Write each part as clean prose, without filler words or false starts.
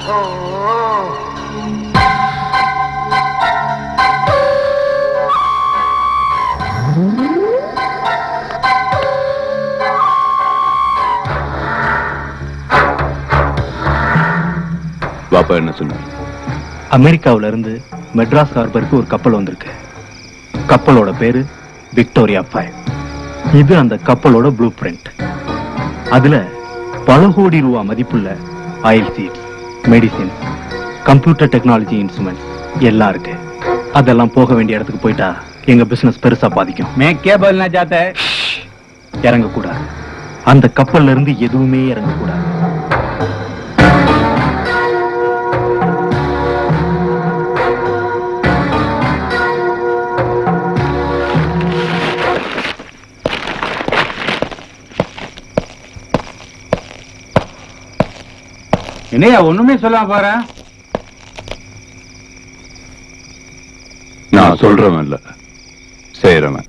பாப்பா என்ன சொன்னார்? அமெரிக்காவில இருந்து மெட்ராஸ் ஹார்பருக்கு ஒரு கப்பல் வந்திருக்கு. கப்பலோட பேரு விக்டோரியா 5. இது அந்த கப்பலோட ப்ளூ பிரிண்ட். அதுல பல கோடி ரூபா மதிப்புள்ள oil seeds, medicine, computer technology instruments எல்லாம் இருக்கு. அதெல்லாம் போக வேண்டிய இடத்துக்கு போயிட்டா எங்க பிசினஸ் பெருசா பாதிக்கும். இறங்க கூடாது. அந்த கப்பல்ல இருந்து எதுவுமே இறங்க கூடாது. என்னையா ஒண்ணுமே சொல்லாம பாரு. நான் சொல்றவன் இல்ல, செய்யறவன்.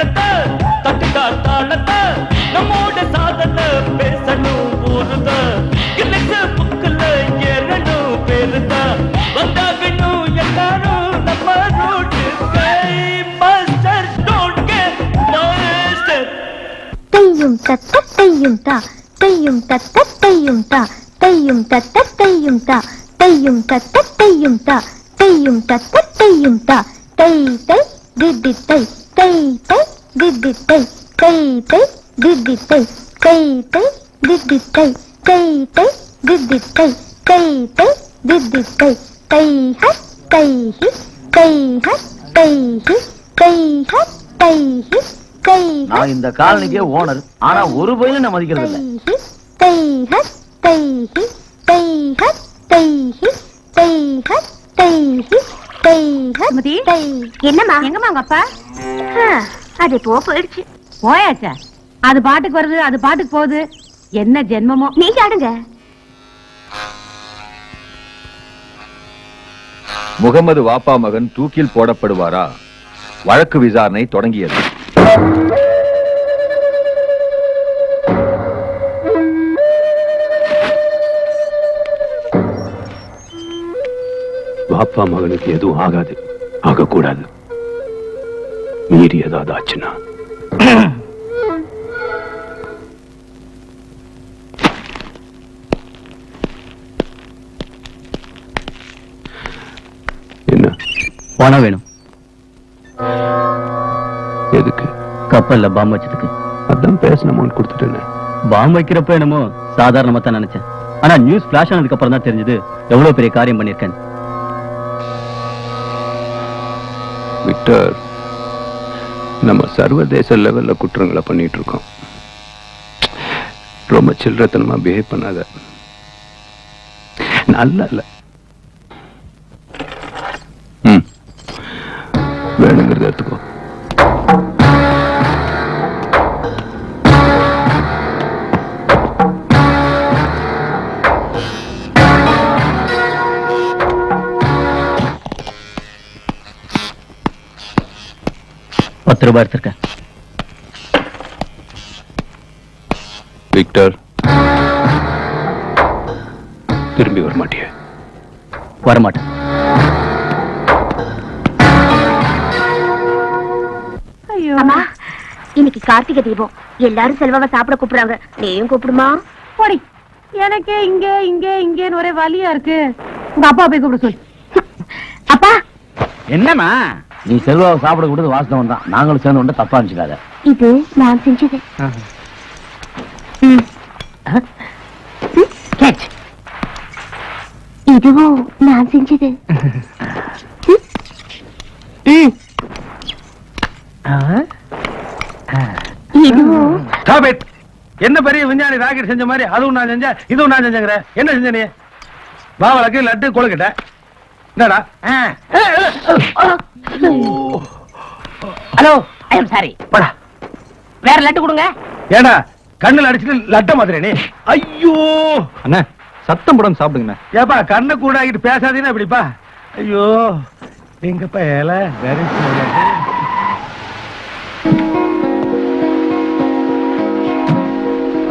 மேளத்தை தட்டுடா தாளத்தை நம்மோட சாதனை பேசணும் ஊருத கிழக்கு புக்குல ஏறணும் பேருத வந்தாகணும் எல்லாரும் நம்ம road master don't get master தையும் தத்த தையும் தா தையும் தத்த தையும் தா தையும் தத்த தையும் தா தையும் தத்த தையும் தா தையும் தத்த தையும் தா தை தை திதி தை தை தை திதி தை தை தை திதி தை தை தை திதி தை தை தை திதி தை தை தை திதி தை தை ஹ தை ஹி தை ஹ தை ஹி தை ஹ தை ஹி தை நான் இந்த காலனிக்கே ஓனர், ஆனா ஒரு பையனும் நான் மதிக்கிறது இல்ல. தை ஹ தை ஹி தை ஹ தை ஹி தை ஹ தை ஹி தை ஹ சுமதி, தை. என்னம்மா எங்கம்மா உங்க அப்பா? அது போயிடுச்சு. போயாச்சா? அது பாட்டுக்கு வருது, அது பாட்டுக்கு போகுது. என்ன ஜென்மமோ. நீங்க ஆடுங்க. முகமது வாப்பா மகன் தூக்கில் போடப்படுவாரா? வழக்கு விசாரணை தொடங்கியது. வாப்பா மகனுக்கு எதுவும் ஆகாது, ஆகக்கூடாது. மீறி ஏதாவது ஆச்சுன்னா என்ன பணம் வேணும். எதுக்கு? கப்பல்ல பாம்பு வச்சதுக்கு. அதான் பேசின அமௌண்ட் கொடுத்துட்டேன். பாம்பு வைக்கிறப்ப என்னமோ சாதாரணமா தான் நினைச்சேன். ஆனா நியூஸ் பிளாஷ் ஆனதுக்கு அப்புறம் தான் தெரிஞ்சது எவ்வளவு பெரிய காரியம் பண்ணிருக்கேன். விக்டர், நம்ம சர்வதேச லெவல்ல குற்றங்களை பண்ணிட்டு இருக்கோம். ரொம்ப சில்லறத்தனமா பிஹேவ் பண்ணாத. நல்லா இல்ல. வேணுங்கிறத எடுத்துக்கோ. ₹10 எடுத்திருக்கேன். விக்டர், திரும்பி வர மாட்டிய? வரமாட்டேன். அம்மா, இன்னைக்கு கார்த்திகை தீபம். எல்லாரும் செல்வாவை சாப்பிட கூப்பிடுறாங்க. நீயும் கூப்பிடுமா? போடி. எனக்கே இங்க இங்க இங்கன்னு ஒரே வலியா இருக்கு. உங்க அப்பா போய் கூப்பிட சொல்லு. அப்பா, என்னம்மா? நீ செல்வாவை சாப்பிட கூடாது வாசனம் தான். நாங்களும் சேர்ந்து கொண்டு தப்பா நினைச்சுக்காத. இது நான் செஞ்சது. இதுவும் நான் செஞ்சது. இதுவும் என்ன பெரிய விஞ்ஞானி ராக்கெட் செஞ்ச மாதிரி அதுவும் நான் செஞ்சேன், இதுவும் நான் செஞ்சேங்கிற. என்ன செஞ்ச நீ? பாவலக்கு லட்டு கொழுக்கிட்ட. என்னடா? Hello, I am sorry. படா. வேற லட்டு கொடுங்க. ஏடா கண்ணுல அடிச்சுட்டு லட்ட மாதிரி நீ? ஐயோ அண்ணா, சத்தம் போடாம சாப்பிடுங்க. ஏப்பா, கண்ணை கூட ஆகிட்டு பேசாதீங்கன்னா இப்படிப்பா. ஐயோ எங்கப்பா ஏல வேற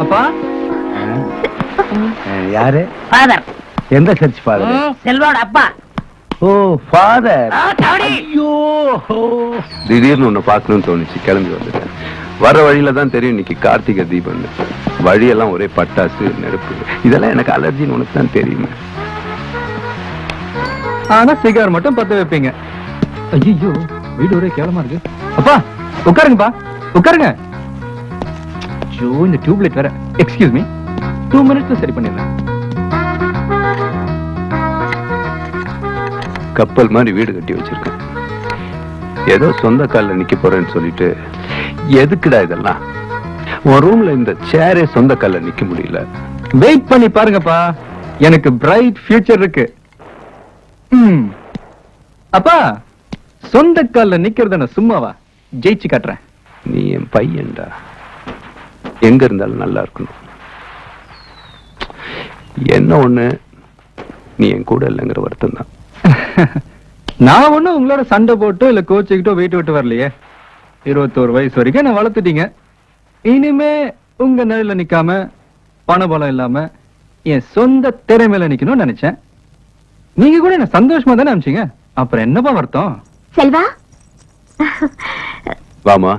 அப்பா, யாரு? ஃபாதர். எந்த சர்ச் ஃபாதர்? செல்வாவோட அப்பா. Oh father. தவடி. ஐயோ திடீர்னு உன்னை பார்க்கணும்னு தோணுச்சு, கிளம்பி வந்துட்டேன். வர வழியில தான் தெரியும் இன்னைக்கு கார்த்திகை தீபம். வழியெல்லாம் ஒரே பட்டாசு, நெருப்பு. இதெல்லாம் எனக்கு அலர்ஜின்னு உனக்கு தான் தெரியுமே. ஆனா சிகார் மட்டும் பத்த வைப்பீங்க. ஐயோ, வீடு ஒரே கேவலமா இருக்கு. அப்பா உட்காருங்கப்பா, உட்காருங்க. ஐயோ, இந்த டியூப்லைட் வேற. எக்ஸ்கியூஸ் மீ, 2 மினிட்ஸ்ல சரி பண்ணிடுறேன். கப்பல் மாதிரி வீடு கட்டி வச்சிருக்கேன். ஏதோ சொந்த கால்ல நிக்க போறேன்னு சொல்லிட்டு எதுக்குடா இதெல்லாம்? உன் ரூம்ல இந்த சேரே சொந்த கால்ல நிக்க முடியல. வெயிட் பண்ணி பாருங்கப்பா, எனக்கு பிரைட் ஃபியூச்சர் இருக்கு. அப்பா, சொந்த கால்ல நிக்கிறது சும்மாவா? ஜெயிச்சு காட்டுறேன். நீ என் பையன்டா, எங்க இருந்தாலும் நல்லா இருக்கணும். என்ன ஒண்ணு, நீ என் கூட இல்லைங்கிற வருத்தம் தான். நான் ஒண்ணும் உங்களோட சண்டை போட்டு இல்ல கோச்சுக்கிட்டோ வீட்டு விட்டு வரலையே. 21 வயசு வரைக்கும் நான் வளர்த்துட்டீங்க. இனிமே உங்க நிலையில நிக்காம பணபலம் இல்லாம என் சொந்த திறமையில நிக்கணும்னு நினைச்சேன். நீங்க கூட என்ன சந்தோஷமா தானே அனுப்பிச்சீங்க. அப்புறம் என்னப்பா வருத்தம்? செல்வா, வாமா,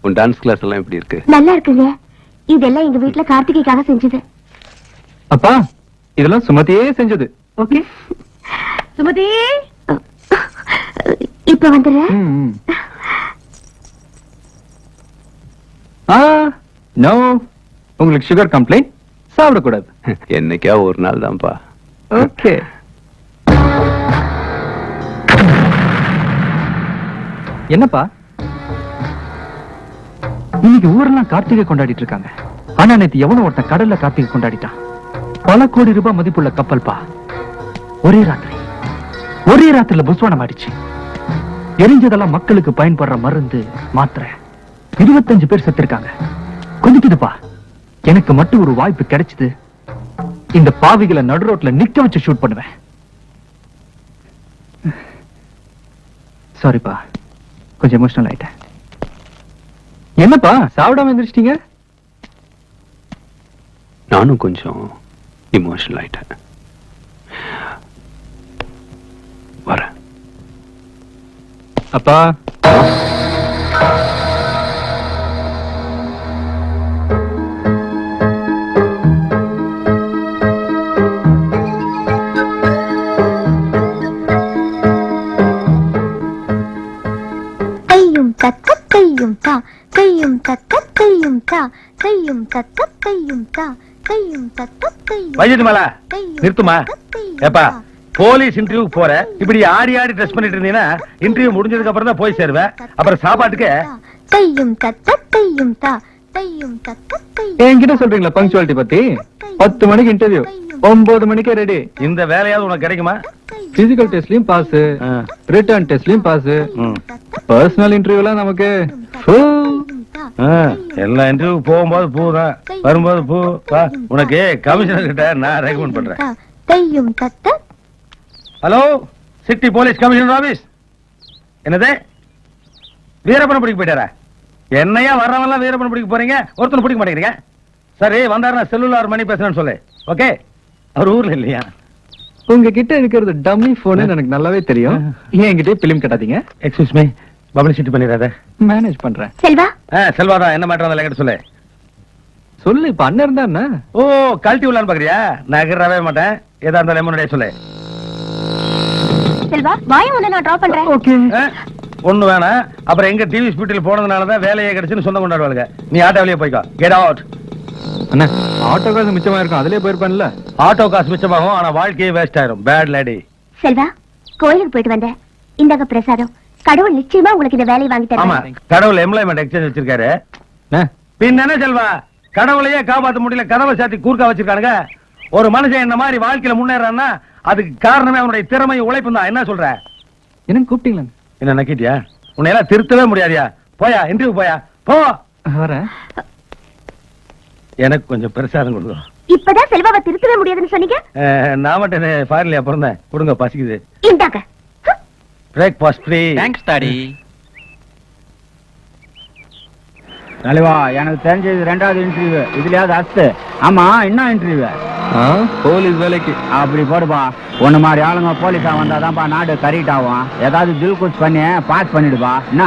உன் டான்ஸ் கிளாஸ் எல்லாம் எப்படி இருக்கு? நல்லா இருக்குங்க. இதெல்லாம் எங்க வீட்டுல கார்த்திகைக்காக செஞ்சது. அப்பா, இதெல்லாம் சுமதியே செஞ்சது. ஓகே சுமதி, இப்ப வந்துடுறேன். நோ, உங்களுக்கு சுகர் கம்ப்ளைண்ட், சாப்பிடக்கூடாது. என்னைக்கா ஒரு நாள் தான்ப்பா. ஓகே. என்னப்பா, இன்னைக்கு ஊரெல்லாம் கார்த்திகை கொண்டாடிட்டு இருக்காங்க. ஆனா நேத்து எவனோ ஒருத்தன் கடல்ல கார்த்திகை கொண்டாடிட்டான். பல கோடி ரூபாய் மதிப்புள்ள கப்பல் பா. ஒரே ராத்திரில புஸ்வானம் ஆயிடுச்சு. எரிஞ்சதெல்லாம் மக்களுக்கு பயன்படுற மருந்து மாத்திரை. 25 பேர் செத்துருக்காங்க. கொஞ்சிக்குதுப்பா. எனக்கு மட்டும் ஒரு வாய்ப்பு கிடைச்சது, இந்த பாவிகளை நடு ரோட்ல நிக்க வச்சு ஷூட் பண்ணுவேன். சாரிப்பா, கொஞ்சம் எமோஷனல் ஆயிட்டேன். என்னப்பா சாப்பிடாம எந்திரிச்சிட்டீங்க? நானும் கொஞ்சம் இமோஷனல் ஆயிட்டேன். வரேன். அப்பா, தையும் தக்க தையும் தா, தையும் தக்க தையும் தா, தையும் தக்க தையும் தா, தையும் தக்க தையும். வைஜெயந்தி மாலா, நிறுத்துமா. ஏப்பா, போலீஸ் இன்டர்வியூ போற இப்படி ஆடி ட்ரெஸ் பண்ணிட்டு இருந்தீங்கன்னா இன்டர்வியூ முடிஞ்சதுக்கு அப்புறம் தான் போய் சேருவேன். அப்புறம் சாப்பாட்டுக்கு தையும் தக்க தையும் தா, தையும் தக்க தையும். என்கிட்ட சொல்றீங்களா பங்க்சுவாலிட்டி பத்தி? 10 மணிக்கு இன்டர்வியூ, 9 மணிக்கே ரெடி. இந்த வேலையாவது உனக்கு கிடைக்குமா? பிசிக்கல் டெஸ்ட்லயும் பாஸ், ரிட்டர்ன் டெஸ்ட்லயும் பாஸ், பர்சனல் இன்டர்வியூலாம் நமக்கு எல்லா இன்டர்வியூ போகும்போது பூ தான், வரும்போது பூ. உனக்கு கமிஷனர் கிட்ட நான் ரெக்கமெண்ட் பண்றேன். தையும் தக்க. Hello, city police commissioner office. என்னது, வீரப்பனை பிடிக்க போயிட்டாரா? என்னையா வர்றவெல்லாம் வீரப்பனை பிடிக்க போறீங்க, ஒருத்தனை பிடிக்க மாட்டேங்கிறீங்க. சரி, வந்தாருன்னா செல்லுலார் மணி பேசுறேன்னு சொல்லு. ஓகே, அவர் ஊர்ல இல்லையா? உங்ககிட்ட இருக்கிறது டம்மி போன் எனக்கு நல்லாவே தெரியும். என்கிட்ட பிலிம் கட்டாதீங்க. எக்ஸ்கியூஸ் மீ, பப்ளிசிட்டி பண்ணிடாத. மேனேஜ் பண்றேன். செல்வா, செல்வாதா, என்ன மேட்டர் வந்தாலும் என்கிட்ட சொல்லு. சொல்லு, இப்ப அண்ணன் இருந்தா என்ன? ஓ, கழட்டி விடலான்னு பாக்குறியா? நகரவே மாட்டேன். ஏதா இருந்தாலும் முன்னாடியே சொல்லு. செல்வா, வாயும் உன்னை நான் டிராப் பண்றேன். ஓகே. ஒண்ணு வேணாம். அப்புறம் எங்க டிவி ஸ்பீட்டில் போனதுனாலதான் வேலையை கிடைச்சுன்னு சொந்தம் கொண்டாடுவாங்க. நீ ஆட்டோ வழியே போய்க்கோ. Get out. அண்ணா, ஆட்டோ காசு மிச்சமா இருக்கும், அதுலயே போயிருப்பான்ல. ஆட்டோ காசு மிச்சமாகும், ஆனா வாழ்க்கையே வேஸ்ட் ஆயிரும். Bad lady. செல்வா, கோயிலுக்கு போயிட்டு வந்தேன். இந்தாங்க பிரசாதம். கடவுள் நிச்சயமா உங்களுக்கு இந்த வேலையை வாங்கி ஆமா, தருவார். கடவுள் எம்ப்ளாய்மெண்ட் எக்ஸ்சேஞ்ச் வச்சிருக்காரு. பின்ன என்ன செல்வா, கடவுளையே காப்பாத்த முடியல, கதவை சாத்தி கூர்க்கா வச்சிருக்கானுங்க. ஒரு மனுஷன் என்ன மாதிரி வாழ்க்கையில முன்னேறான்னா அதுக்கு காரணமே அவனுடைய திறமை உழைப்பு தான். என்ன சொல்ற? என்ன கூப்பிட்டீங்களா? என்ன நக்கிட்டியா? உன்னை எல்லாம் திருத்தவே முடியாதியா? போயா, இன்டர்வியூ போயா, போ. வரேன். எனக்கு கொஞ்சம் பிரசாதம் கொடுங்க. இப்பதான் செல்வாவை திருத்தவே முடியாதுன்னு சொன்னீங்க. நான் மட்டும் ஃபாரின்லயா பிறந்தேன்? கொடுங்க, பசிக்குது. இந்தாங்க. Breakfast free. Thanks daddy. தலைவா, எனக்கு தெரிஞ்சது 2வது இன்டர்வியூ. இதுலயாவது அஸ்து. ஆமா, என்ன இன்டர்வியூ? போலீஸ் வேலைக்கு. அப்படி போடுப்பா. ஒண்ணு மாதிரி ஆளுங்க போலீஸா வந்தாதான்ப்பா நாடு கரெக்ட் ஆகும். ஏதாவது தில் குச் பண்ணி பாஸ் பண்ணிடுப்பா. என்ன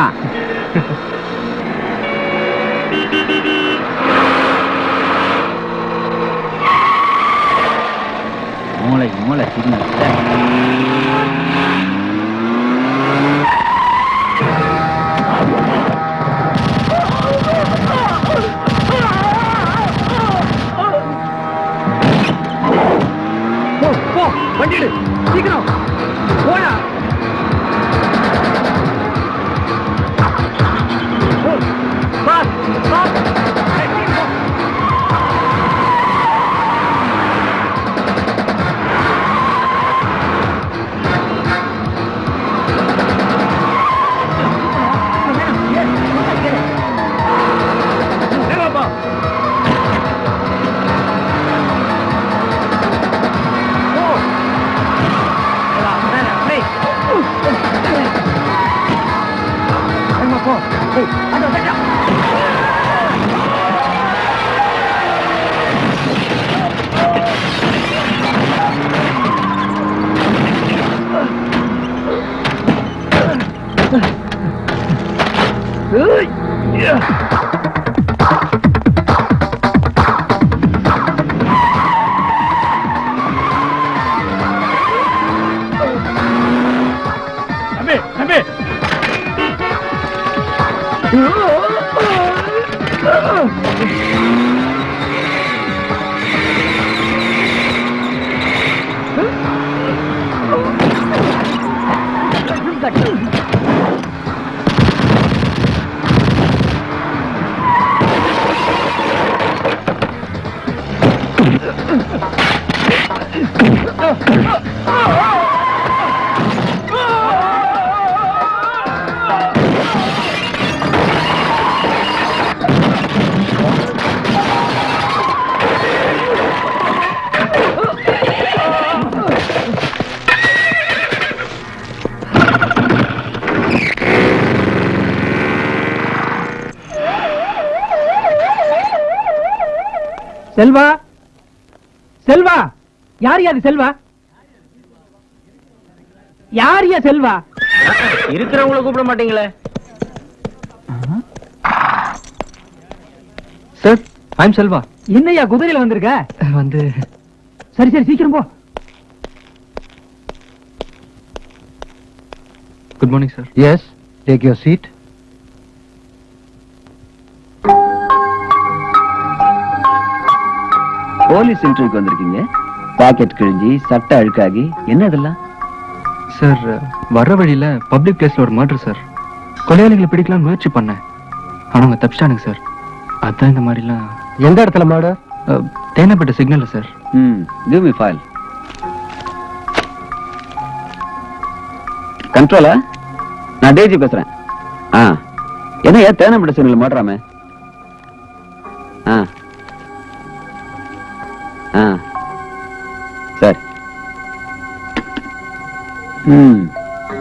மூளை சிக்னல். வண்டிடு, சீக்கிரம் போடா. செல்வா, செல்வா, யார் யாது செல்வா? யார் யா செல்வா? இருக்கிறவங்கள கூப்பிட மாட்டீங்களே. Sir, I'm Selva. என்னையா குதிரையில வந்திருக்க? வந்து சரி சரி சீக்கிரம் போ. Good morning sir. Yes, take your seat. Police இன்டர்வியூக்கு வந்திருக்கீங்க. பாக்கெட் கிழிஞ்சி சட்டை அழுக்காகி என்ன இதெல்லாம்? சார், வர்ற வழியில பப்ளிக் பிளேஸ்ல ஒரு மர்டர் சார். கொலையாளிகளை பிடிக்கலாம் முயற்சி பண்ணேன், ஆனா அவங்க தப்பிச்சிட்டானுங்க சார். அதான் இந்த மாதிரிலாம். எந்த இடத்துல மர்டர்? தேனப்பட்ட சிக்னல்ல சார். Give me file. கண்ட்ரோலா? நான் டேஜி பேசுறேன். என்ன தேனப்பட்ட சிக்னல் மாட்டுறாமே? சரி.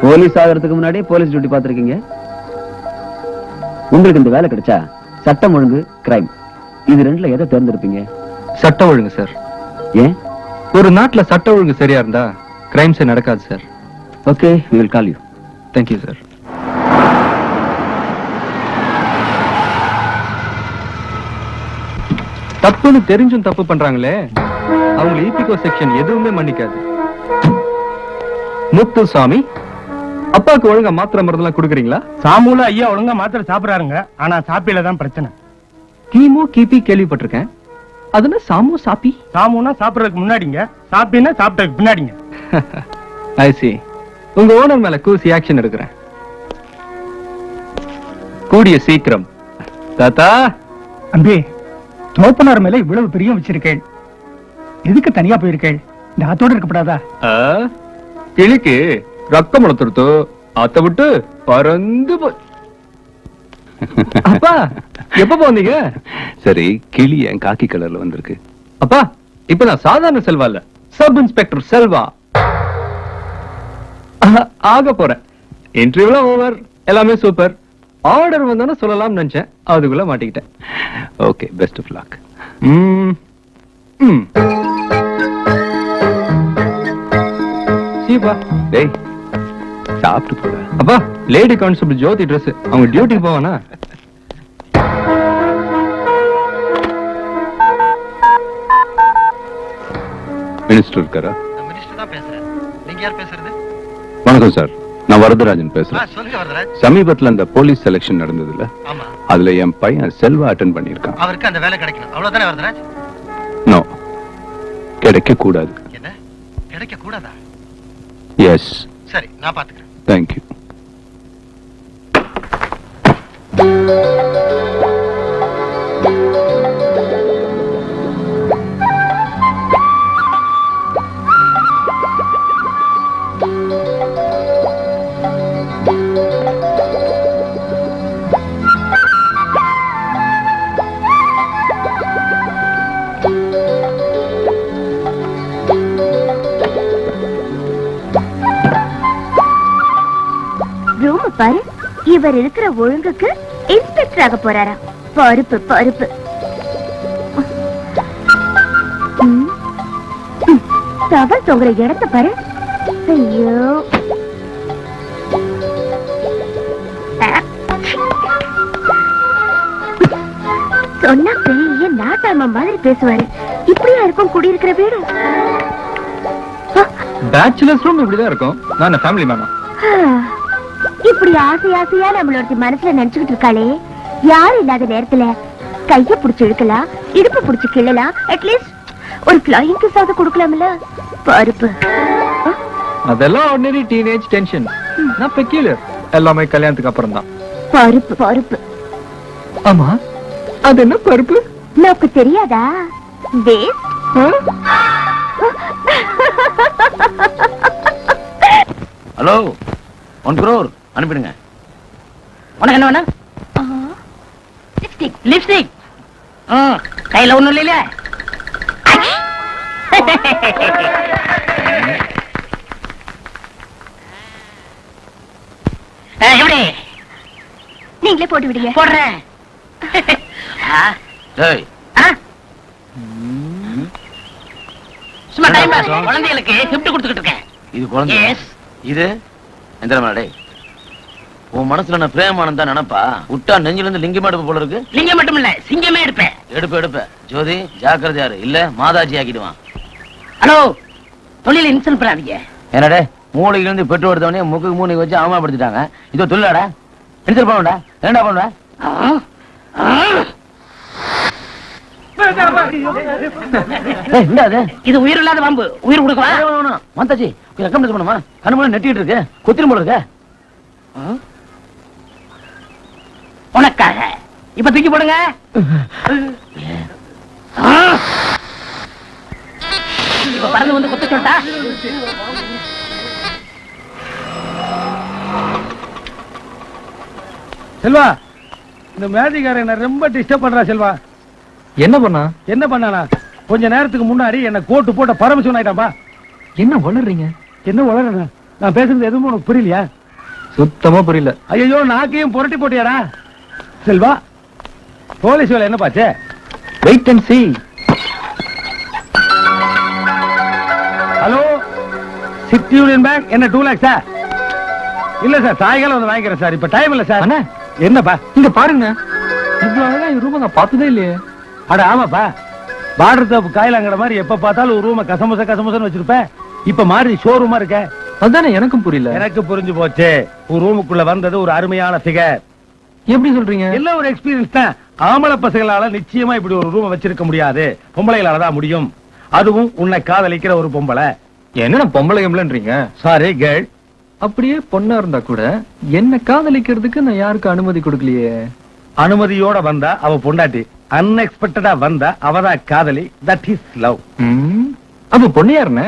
போலீஸ் ஆகிறதுக்கு முன்னாடி போலீஸ் டியூட்டி பார்த்திருக்கீங்க. உங்களுக்கு இந்த வேலை கிடைச்சா சட்டம் ஒழுங்கு, கிரைம், இது ரெண்டுல எதை தேர்ந்தெடுப்பீங்க? சட்டம் ஒழுங்கு சார். ஏன்? ஒரு நாட்டுல சட்ட ஒழுங்கு சரியா இருந்தா கிரைம்ஸே நடக்காது sir. Okay, we will call you. Thank you sir. தப்புன்னு தெரிஞ்சும் தப்பு பண்றாங்களே, அவங்க ஈபிகோ செக்ஷன் எதுவுமே மன்னிக்காது. முத்துசாமி, அப்பாவுக்கு ஒழுங்கா மாத்திரை மருந்தெல்லாம் கொடுக்குறீங்களா? சாமுல ஐயா ஒழுங்கா மாத்திரை சாப்பிடுறாருங்க, ஆனா சாப்பியில தான் பிரச்சனை. கீமோ கிபி கேள்விப்பட்டிருக்கேன். அதுனா சாமு சாப்பி? சாமுனா சாப்பிடுறதுக்கு முன்னாடிங்க, சாப்பினா சாப்பிட்டதுக்கு பின்னாடிங்க. I see. உங்க ஓனர் மேல கூசி ஆக்ஷன் எடுக்கிறேன் கூடிய சீக்கிரம். தாத்தா, அம்பி, தோப்பனார் மேல இவ்வளவு பிரியம் வச்சிருக்கேன், எதுக்கு தனியா போயிருக்கேன்? இந்த ஆத்தோட இருக்கப்படாதா? கிளிக்கு ரத்தம் முளத்துருத்தோ, ஆத்த விட்டு பறந்து போய். அப்பா, எப்ப போனீங்க? சரி, கிளி என் காக்கி கலர்ல வந்திருக்கு. அப்பா, இப்ப நான் சாதாரண செல்வா இல்ல, சப் இன்ஸ்பெக்டர் செல்வா ஆக போறேன். இன்டர்வியூல ஓவர், எல்லாமே சூப்பர். ஆர்டர் வந்தானே சொல்லலாம் நினைச்சேன், அதுக்குள்ள மாட்டிக்கிட்டேன். Okay, best of luck. சீப்பா, டேய், சாப்பிட்டு போட. அப்பா, லேடி கான்ஸ்டபிள் ஜோதி ட்ரெஸ், அவங்க டியூட்டி போவானா? மினிஸ்டர் இருக்காரா? மினிஸ்டர் தான் பேசுறேன். நீங்க யார் பேசுறது? வணக்கம் சார், நான் வரதராஜன் பேசுறேன். சொல்லுங்க வரதராஜ். சமீபத்துல அந்த போலீஸ் செலக்ஷன் நடந்ததுல, ஆமா, அதுல என் பையன் செல்வா அட்டெண்ட் பண்ணிருக்கான். அவருக்கு அந்த வேலை கிடைக்கணும், அவ்வளவுதானே வரதராஜ்? நோ, கிடைக்க கூடாது. என்ன கிடைக்க கூடாதா? எஸ். சரி, நான் பாத்துக்கிறேன். தேங்க்யூ. பாரு, இவர் இருக்கிற ஒழுங்குக்கு இன்ஸ்பெக்டர் ஆக போறாரா? பருப்பு பருப்பு. தவள் தொங்குற இடத்த பாரு. ஐயோ, சொன்னா பெரிய நாட்டாம மாதிரி பேசுவாரு. இப்படியா இருக்கும் குடியிருக்கிற வீடு? பேச்சுலர்ஸ் ரூம் இப்படிதான் இருக்கும். நான் ஃபேமிலி மேனா? இப்படி ஆசை ஆசையா நம்மளோட மனசுல நினைச்சுக்கிட்டு இருக்காளே, யாரும் இல்லாத நேரத்துல கைய புடிச்சு இழுக்கலாம், இடுப்பு புடிச்சு கிள்ளலாம், அட்லீஸ்ட் ஒரு ஃப்ளையிங் கிஸ் ஆக கொடுக்கலாம்ல. பருப்பு அதெல்லாம் ஆர்டினரி டீனேஜ் டென்ஷன். நான் பெக்யூலர். எல்லாமே கல்யாணத்துக்கு அப்புறம் தான். பருப்பு பருப்பு. ஆமா, அது என்ன பருப்பு? நமக்கு தெரியாதா? ஹலோ, 1 crore அனுப்பிடுங்க. உனக்கு என்ன வேணும்? லிப்ஸ்டிக். லிப்ஸ்டிக். கையில ஒண்ணும் இல்லையில. எப்படி? நீங்களே போட்டு விடுங்க. போடுறேன். சும்மா டைம் பாஸ். குழந்தைகளுக்கு gift கொடுத்துக்கிட்டு இருக்கேன். இது குழந்தை. இது எந்த மாடே? உன் மனசுல நான் பிரேமானந்தா நினைப்பா விட்டா நெஞ்சில இருந்து லிங்கம் எடுப்பு போல இருக்கு. லிங்கம் மட்டும் இல்ல, சிங்கமே எடுப்பேன். எடுப்ப ஜோதி ஜாக்கிரதையாரு, இல்ல மாதாஜி ஆக்கிடுவான். ஹலோ, தொழில இன்சல்ட் பண்ணாதீங்க. என்னடே, மூளையில இருந்து பெட்ரோல் எடுத்தவனே முக்கு மூணு வச்சு அவமானப்படுத்திட்டாங்க. இதோ தொழிலாடா, இன்சல்ட் பண்ணுடா. என்னடா பண்ணுவ? இது உயிர் இல்லாத பாம்பு. உயிர் கொடுக்கலாம். மாதாஜி ரெக்கமெண்ட் பண்ணுமா? கண்ணு நெட்டிட்டு இருக்கு, கொத்திரும் போல இருக்கு. உனக்காக இப்ப தூக்கி போடுங்க. இப்ப பறந்து வந்து கொத்த சொல்லிட்டா. செல்வா, இந்த மேஜிக்காரன் என்ன ரொம்ப டிஸ்டர்ப் பண்றா. செல்வா, என்ன பண்ணா? என்ன பண்ணானா? கொஞ்ச நேரத்துக்கு முன்னாடி என்ன கோட்டு போட்ட பரமசிவன் ஆயிட்டான்பா. என்ன வளர்றீங்க? என்ன வளர? நான் பேசுறது எதுவும் உனக்கு புரியலையா? சுத்தமா புரியல. ஐயோ, நாக்கையும் புரட்டி போட்டியாடா. செல்வா, போலீஸ் வேலை என்ன பாச்சு? Wait and see. Hello, City Union Bank. என்ன 2 lakhs சார்? இல்ல சார், சாயங்காலம் வந்து வாங்கிக்கிறேன் சார். இப்ப டைம் இல்ல சார். அண்ணா, என்னப்பா? இங்க பாருங்க, இவ்வளவு அழகா இந்த ரூம் நான் பார்த்ததே இல்லையே. அட ஆமாப்பா, பார்டர் தோப்பு காயிலாங்கட மாதிரி எப்ப பார்த்தாலும் ஒரு ரூம கசமுசன்னு வச்சிருப்பேன். இப்ப மாறி ஷோரூமா இருக்க. அதானே எனக்கும் புரியல. எனக்கு புரிஞ்சு போச்சு. ஒரு ரூமுக்குள்ள வந்தது ஒரு அருமையான ஃபிகர். எப்படி சொல்றீங்க? எல்லாம் ஒரு எக்ஸ்பீரியன்ஸ் தான். ஆம்பளை பசங்களால நிச்சயமா இப்படி ஒரு ரூம் வச்சிருக்க முடியாது, பொம்பளைகளால தான் முடியும். அதுவும் உன்னை காதலிக்கிற ஒரு பொம்பளை. என்ன பொம்பளை எம்பளன்றீங்க? Sorry girl. அப்படியே பொண்ணா இருந்தா கூட என்ன காதலிக்கிறதுக்கு நான் யாருக்கு அனுமதி கொடுக்கலையே. அனுமதியோட வந்தா அவ பொண்டாட்டி, அன்எக்ஸ்பெக்டடா வந்தா அவதான் காதலி. That is love. அப்ப பொண்ணு யாருன்னு?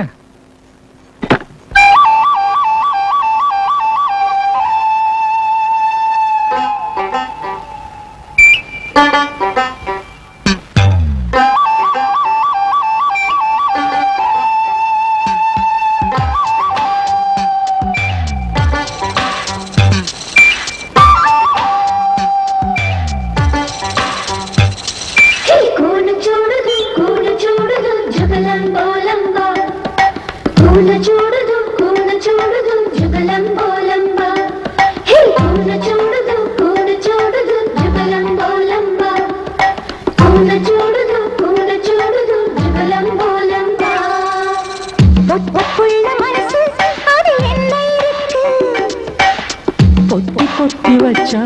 பொத்தி வச்சா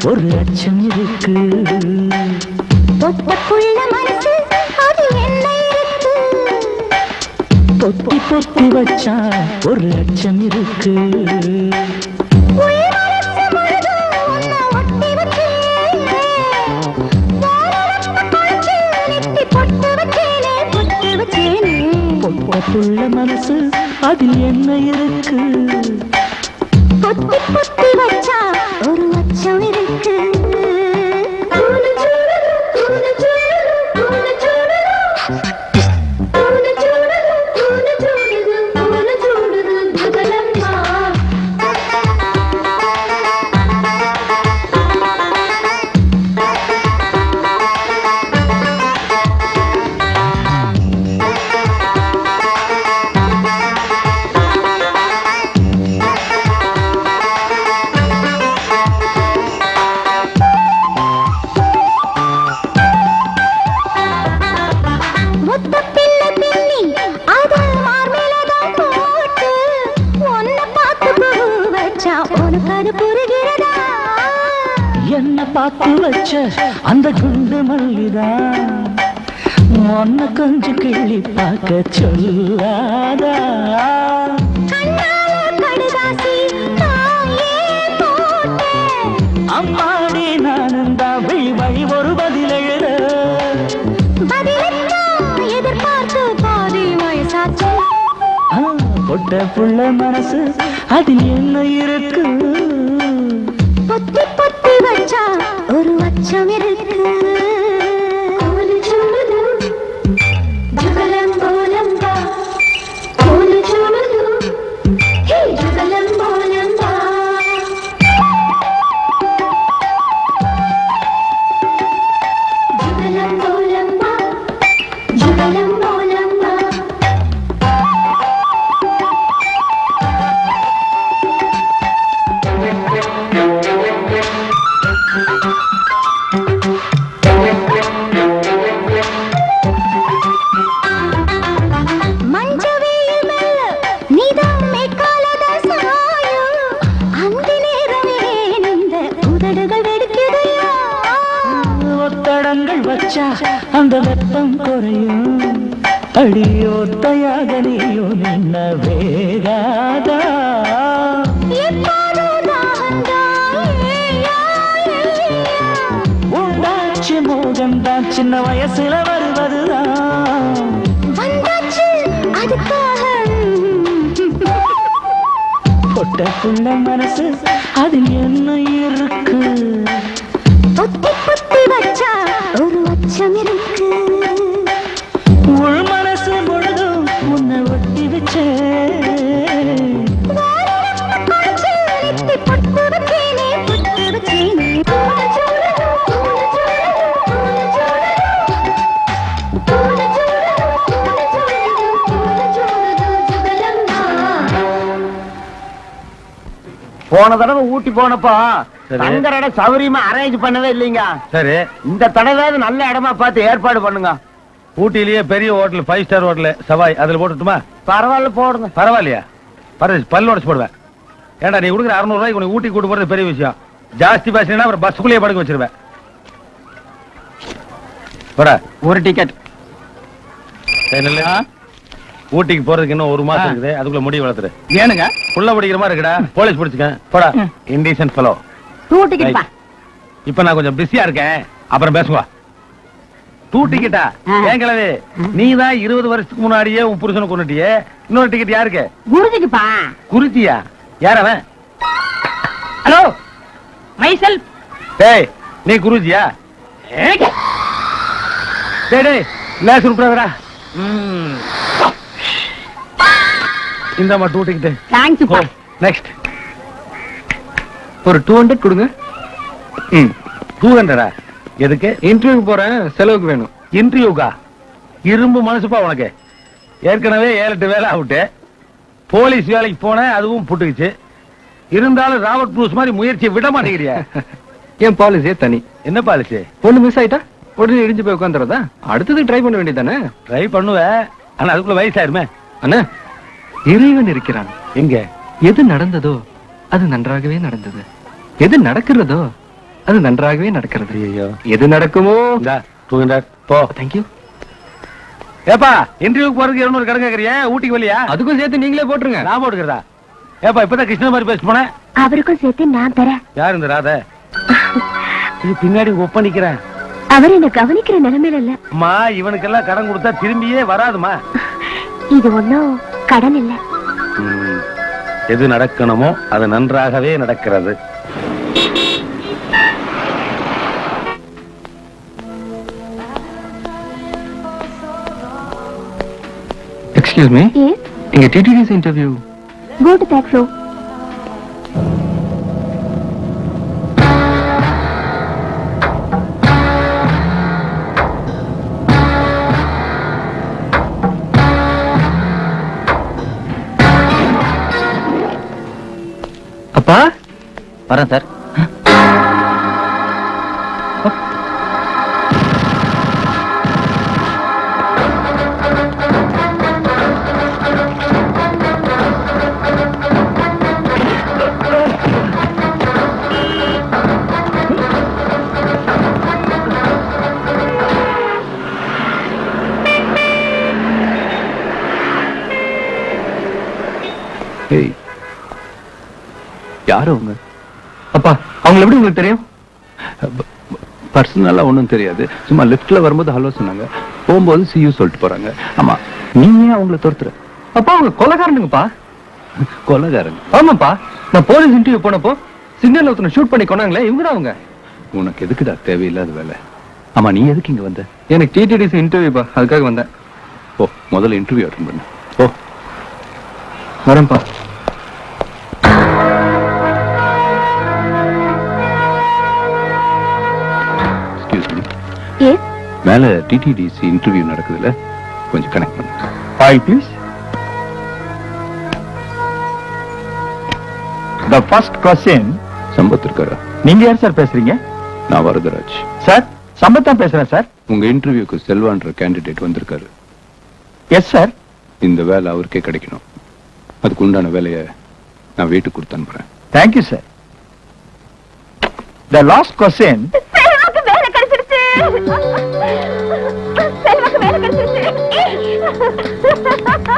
ஒரு லட்சம் இருக்கு. பொத்தி வச்சா ஒரு லட்சம் இருக்கு. பொட்டுள்ள மனசு அதில் என்ன இருக்கு? பொத்தி வச்சா ஒரு லட்சம் இருக்கு. பொட்டு வச்ச அந்த குண்டு மல்லிதான் ஒன்ன கொஞ்சம் கிள்ளி பார்க்க சொல்லாதா அம்மாடி நானும் தான் வழி வழி ஒரு பதில் எழுத எதிர்பார்த்து பாதி வயசாச்சு பொட்ட புள்ள மனசு அதில் என்ன இருக்கு பொத்தி பொத்தி வச்சா ஒரு அச்சம் இருக்கு அந்த வெப்பம் குறையும் அடியோத்தையாக நீயோ நின்ன வேகாதா உண்டாச்சு மோகம்தான் சின்ன வயசுல வருவதுதான் பொட்ட புள்ள மனசு அதில் என்ன இருக்கு பொத்தி பொத்தி வச்சா ஒரு அச்சம் இருக்கு உள் மனசு முழுதும் உன்னை ஒட்டி வச்சே போன தடவை ஊட்டி போனப்போ தங்குற இடம் சௌரியமா அரேஞ்ச் பண்ணவே இல்லைங்க. சரி, இந்த தடவை நல்ல இடமா பார்த்து ஏற்பாடு பண்ணுங்க. ஊட்டிலேயே பெரிய ஹோட்டல் 5 ஸ்டார் ஹோட்டல் சவாய் அதுல போட்டுட்டுமா? பரவாயில்ல போடுங்க. பரவாயில்லையா? பல்லு உடச்சு போடுவேன். ஏண்டா நீ கொடுக்குற 600 ரூபாய்க்கு உனக்கு ஊட்டி கூட்டு போறது பெரிய விஷயம். ஜாஸ்தி பேசினா அப்புறம் பஸ்ஸுக்குள்ளேயே படுக்க வச்சிருவேன். ஒரு டிக்கெட். ஊட்டிக்கு போறதுக்கு இன்னும் 1 மாசம் இருக்குது. அதுக்குள்ள முடி வளர்த்துரு. ஏனுங்க புள்ள பிடிக்கிற மாதிரி இருக்குடா. போலீஸ் பிடிச்சுக்க போடா. Indecent fellow. இப்ப நான் கொஞ்சம் பிஸியா இருக்கேன், அப்புறம் பேசுவா. 2 டிக்கெட்டா? ஏன் கிளவி, நீ தான் 20 வருஷத்துக்கு முன்னாடியே உன் புருஷனை கொண்டுட்டியே. இன்னொரு டிக்கெட் யாருக்கு? குருஜிக்குப்பா. குருஜியா? யார் அவன்? Hello, myself. டேய், நீ குருஜியா? டேய் டேய், லேஸ் உட்றடா. இந்தமா 2 டிக்கெட். தேங்க்ஸ்ப்பா. நெக்ஸ்ட். ஒரு 200 கொடுங்க. 200? எதுக்கு? இன்டர்வியூக்கு போறேன், செலவுக்கு வேணும். இன்டர்வியூக்கா? இரும்பு மனசுப்பா உனக்கு. ஏற்கனவே 7-8 வேலை அவுட்டு. போலீஸ் வேலைக்கு போனேன், அதுவும் புட்டுக்குச்சு. இருந்தாலும் ராபர்ட் ப்ரூஸ் மாதிரி முயற்சியை விட மாட்டேங்கிறியா? என் பாலிசியே தனி. என்ன பாலிசி? ஒண்ணு மிஸ் ஆயிட்டா உடனே இடிஞ்சு போய் உட்காந்துறதா? அடுத்தது ட்ரை பண்ண வேண்டியதானே? ட்ரை பண்ணுவேன், ஆனா அதுக்குள்ள வயசாயிருமே. அண்ணா, இறைவன் இருக்கிறான். எங்க? எது நடந்ததோ அது நன்றாகவே நடந்தது, எது நடக்கிறதோ அது நன்றாகவே நடக்கிறது. ஐயோ, எது நடக்குமோ. 200 போ. தேங்க்யூ. ஏப்பா, இன்டர்வியூக்கு போறதுக்கு 200 கடன் கேக்குறியா? ஊட்டிக்கு வரலையா? அதுக்கும் சேர்த்து நீங்களே போட்டுருங்க. நான் போட்டுக்கிறதா? ஏப்பா, இப்பதான் கிருஷ்ண மாதிரி பேச போனேன். அவருக்கும் சேர்த்து நான் தரேன். யாரு இந்த ராத? இது பின்னாடி ஒப்பனிக்கிறேன். அவர் என்ன கவனிக்கிற நிலைமையில இல்ல. அம்மா, இவனுக்கெல்லாம் கடன் கொடுத்தா திரும்பியே வராதுமா. இது ஒண்ணும் கடன் இல்ல. எது நடக்கணுமோ அது நன்றாகவே நடக்கிறது. எக்ஸ்கியூஸ் மீ, இங்க டிடிடிஸ் interview. Go to that row. அப்பா வரேன் சார். ஏய், யாரு அவங்க? அப்பா அவங்களை எப்படி உங்களுக்கு தெரியும்? பர்சனலா ஒண்ணும் தெரியாது. சும்மா லிஃப்ட்ல வரும்போது ஹலோ சொன்னாங்க, போகும்போது சியூ சொல்லிட்டு போறாங்க. ஆமா, நீ ஏன் அவங்கள தோர்த்துற? அப்பா அவங்க கொலைகாரனுங்கப்பா. கொலைகாரங்க? ஆமாப்பா, நான் போலீஸ் இன்டர்வியூ போனப்போ சிக்னல் ஒருத்தனை ஷூட் பண்ணி கொண்டாங்களே, இவங்க தான் அவங்க. உனக்கு எதுக்குடா தேவையில்லாத வேலை? ஆமா, நீ எதுக்கு இங்க வந்த? எனக்கு டிடிடிசி இன்டர்வியூப்பா, அதுக்காக வந்தேன். ஓ, முதல்ல இன்டர்வியூ அட்டன் பண்ணு. ஓ, வரேன்ப்பா. எக்ஸ்கியூஸ் மீ, எஸ் மேல டிடிடிசி இன்டர்வியூ நடக்குதுல்ல, கொஞ்சம் கனெக்ட் பண்ணு. Hi please. The first question. Sampath இருக்காரா? நீங்க யார் சார் பேசுறீங்க? நான் வரதராஜ். சார் சம்பத் தான் பேசுறேன் சார். உங்க இன்டர்வியூக்கு செல்வான்ற கேண்டிடேட் வந்திருக்காரு. Yes sir. இந்த வேலை அவருக்கே கிடைக்கணும். அதுக்கு உண்டான வேலையை நான் வீட்டுக்கு கொடுத்து அனுப்புறேன். Thank you sir. The last question. செல்வாக்கு வேலை கிடைச்சிருச்சு. செல்வாக்கு வேலை கிடைச்சிருச்சு.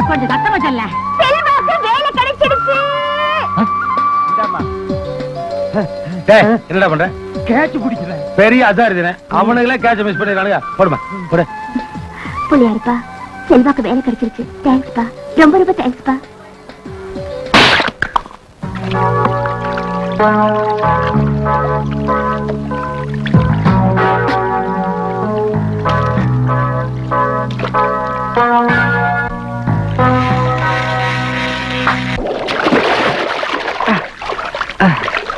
கொஞ்சம் சத்தமா சொல்ல. செல்வாக்கு வேலை கிடைச்சிருச்சு. டேய், என்னடா பண்ற? கேட்ச் பிடிக்கிறேன். பெரிய அசாரிதனே, அவனுங்களே கேட்ச் மிஸ் பண்ணிடுறானுங்க. போடுமா, போடு. புள்ளியாருப்பா, செல்வாக்கு வேலை கிடைச்சிருச்சு. தேங்க்ஸ்பா, ரொம்ப ரொம்ப தேங்க்ஸ்பா.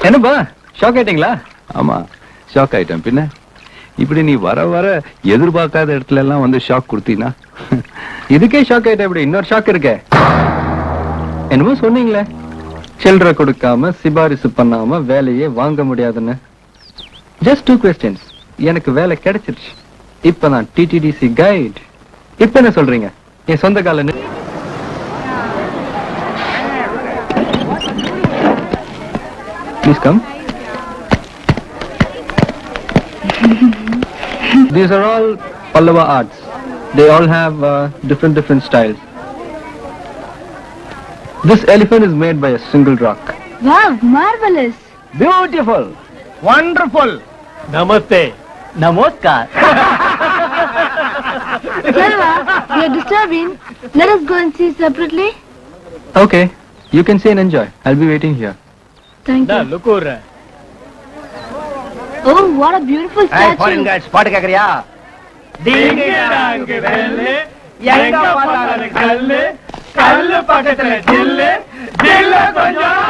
என்னப்பா ஷாக் ஆயிட்டீங்களா? ஆமா, ஷாக் ஆயிட்டேன். பின்ன இப்படி நீ வர வர எதிர்பார்க்காத இடத்துல எல்லாம் வந்து ஷாக் கொடுத்தீங்கன்னா இதுக்கே ஷாக் ஆயிட்டேன். இப்படி இன்னொரு ஷாக் இருக்கே. என்னமோ சொன்னீங்களே, சில்லறை கொடுக்காம சிபாரிசு பண்ணாம வேலையே வாங்க முடியாதுன்னு. Just 2 questions. எனக்கு வேலை கிடைச்சிருச்சு. இப்ப நான் டிடிடிசி கைட். இப்ப என்ன சொல்றீங்க? என் சொந்த கால please come. These are all Pallava arts. They all have different styles. This elephant is made by a single rock. Wow, marvelous. Beautiful. Wonderful. Namaste. Namaskar. Selva, we are disturbing. Let us go and see separately. Okay, you can see and enjoy. I'll be waiting here. Thank you. Look over. Oh, what a beautiful Hey, statue. foreign guys, பாட்டு கேக்குறியா? டிங்கடாங்கு வெல்லு எங்க பார்த்தாலும் கல்லு கல்லு பக்கத்துல ஜில்லு ஜில்லு கொஞ்சம்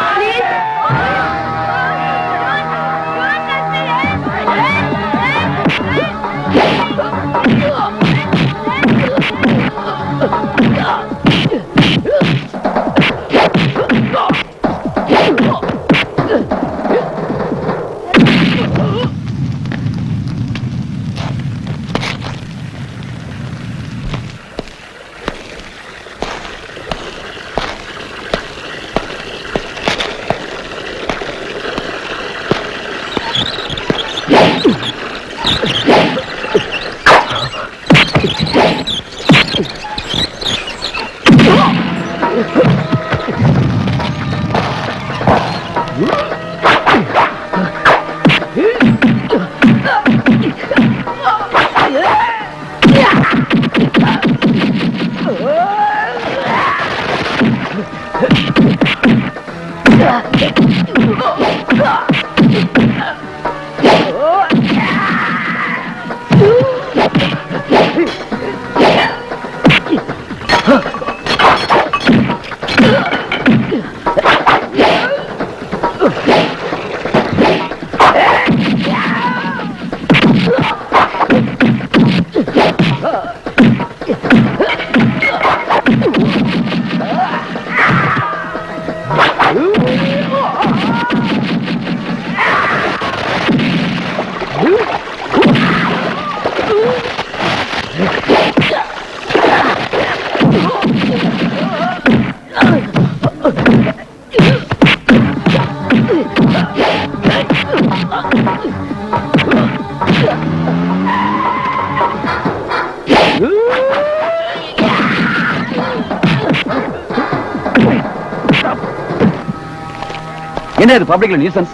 என்ன இது பப்ளிக்ல நியூசன்ஸ்?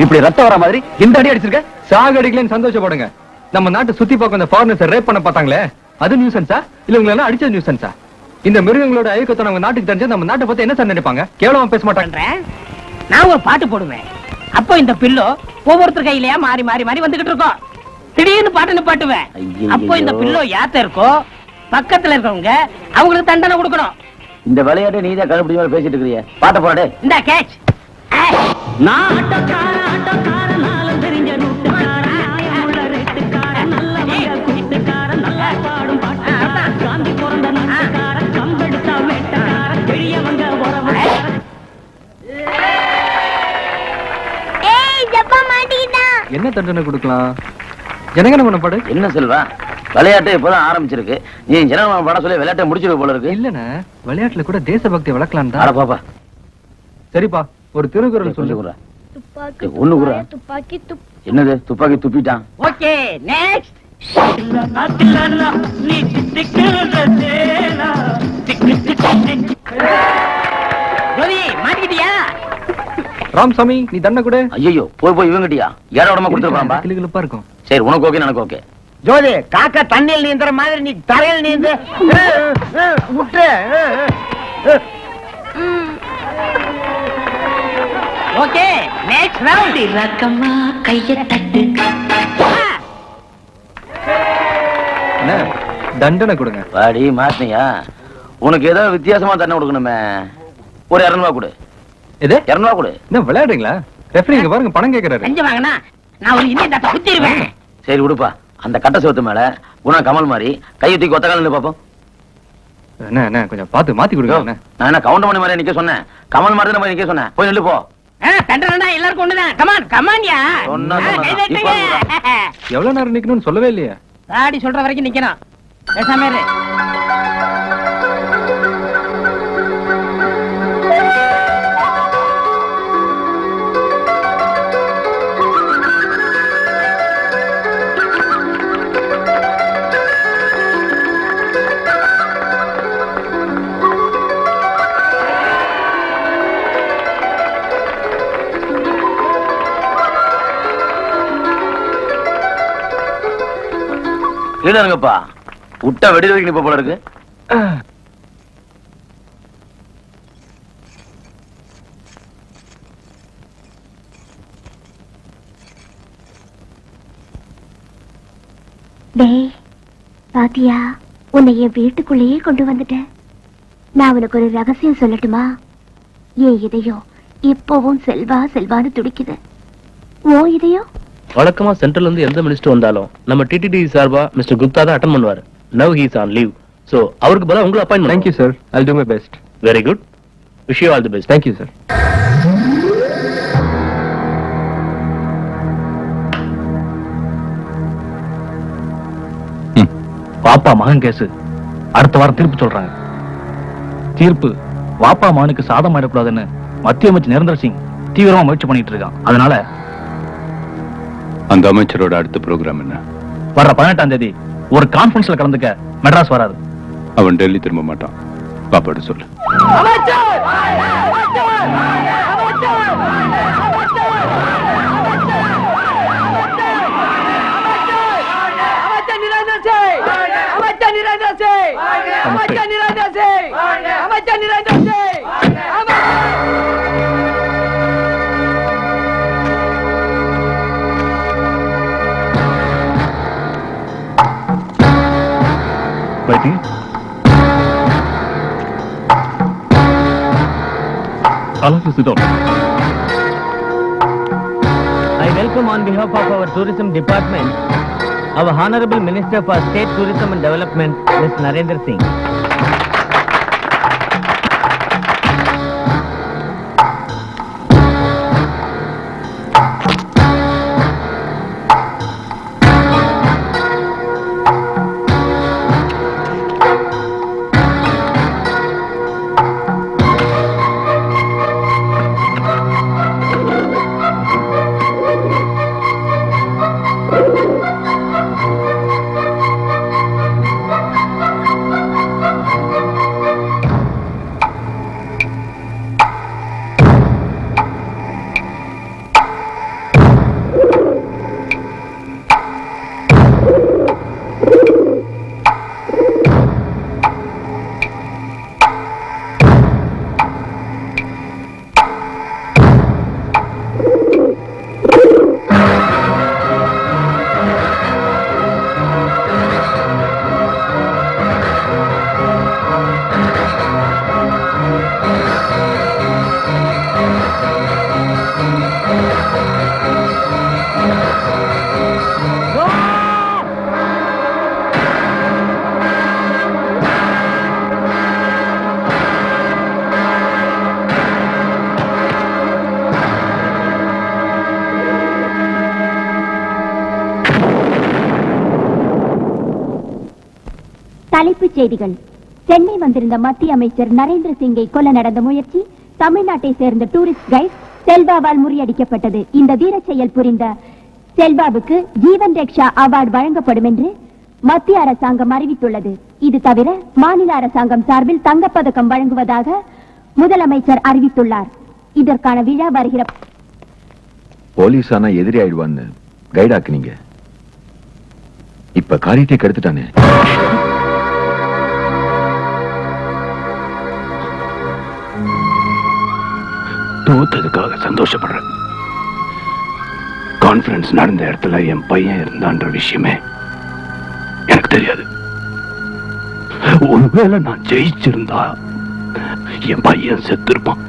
இப்படி ரத்தம் வர மாதிரி இந்த அடி அடிச்சிருக்க. சாகடிக்கலன்னு சந்தோஷப்படுங்க. நம்ம நாட்டு சுத்தி பார்க்க அந்த ஃபாரினர்ஸ் ரேப் பண்ண பார்த்தாங்களே, அது நியூசன்ஸா இல்ல உங்களை எல்லாம் அடிச்சது நியூசன்ஸா? இந்த மிருகங்களோட ஐயக்கத்தை நம்ம நாட்டுக்கு தெரிஞ்சா நம்ம நாட்டை பத்தி என்ன சார் நினைப்பாங்க? கேவலமா பேச மாட்டாங்க. நான் ஒரு பாட்டு போடுவேன். அப்போ இந்த பில்லோ ஒவ்வொருத்தர் கையிலயா மாறி மாறி மாறி வந்துகிட்டு இருக்கோம். திடீர்னு பாட்டு நிப்பாட்டுவேன். அப்போ இந்த பில்லோ யாத்த இருக்கோ பக்கத்துல இருக்கவங்க அவங்களுக்கு தண்டனை கொடுக்கணும். இந்த விளையாட்டு நீ தான் கண்டுபிடிச்ச மாதிரி பேசிட்டு இருக்கிறிய. பாட்ட போறாடே. இந்த கேட்ச். நான் ஆட்டக்காரனாலும் தெரிஞ்ச ரூட்டுக்காரன் நல்ல கூட்டுக்காரன் நல்லா பாடும் பாட்டுக்காரன் காந்தி பிறந்த நாட்டுக்காரன் கம்பெடுத்தா வேட்டக்காரன் பெரியவங்க உறவுக்காரன். என்ன தண்டனை கொடுக்கலாம்? ஜனகணமன பாடு. என்ன செல்வா, விளையாட்டு இப்பதான் ஆரம்பிச்சிருக்கு. நீ ஜனகணமன பாட சொல்லி விளையாட்டை முடிச்சிருக்க போல இருக்கு. இல்லண்ணா, விளையாட்டுல கூட தேசபக்தி வளர்க்கலாம் தான். அட பாப்பா. சரிப்பா, ஒரு திருக்குறள் சொல்லுங்க. ஒண்ணு கூட என்னது? துப்பாக்கி துப்பிட்டான். Okay, next. ஜோதி மாட்டிக்கிட்டியா? ராமசாமி, நீ தண்டனை கூட. ஐயோ, போய் போய் இவங்கட்டியா ஏட உடம்பா கொடுத்துருப்பான்பா. கிளுகிளுப்பா இருக்கும். சரி, உனக்கு ஓகே, எனக்கு ஓகே. ஜோதி, காக்கா தண்ணியில் நீந்துற மாதிரி நீ தரையில் நீந்து. விட்டு. Okay, next round. ரக்கமா கைய தட்டு. என்ன தண்டனை கொடுங்க. வாடி மாட்டினியா? உனக்கு ஏதோ வித்தியாசமா தண்டனை கொடுக்கணுமே. ஒரு 200 ரூபா கொடு. எது? 200 ரூபா கொடு. என்ன விளையாடுறீங்களா? ரெஃபரி இங்க பாருங்க, பணம் கேக்குறாரு. கஞ்ச வாங்கனா நான் ஒரு இன்னிய தட்ட குத்திடுவேன். சரி விடுப்பா. அந்த கட்ட சிவத்து மேல குணா கமல் மாதிரி கையை தூக்கி ஒத்த காலில் பாப்போம். என்ன என்ன கொஞ்சம் பார்த்து மாத்தி கொடுங்க. நான் என்ன கவுண்டர் மணி மாதிரி நிக்க சொன்னேன்? கமல் மாதிரி தான் நிக்க சொன்னேன். போய் நில்லு போ. தண்டனை எல்லாருக்கும் ஒண்ணுதான். கமான் கமான்யா. எவ்வளவு நேரம் நிக்கணும்னு சொல்லவே இல்லையா? ராடி சொல்ற வரைக்கும் நிக்கணும். பேசாம இரு. இருங்கப்பா, விட்டா வெடி வைக்க போல இருக்கு. டேய் பாத்தியா, உன்னை என் வீட்டுக்குள்ளேயே கொண்டு வந்துட்டேன். நான் உனக்கு ஒரு ரகசியம் சொல்லட்டுமா? என் இதயம் இப்பவும் செல்வா செல்வான்னு துடிக்குது. ஓ இதயம் வழக்கமா சென்ட்ரல் இருந்து எந்த மினிஸ்டர் வந்தாலும் நம்ம டிடிடி சார்பா மிஸ்டர் குப்தா தான் அட்டெண்ட் பண்ணுவாரு. Now he is on leave. So அவருக்கு பதிலா உங்களை appointment. Thank you sir, I'll do my best. Very good. Wish you all the best. Thank you sir. வாப்பா மகன் கேஸ் அடுத்த வாரம் தீர்ப்பு சொல்றாங்க. தீர்ப்பு வாப்பா மகனுக்கு சாதம் ஆயிடக்கூடாதுன்னு மத்திய அமைச்சர் நிரந்தர் சிங் தீவிரமா முயற்சி பண்ணிட்டு இருக்கான். அதனால அந்த அமைச்சரோட அடுத்த ப்ரோக்ராம் என்ன? வர்ற 18ஆம் தேதி ஒரு கான்ஃபரன்ஸ்ல கலந்துக்க மெட்ராஸ் வராது. அவன் டெல்லி திரும்ப மாட்டான். பாப்பாடு சொல்லு. Waiting. All of you sit down. I welcome on behalf of our tourism department our Honorable Minister for State Tourism and Development, Ms. Narendra Singh. தலைப்புச் செய்திகள். சென்னை வந்திருந்த மத்திய அமைச்சர் நரேந்திர சிங்கை கொல்ல நடந்த முயற்சி தமிழ்நாட்டை சேர்ந்த டூரிஸ்ட் கைட் செல்வாவால் முறியடிக்கப்பட்டது. இந்த வீர செயல் புரிந்த செல்வாவுக்கு ஜீவன் ரக்ஷா அவார்டு வழங்கப்படும் என்று மத்திய அரசாங்கம் அறிவித்துள்ளது. இது தவிர மாநில அரசாங்கம் சார்பில் தங்கப்பதக்கம் வழங்குவதாக முதலமைச்சர் அறிவித்துள்ளார். இதற்கான விழா வருகிற போலீஸ் ஆனா எதிரி ஆயிடுவான்னு கைடாக்குனீங்க. இப்ப காரியத்தை கெடுத்துட்டானே. தோத்ததுக்காக சந்தோஷப்படுறேன். கான்ஃபரன்ஸ் நடந்த இடத்துல என் பையன் இருந்தான்ற விஷயமே எனக்கு தெரியாது. ஒருவேளை நான் ஜெயிச்சிருந்தா என் பையன் செத்துருப்பான்.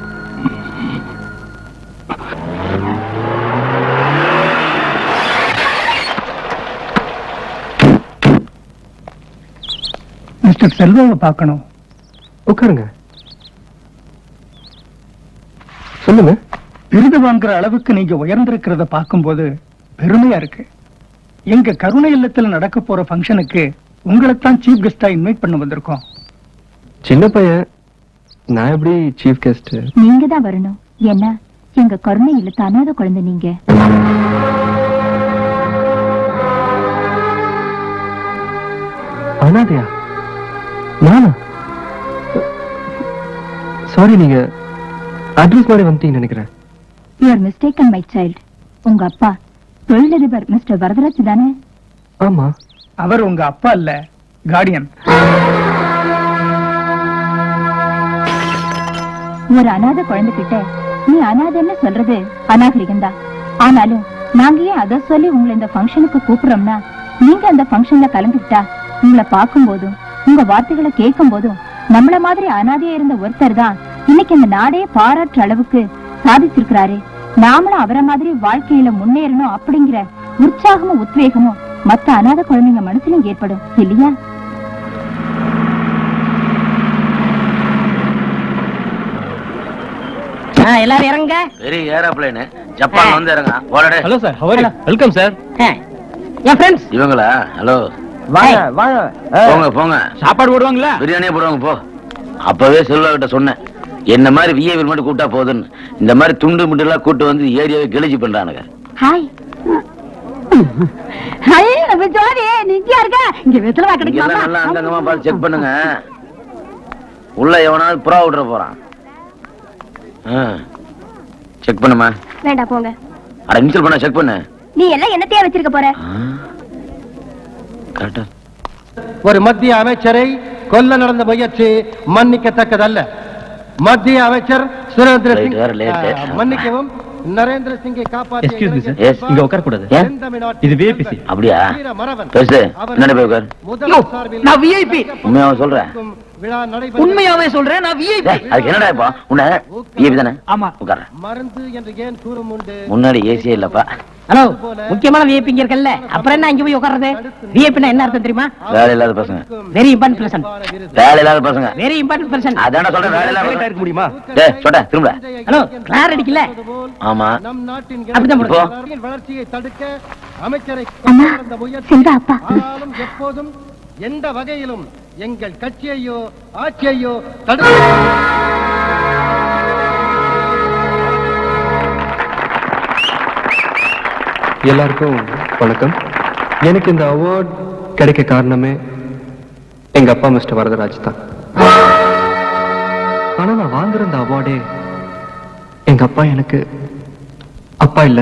மிஸ்டர் செல்வாவை பார்க்கணும். உட்காருங்க. சொல்லுங்க. விருது வாங்குற அளவுக்கு நீங்க உயர்ந்திருக்கிறத பார்க்கும்போது பெருமையா இருக்கு. எங்க கருணை இல்லத்துல நடக்க போற ஃபங்க்ஷனுக்கு உங்களைத்தான் சீஃப் கெஸ்டா இன்வைட் பண்ண வந்திருக்கோம். சின்ன பையன், நான் எப்படி சீஃப் கெஸ்ட்? நீங்க தான் வரணும். என்ன, எங்க கருணை இல்லத்து அனாதை குழந்தை நீங்க. அனாதையா? நானா? சாரி, நீங்க அட்ரஸ் மாதிரி வந்துட்டீங்க நினைக்கிறேன். You are mistaken my child. உங்க அப்பா தொழிலதிபர் மிஸ்டர் வரதராஜ் தானே? ஆமா. அவர் உங்க அப்பா இல்ல, கார்டியன். ஒரு அனாதை குழந்தைகிட்ட நீ அனாதைன்னு சொல்றது அநாகரிகம் தான். ஆனாலும் நாங்க ஏன் அதை சொல்லி உங்களை இந்த ஃபங்க்ஷனுக்கு கூப்பிடுறோம்னா, நீங்க அந்த ஃபங்க்ஷன்ல கலந்துக்கிட்டா உங்களை பார்க்கும் போதும் உங்க வார்த்தைகளை கேட்கும் போதும் நம்மள மாதிரி அனாதையா இருந்த ஒருத்தர் தான் இன்னைக்கு இந்த நாடே பாராட்டுற அளவுக்கு சாதிச்சிருக்கிறாரு. நாமளும் அவரை மாதிரி வாழ்க்கையில முன்னேறணும் அப்படிங்கிற உற்சாகமும் உத்வேகமும் மத்த அனாதை குழந்தைங்க மனசுலயும் ஏற்படும் இல்லையா? எல்லாரும் இறங்க. பெரிய ஏரோப்ளேன் ஜப்பான் வந்து இறங்க. ஓடடே. Hello sir, how are you? Welcome sir. என் ஃப்ரெண்ட்ஸ் இவங்களா? ஹலோ, வாங்க வாங்க. போங்க போங்க. சாப்பாடு போடுவாங்களா? பிரியாணியே போடுவாங்க போ. அப்பவே செல்வா கிட்ட சொன்னேன், என்ன மாதிரி விஐபி மட்டும் கூட்டா போதுன்னு. இந்த மாதிரி துண்டு முண்டு எல்லாம் கூட்டு வந்து ஏரியாவை கிழிச்சு பண்றானுங்க. ஹாய் ஹாய், நம்ம ஜோடி நிஜியா இருக்க. இங்க வெத்தலை இங்க எல்லாம் நல்லா அங்கங்கமா பார்த்து செக் பண்ணுங்க. உள்ள எவனாவது புறா விடுற போறான். செக் பண்ணுமா? வேண்டாம் போங்க. அட இன்சல் பண்ண செக் பண்ணு. நீ எல்லாம் என்னத்தையா வச்சிருக்க போற? கரெக்டா. ஒரு மத்திய அமைச்சரை கொல்ல நடந்த முயற்சி மன்னிக்கத்தக்கதல்ல. மத்திய அமைச்சர் சுரேந்திர சிங் மன்னிக்கவும். நரேந்திர சிங்கை எக்ஸ்கியூஸ் மீ சார், இங்க உட்கார கூடாது. இது விஐபி. அப்படியா? பேசு. என்னடா போய் உட்கார். நான் விஐபி. உண்மையாவே சொல்றேன். உண்மையாவே சொல்றேன், நான் விஐபி. அதுக்கு என்னடா இப்போ? உன்ன விஐபி தானே? ஆமா. உட்கார. மருந்து என்று ஏன் கூறும் உண்டு? முன்னாடி ஏசியே இல்லப்பா. ஹலோ, முக்கியமான விஐபி இங்க இருக்கல்ல, அப்புறம் என்ன இங்க போய் உட்கார்றது? விஐபினா என்ன அர்த்தம் தெரியுமா? வேலை இல்லாத பசங்க. Very important person. வேலை இல்லாத பசங்க. Very important person. அதான சொல்றேன், வேலை இல்லாத இருக்க முடியுமா? டேய் சொல்டா திரும்ப. ஹலோ, கிளார் அடிக்கல. ஆமா. நம் நாட்டின் அப்படிதான் இப்போ வளர்ச்சியை தடுக்க அமைச்சரை அம்மா, கொல்ல நடந்த முயற்சி செல்வா அப்பா. ஆனாலும் எப்போதும் எந்த வகையிலும் எங்கள் கட்சியையோ ஆட்சியையோ தடுக்க. எல்லாருக்கும் வணக்கம். எனக்கு இந்த அவார்ட் கிடைக்க காரணமே எங்க அப்பா மிஸ்டர் வரதராஜ் தான். ஆனா நான் வாங்குற இந்த அவார்டே எங்க அப்பா எனக்கு அப்பா இல்ல,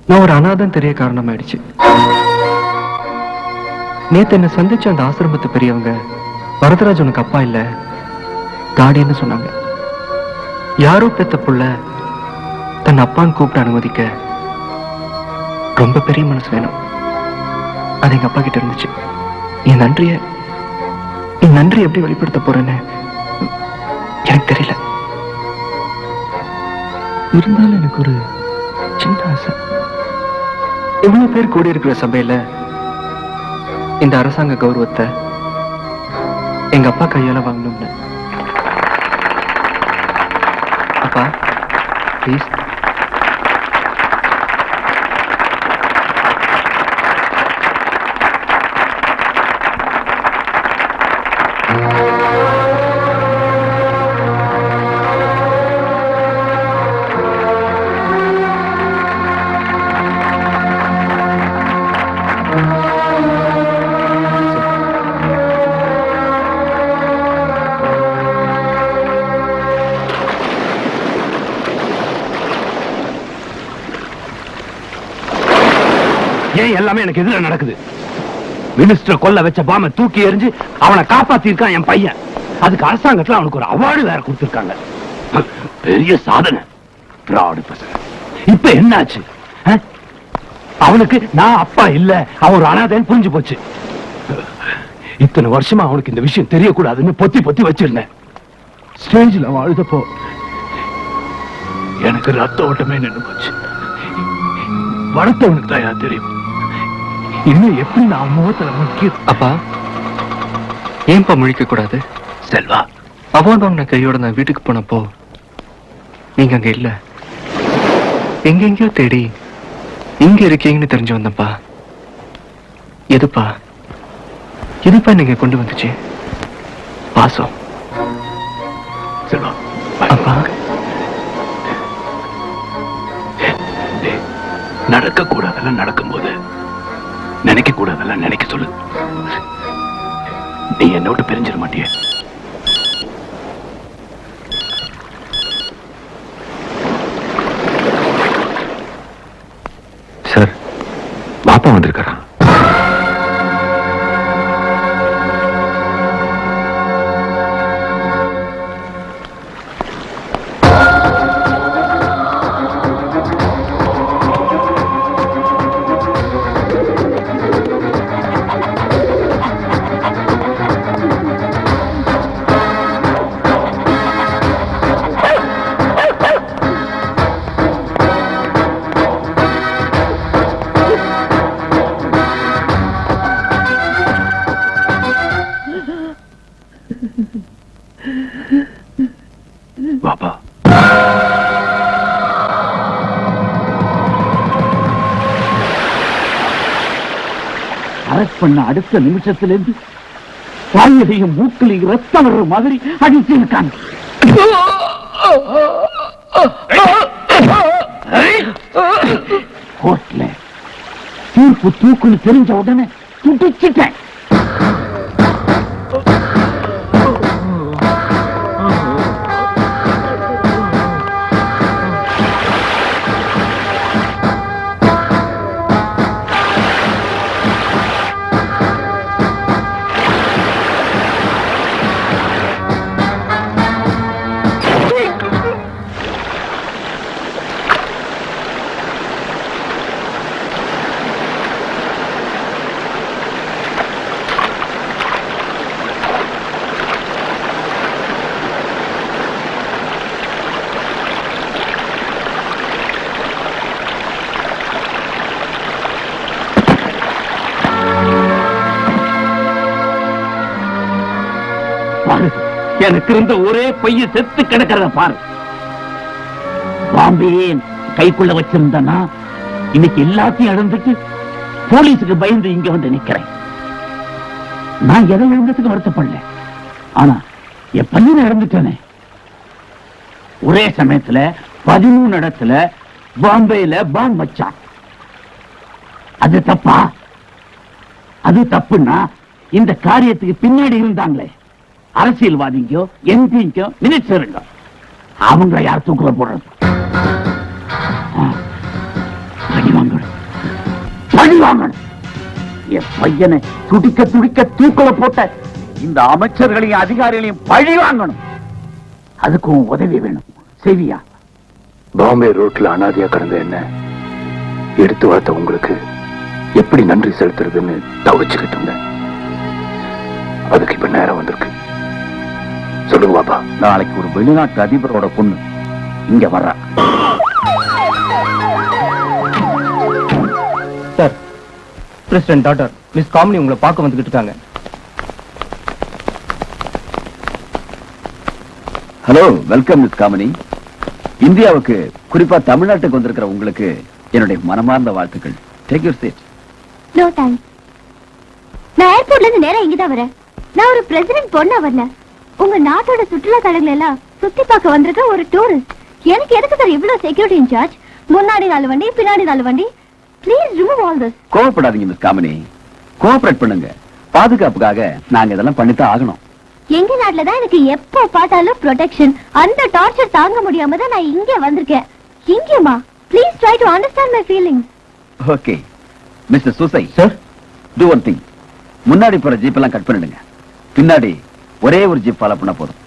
நான் ஒரு அனாதன் தெரிய காரணமாயிடுச்சு. நேத்து என்ன சந்திச்ச அந்த ஆசிரமத்து பெரியவங்க வரதராஜ் உனக்கு அப்பா இல்ல, கார்டியன்னு சொன்னாங்க. யாரோ பெத்த புள்ள தன் அப்பான்னு கூப்பிட்டு அனுமதிக்க ரொம்ப பெரிய மனசு வேணும். அது எங்க அப்பா கிட்ட இருந்துச்சு. என் நன்றி எப்படி வெளிப்படுத்த போறேன்னு எனக்கு தெரியல. இருந்தாலும் எனக்கு ஒரு சின்ன ஆசை. இவ்வளவு பேர் கூடி இருக்கிற சபையில இந்த அரசாங்க கௌரவத்தை எங்க அப்பா கையால வாங்கணும்னு. அப்பா ப்ளீஸ். ஏன் எல்லாமே எனக்கு எதிர நடக்குது? மினிஸ்டர் கொல்ல வச்ச பாம தூக்கி எறிஞ்சு அவனை காப்பாத்திருக்கான் என் பையன். அதுக்கு அரசாங்கத்துல அவனுக்கு ஒரு அவார்டு வேற கொடுத்திருக்காங்க. பெரிய சாதனை. இப்ப என்னாச்சு? அவனுக்கு நான் அப்பா இல்ல, அவன் ஒரு அனாதைன்னு புரிஞ்சு போச்சு. இத்தனை வருஷமா அவனுக்கு இந்த விஷயம் தெரியக்கூடாதுன்னு பொத்தி பொத்தி வச்சிருந்தேன். ஸ்டேஜ்ல அவன் அழுதப்போ எனக்கு ரத்த ஓட்டமே நின்று போச்சு. வளர்த்தவனுக்கு தான் தெரியும் இன்னும் எப்படி நான் முகத்துல முக்கிய. அப்பா ஏன்பா முழிக்க கூடாது? செல்வா, அவார்டு வாங்கின கையோட நான் வீட்டுக்கு போனப்போ நீங்க அங்க இல்ல. எங்கெங்கயோ தேடி இங்க இருக்கீங்கன்னு தெரிஞ்சு வந்தப்பா. எதுப்பா நீங்க கொண்டு வந்துச்சு? பாசம். செல்வா, அப்பா நடக்க கூடாதெல்லாம் நடக்கும்போது நினைக்க கூடாதெல்லாம் நினைக்க சொல்லு. நீ என்னோட பிரிஞ்சிட மாட்டிய. சார், பாப்பா வந்திருக்காரா? பாப்பா, அரெஸ்ட் பண்ண அடுத்த நிமிஷத்திலிருந்து வாயிலையும் மூக்கிலையும் ரத்தம் வர்ற மாதிரி அடிச்சு இருக்காங்க. கோர்ட்ல தீர்ப்பு தூக்குன்னு தெரிஞ்ச உடனே துடிச்சிட்டேன். எனக்கு இருந்த ஒரே பைய செத்து கிடக்கிறத பாரு. பாம்பே கைக்குள்ள வச்சிருந்தனா இன்னைக்கு எல்லாத்தையும் இழந்துட்டு போலீஸுக்கு பயந்து இங்க வந்து நிக்கிறேன். நான் எதை இழந்ததுக்கு வருத்தப்படல, ஆனா என் பையனை இழந்துட்டேனே. ஒரே சமயத்துல 13 இடத்துல பாம்பேல பாம்பு வச்சான். அது தப்பா? அது தப்புன்னா இந்த காரியத்துக்கு பின்னாடி இருந்தாங்களே அரசியல்வாதிங்கோ, எம்பிங்கோ, மினிஸ்டருங்க, அவங்களை யார் தூக்குல போடுறது? பழி வாங்கணும். என் பையனை துடிக்க துடிக்க தூக்குல போட்ட இந்த அமைச்சர்களையும் அதிகாரிகளையும் பழி வாங்கணும். அதுக்கும் உதவி வேணும். செய்வியா? பாம்பே ரோட்ல அனாதையா கடந்த என்ன எடுத்து வளர்த்த உங்களுக்கு எப்படி நன்றி செலுத்துறதுன்னு தவிச்சுக்கிட்டு இருந்தேன். அதுக்கு இப்ப நேரம் வந்திருக்கு. சொல்லுங்க பாப்பா. நாளைக்கு ஒரு வெளிநாட்டு அதிபரோட பொண்ணு இங்க வர்றா. Sir, president doctor miss Kamini உங்களை பார்க்க வந்துகிட்டு இருக்காங்க. Hello, welcome miss Kamini. இந்தியாவுக்கு, குறிப்பா தமிழ்நாட்டுக்கு வந்திருக்கிற உங்களுக்கு என்னுடைய மனமார்ந்த வாழ்த்துக்கள். Take your seat. No thanks. நான் ஏர்போர்ட்ல இருந்து நேரா இங்கதான் வரேன். நான் ஒரு பிரசிடென்ட் பொண்ணா வரல. உங்க நாட்டோட சுற்றுலா தலங்களை எல்லாம் சுத்தி பார்க்க வந்திருக்க ஒரு டூரிஸ்ட். எனக்கு எதுக்கு சார் இவ்வளவு செக்யூரிட்டி இன்சார்ஜ்? முன்னாடி 4 வண்டி, பின்னாடி 4 வண்டி. Please remove all this. Cooperate miss Kamini, cooperate பண்ணுங்க. பாதுகாப்புக்காக நாங்க இதெல்லாம் பண்ணித்தான் ஆகணும். எங்க நாட்டுல தான் எனக்கு எப்போ பார்த்தாலும் ப்ரொடெக்ஷன். அந்த டார்ச்சர் தாங்க முடியாம தான் நான் இங்கே வந்திருக்கேன். இங்கேமா? Please try to understand my feelings. Okay, mister Soosai sir do one thing. முன்னாடி போற ஜீப் எல்லாம் கட் பண்ணிடுங்க. பின்னாடி ஒரே ஒரு ஜீப் ஃபாலோ பண்ண போதும்.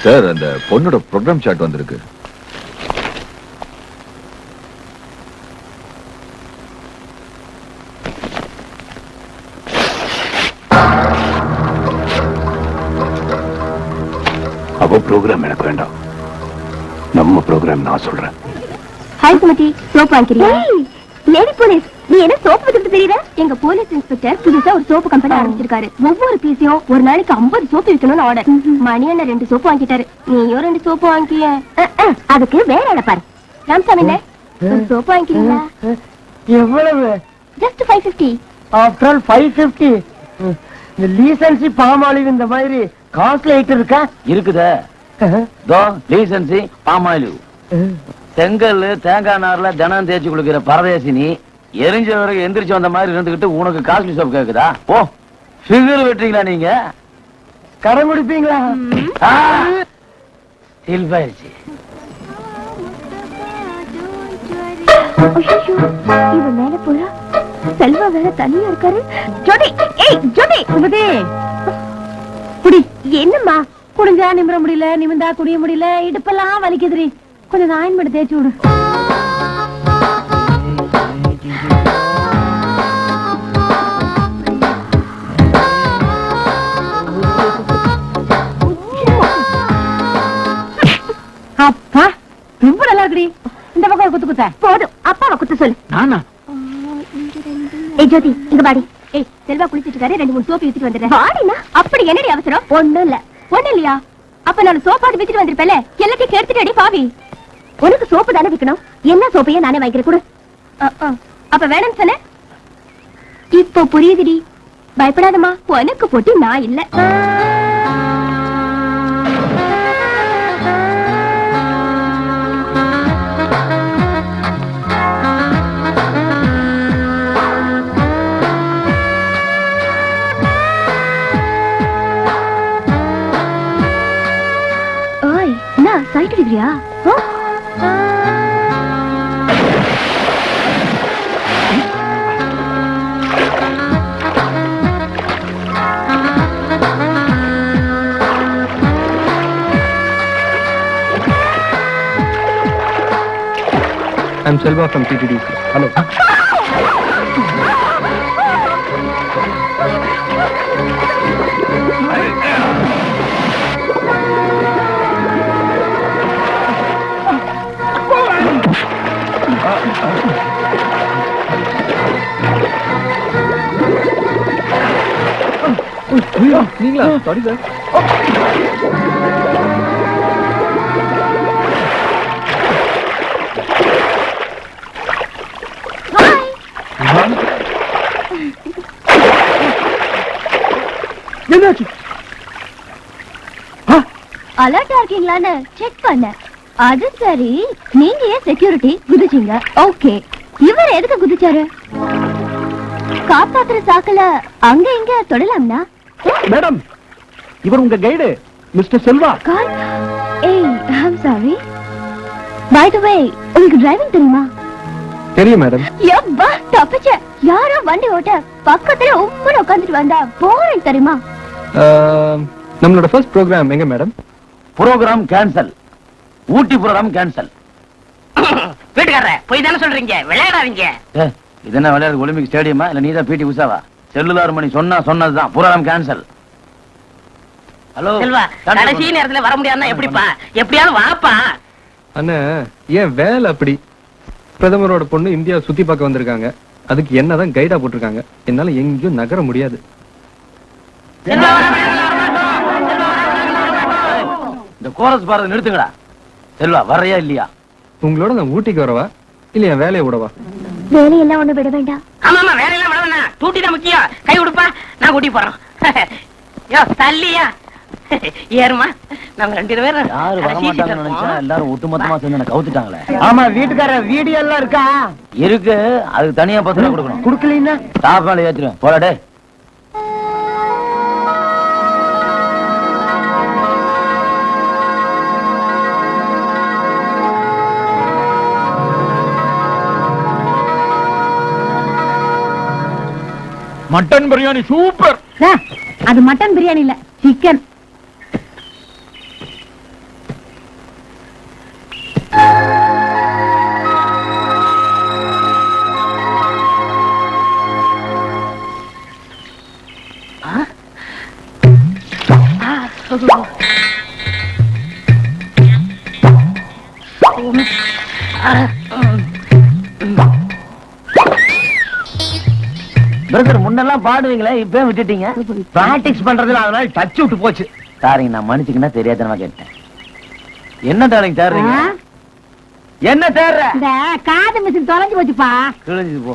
சார், அந்த பொண்ணோட ப்ரோக்ராம் சார்ட் வந்திருக்கு. அவ ப்ரோக்ராம் எனக்கு வேண்டாம். நம்ம ப்ரோக்ராம் நான் சொல்றேன். ஹாய் சுமதி, சோப்பு வாங்கிக்கிறியா? லேடி போலீஸ், நீ என்ன சோப்பு வித்துட்டு தெரியல? எங்க போலீஸ் இன்ஸ்பெக்டர் புதுசா ஒரு சோப்பு கம்பெனி ஆரம்பிச்சிருக்காரு. ஒவ்வொரு பீஸையும் ஒரு நாளைக்கு 50 சோப்பு விற்கணும்னு ஆர்டர். மணி அண்ணன் 2 சோப்பு வாங்கிட்டாரு. நீயும் 2 சோப்பு வாங்கிய. அதுக்கு வேற ஆள பாரு. ராமசாமி அண்ணே, ஒரு சோப்பு வாங்கிக்கிறீங்களா? எவ்வளவு? ஜஸ்ட் 550. After all 550. இந்த லீசன்சி பாமாலிவ் இந்த மாதிரி காஸ்ட்லி ஐட்டம் இருக்கா? இருக்குதே. தோ லீசன்சி பாமாலிவ். செங்கல் தேங்காய் நார்ல தினம் தேய்ச்சி குளிக்கிற பரதேசினி எரிஞ்ச வரைக்கும் எந்திரிச்சு வந்த மாதிரி இருந்துகிட்டு உனக்கு காஸ்ட்லி சோப் கேக்குதா? ஓ, ஃபிகர் வெட்டுறீங்களா நீங்க? கடன் குடிப்பீங்களா? சில்பாயிருச்சு. இவன் மேல போறா. செல்வா வேற தனியா இருக்காரு. ஜோடி, ஏய் ஜோடி, சுமதி குடி. என்னம்மா? குடிஞ்சா நிமிர முடியல, நிமிந்தா குடிய முடியல, இடுப்பெல்லாம் வலிக்குதுரி. கொஞ்சம் ஆயின் பண்ணி தேய்ச்சி விடு. அப்பா ரொம்ப நல்லா இருக்குடி. இந்த பக்கம் குத்து குத்த போதும். அப்பாவை குத்த சொல்லு. நானா? ஏய் ஜோதி, இங்க பாடி. ஏய் செல்வா குளிச்சிட்டு இருக்காரு, 2-3 சோப்பு வித்துட்டு வந்துடுறேன். வாடினா அப்படி என்னடி அவசரம்? ஒண்ணும் இல்லையா? அப்ப நான் சோப்பாடு வித்துட்டு வந்திருப்பேல, எல்லாத்தையும் கேட்டுட்டு பாவி. உனக்கு சோப்பு தானே விக்கணும், என்ன சோப்பையே நானே வாங்கிக்கிறேன். கொடு. அப்ப வேணும்னு சொன்ன, இப்போ புரியுதுடி. பயப்படாதம்மா, உனக்கு போட்டி நான் இல்ல. ஓய், என்ன சைட் அடிக்கிறியா? I'm Selva from TTDC. Hello. நீங்களா? Sorry sir. என்னாச்சு? அலர்ட்டா இருக்கீங்களான்னு செக் பண்ண. அது சரி, நீங்க ஏன் செக்யூரிட்டி குதிச்சீங்க? ஓகே, இவர் எதுக்கு குதிச்சாரு? காப்பாத்துற சாக்கல அங்க இங்க தொடலாம்னா? மேடம், இவர் உங்க கைடு மிஸ்டர் செல்வா. ஏய், ஐம் சாரி. பை தி வே, உங்களுக்கு டிரைவிங் தெரியுமா? தெரியும் மேடம். யப்பா, தப்பிச்ச. யாரோ வண்டி ஓட்ட பக்கத்துல உம்முன்னு உட்கார்ந்துட்டு வந்தா போறேன் தெரியுமா? நம்மளோட ஃபர்ஸ்ட் ப்ரோக்ராம் எங்க madam? Programme cancel. Ooty programme cancel. வீட்டுக்காரர போய் தானே சொல்றீங்க, விளையாடாதீங்க. இது என்ன விளையாடு? ஒலிம்பிக் ஸ்டேடியமா இல்ல நீதான் பிடி உஷாவா? செல்லுலார் மணி சொன்னதுதான். Program cancel. ஹலோ செல்வா, கடைசி நேரத்துல வர முடியாதுன்னா எப்படிப்பா? எப்படியாவது வாப்பா. அண்ணா, ஏன் வேலை அப்படி? பிரதமரோட பொண்ணு இந்தியா சுத்தி பார்க்க வந்திருக்காங்க. அதுக்கு என்னதான் கைடா போட்டிருக்காங்க. என்னால எங்கேயும் நகர முடியாது. இந்த கோரஸ் பாரத நிறுத்துங்கடா. செல்வா, வரையா இல்லையா? உங்களோட நான் ஊட்டிக்கு வரவா இல்ல என் வேலையை விடவா? வேலையெல்லாம் ஒண்ணு விட வேண்டாம். ஆமா, வேலையெல்லாம் விட வேணாம். டூட்டி தான் முக்கியம். கை கொடுப்பா, நான் கூட்டி போறோம். யோ தள்ளியா, ஏறுமா நாங்க 2 பேரும் யாரு வரமாட்டாங்கன்னு நினைச்சா எல்லாரும் ஒட்டுமொத்தமா சேர்ந்து என்ன கவுத்துட்டாங்களே. ஆமா வீட்டுக்கார வீடியோ எல்லாம் இருக்கா? இருக்கு, அதுக்கு தனியா 10 ரூபா கொடுக்கணும். குடுக்கலீன்னா டாப் மேல ஏத்திடுவேன். போடா. Mutton biryani super. அது மட்டன் பிரியாணி இல்ல, சிக்கன். பிரதர் முன்னெல்லாம் பாடுவீங்களே, இப்ப விட்டுட்டீங்க. பிராக்டிஸ் பண்றதுல அதனால டச் விட்டு போச்சு. சாரிங்க, நான் மன்னிச்சுக்கினா தெரியாதனமா கேட்டேன். என்ன டார்லிங் தேடுறீங்க? என்ன தேடுற? இந்த காது மிஷின் தொலைஞ்சு போச்சுப்பா. கிழிஞ்சு போ.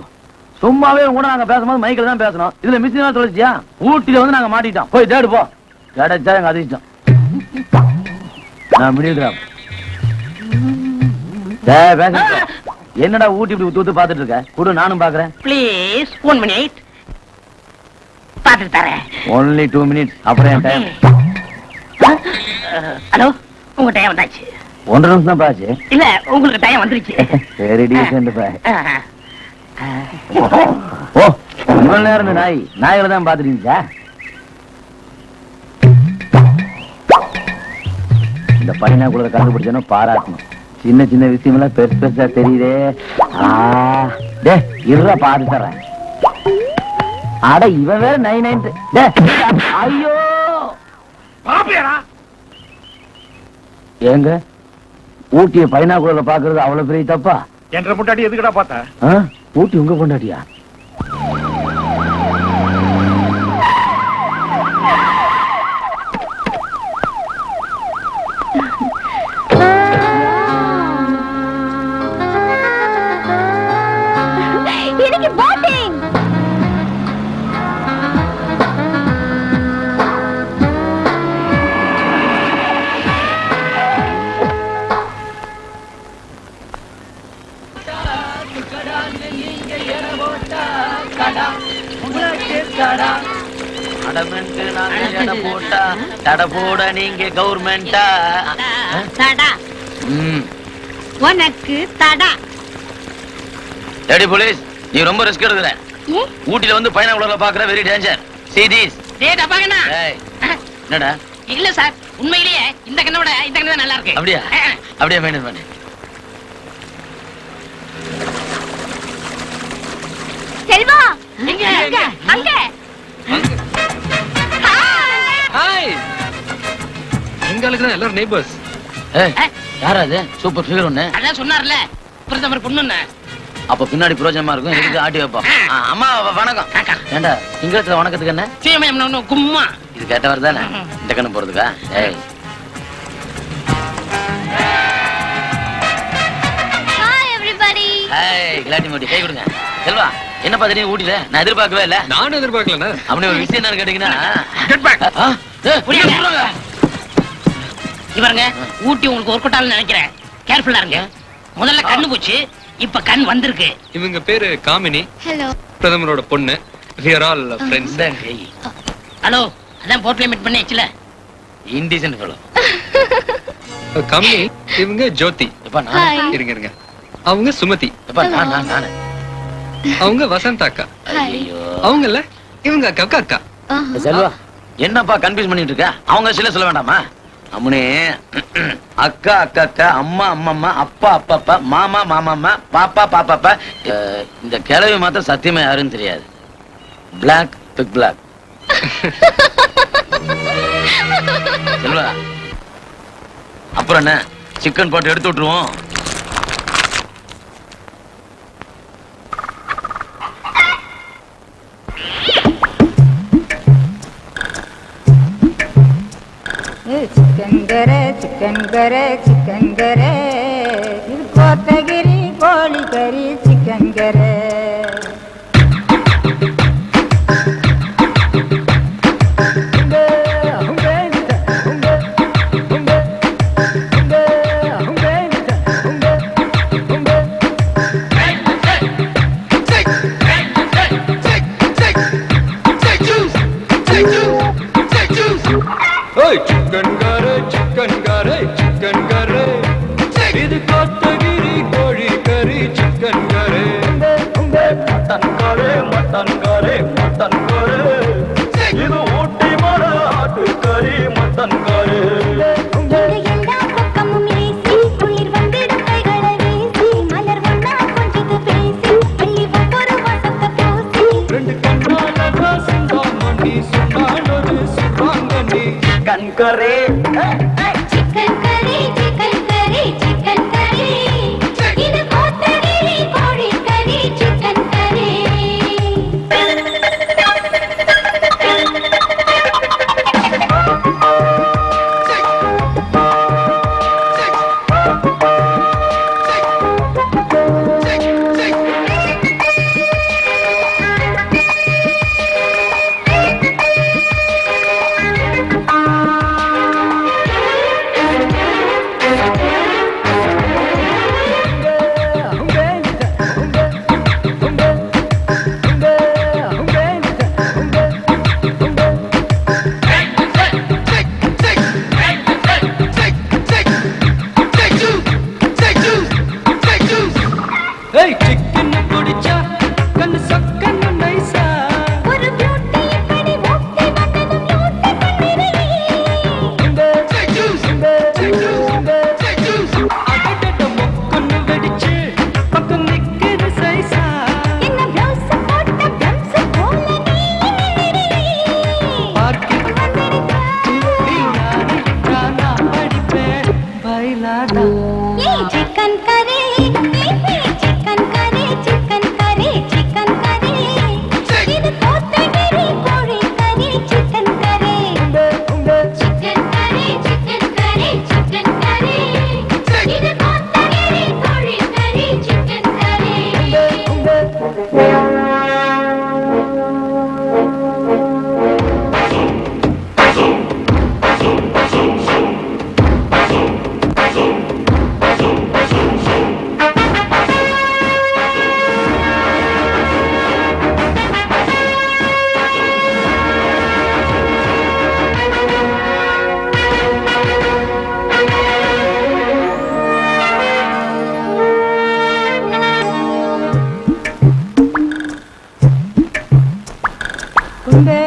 சும்மாவே கூட நாங்க பேசும்போது மைக்கில் தான் பேசணும். இதுல மிஷின் தொலைச்சியா? ஊட்டில வந்து நாங்க மாட்டிட்டோம். போய் தேடு போ. கிடைச்சா எங்க அதிர்ஷ்டம். நான் மிடியோகிராம். என்னடா ஊட்டி இப்படி ஊத்து பாத்துட்டு இருக்க? கூட நானும் பாக்குறேன். ப்ளீஸ் 1 மினிட் பாத்துட்டு தரேன். only 2 minutes. அப்புறம் என் டைம். ஹலோ, உங்க டைம் வந்தாச்சு. 1.5 நிமிஷம் தான் பாச்சு. இல்ல, உங்களுக்கு டைம் வந்துருச்சு. சரி டீசென்ட் பாய். ஓ, இவ்வளவு நேரம் இந்த நாய்களை தான் பாத்துட்டீங்க. இந்த பையனா கூட கண்டுபிடிச்சனும் பாராட்டணும். சின்ன சின்ன விஷயம் எல்லாம் பெருசு பெருசா தெரியுதே. இருற பாத்து தர்றேன். அட இவன் வேற 9. ஐயோ ஏங்க, ஊட்டிய பைனாகுலர்ல பாக்குறது அவ்வளவு பெரிய தப்பா? என்ற முட்டாடி எதுக்குடா பார்த்த? ஊட்டி உங்க கொண்டாட்டியா? எனக்கு போட்டிங். தடை போட நீங்க கவர்மெண்டா? தடா உனக்கு தடா. லேடி போலீஸ், நீ ரொம்ப ரிஸ்க் எடுக்கிற. ஊட்டில வந்து பைனாகுலர்ல பாக்குற வெரி டேஞ்சர். See this. டேய் டபாகனா. என்னடா? இல்ல சார், உண்மையிலேயே இந்த கண்ணோட இந்த கண்ணு தான் நல்லா இருக்கு. அப்படியே அப்படியே மெயின்டைன் பண்ணு. செல்வா எங்க அங்க ஹாய். எங்களுக்கு தான் எல்லாரும் நெய்பர்ஸ். யாரா அது? சூப்பர் ஃபிகர் ஒண்ணு. அதான் சொன்னார்ல, பிரதமர் பொண்ணுன்னு. அப்ப பின்னாடி பிரயோஜனமா இருக்கும். எதுக்கு ஆட்டி வைப்போம். அம்மா வணக்கம். ஏண்டா இங்கிலீஷ்ல வணக்கத்துக்கு என்ன? சீமையம் கும்மா. இது கேட்டவர் தானே இந்த கண்ணு போறதுக்கா? ஏய் ஹாய் எவரிபடி. ஹாய், கிளாடி மோடி கை கொடுங்க. செல்வா, என்ன பாத்தீங்க ஊட்டில? நான் எதிர்பார்க்கவே இல்ல. நானும் எதிர்பார்க்கலண்ணா. அப்படி ஒரு விஷயம் என்ன கேட்டீங்கன்னா, இவருங்க ஊட்டி உங்களுக்கு ஒரு கொட்டாலும் நினைக்கிறேன். கேர்ஃபுல்லா இருங்க. முதல்ல கண்ணு போச்சு, இப்ப கண் வந்திருக்கு. இவங்க பேரு காமினி. ஹலோ. பிரதமரோட பொண்ணு. We are all friends. Hello, அதான் போட்ல மீட் பண்ணியாச்சுல. இன்டிசென்ட் ஃபெலோ. காமினி, இவங்க ஜோதி. எப்ப நான் இருங்க. அவங்க சுமதி. எப்ப நான் அவங்க வசந்த் அக்கா. ஐயோ, அவங்கல்ல இவங்க அக்கா அக்கா. செல்வா, என்னப்பா கன்ஃபியூஸ் பண்ணிட்டு இருக்க? அவங்க சில சொல்ல வேண்டாமா? அம்முனே, அக்கா அக்கா அக்கா, அம்மா அம்மா, அப்பா அப்பா அப்பா, மாமா மாமா, பாப்பா பாப்பா. இந்த கிழவி மாத்திரம் சத்தியமா யாருன்னு தெரியாது. Black big black. செல்வா, அப்புறம் என்ன, சிக்கன் போட்டு எடுத்து விட்டுருவோம். சிக்கன் கரே இது கோத்தகிரி கோழி கறி சிக்கன் கரே. சிக்கன் குடிச்சா கண்ணு சொக்கன்னு நைசா ஒரு பியூட்டி இப்படி ஓட்டி வந்ததும் யூட்டி பண்ணிடுறீ அடடட மொக்கன்னு வெடிச்சு பக்கம் நிக்குது சைசா என்ன பிளவுஸ் போட்ட பிளம்ஸ் போல நீ பார்க்கிட்டு வந்திருக்கா படிப்பேன் பைலாடா ये चिकन करे चिकन करे चिकन करे चिकन करे இது கோத்தகிரி கோழி கறி चिकन करे चिकन करे चिकन करे चिकन करे இது கோத்தகிரி கோழி கறி चिकन करे கும்பே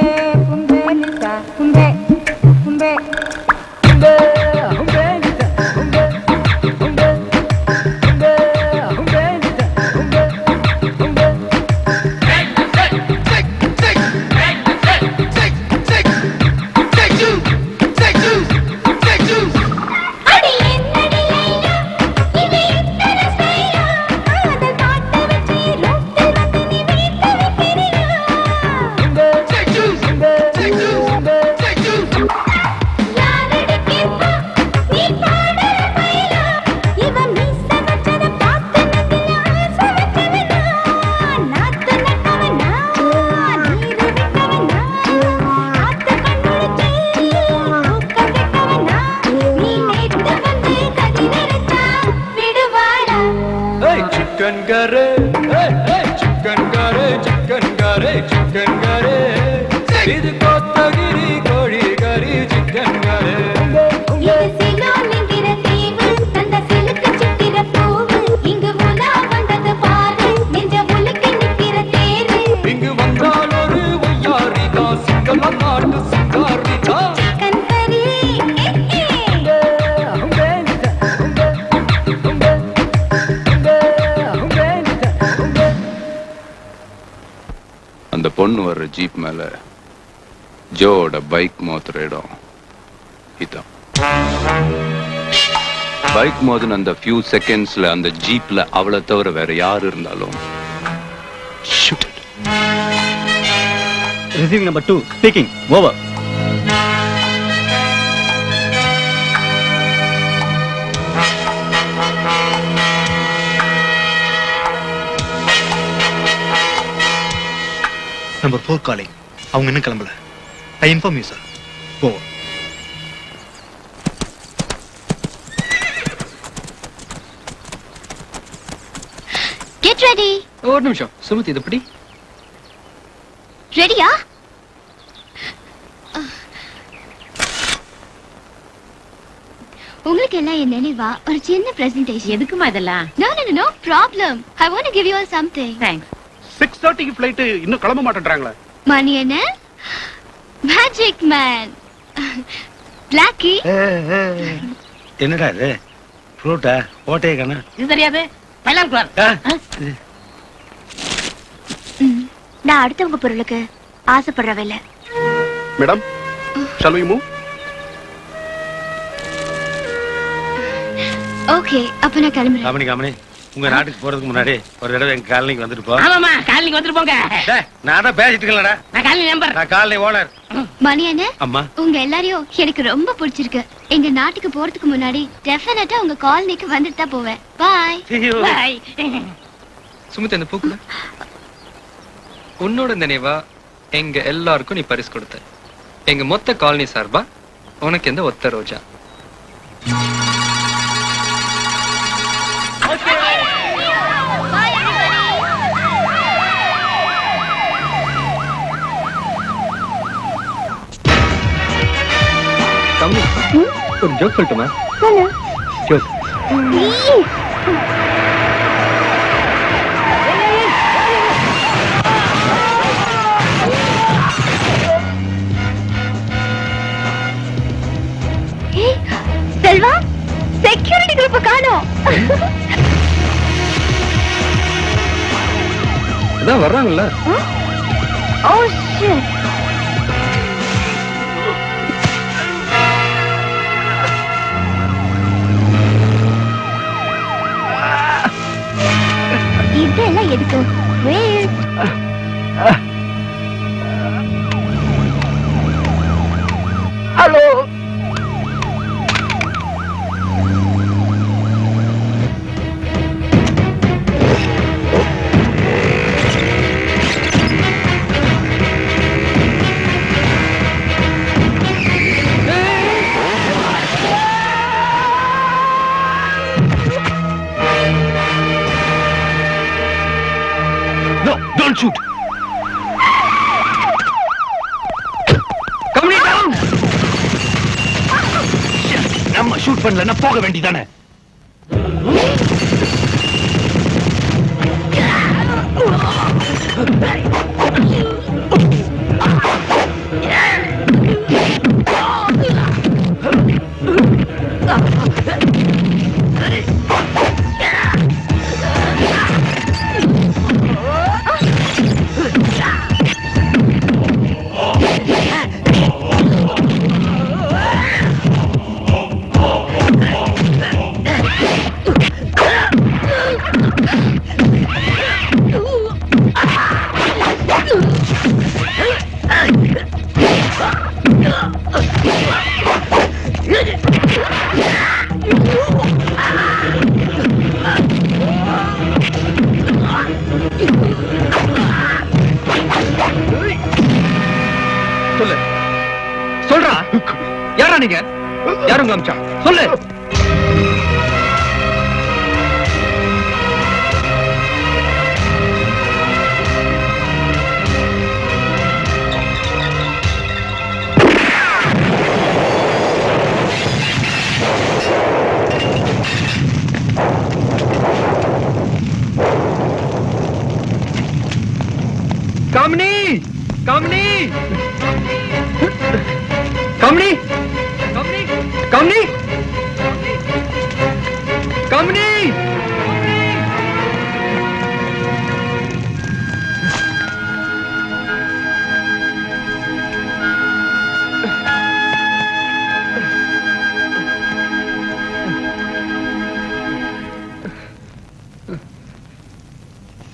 கும்பே நிசா கும்பே கும்பே அடி என்னடி லைலா இது எத்தனை ஸ்டைலா காதல் பாட்டு வச்சு ரோட்டில் வந்து நீ வீட்டு வைக்கிறியா யாரடி கேப்பா நீ பாடுற மயிலா இவன் மீச வச்சத பார்த்து நெஞ்சில ஆசை வைக்கவனா நாத்து நட்டவனா நீரு விட்டவனா ஆத்து கண்ணுடிச்சு தூக்கம் கெட்டவனா நீ நேத்து வந்து கதிரச்சா விடுவாடா chicken curry chicken curry chicken curry chicken curry இது கோத்தகிரி கோழி கறி சிக்கன் கரே இது சிலோன் என்கிற தீவு தந்த சிலுக்கு சித்திர பூவு இங்கு உலா வந்தது பாரு நெஞ்ச உலுக்கி நிக்கிற தேரு இங்கு வந்தால் ஒரு ஒய்யாரி தான் சிங்கள நாட்டு சிங்காரி தான் சிக்கன் கறி அந்த பொண்ணு வர்ற ஜீப் மேல ஜோட பைக் மோத்துற இடம் இதான். பைக் மோதின அந்த ஃபியூ செகண்ட்ஸ்ல அந்த ஜீப்ல அவளை தவிர வேற யாரு இருந்தாலும் shoot it. Receiving number 2 speaking over. Number 4 calling. அவங்க இன்னும் கிளம்பல. I inform you sir. Over. Get ready. ஒரு நிமிஷம் சுமதி, இது எப்படி? ரெடியா? உங்களுக்கு எல்லாம் என் நினைவா ஒரு சின்ன பிரசன்டேஷன். எதுக்குமா இதெல்லாம்? No no no problem. I want to give you all something. Thanks. 6:30க்கு ஃளைட் இன்னும் கிளம்ப மாட்டேன்றாங்களே. மணி என்ன? Magic man. பிளாக்கி. என்னடா இது? ஃப்ரூட்டா? ஓட்டே கண்ணா. இது தெரியாது. பைலான் குளார். நான் அடுத்தவங்க பொருளுக்கு ஆசைப்படுறவே இல்ல. Madam, shall we move? Okay, அப்ப நான் கிளம்புறேன். காமனி உங்க நாட்டுக்கு போறதுக்கு முன்னாடி ஒரு தடவை எங்க காலனிக்கு வந்துட்டு போ. ஆமாமா, காலனிக்கு வந்துட்டு போங்க. நான் தான் பேசிட்டு இருக்கேன்லடா. நான் காலனி நம்பர். நான் காலனி ஓனர். மணி என்ன? அம்மா, உங்க எல்லாரையும் எனக்கு ரொம்ப பிடிச்சிருக்கு. எங்க நாட்டுக்கு போறதுக்கு முன்னாடி டெஃபினட்டா உங்க காலனிக்கு வந்துட்டு தான் போவேன். பாய். பாய். சுமித், அந்த பூக்குல உன்னோட நினைவா எங்க எல்லாருக்கும் நீ பரிசு கொடுத்த. எங்க மொத்த காலனி சார்பா உனக்கு எந்த ஒத்த ரோஜா. தம்பி, ஒரு ஜோக் சொல்லட்டுமா? சொல்லு. ஜோக். அதான் வர்றாங்கல்ல. Oh shit. இதெல்லாம் எதுக்கு? Wait. Hello. No, don't shoot. Come down. நம்ம ஷூட் பண்ணலன்னா போக வேண்டியதானே. சொல்லு. சொல்றா. யாரா நீங்க? யாருங்க அம்சா? சொல்லு. காமினி, காமினி, காமினி, காமினி, காமினி, காமினி.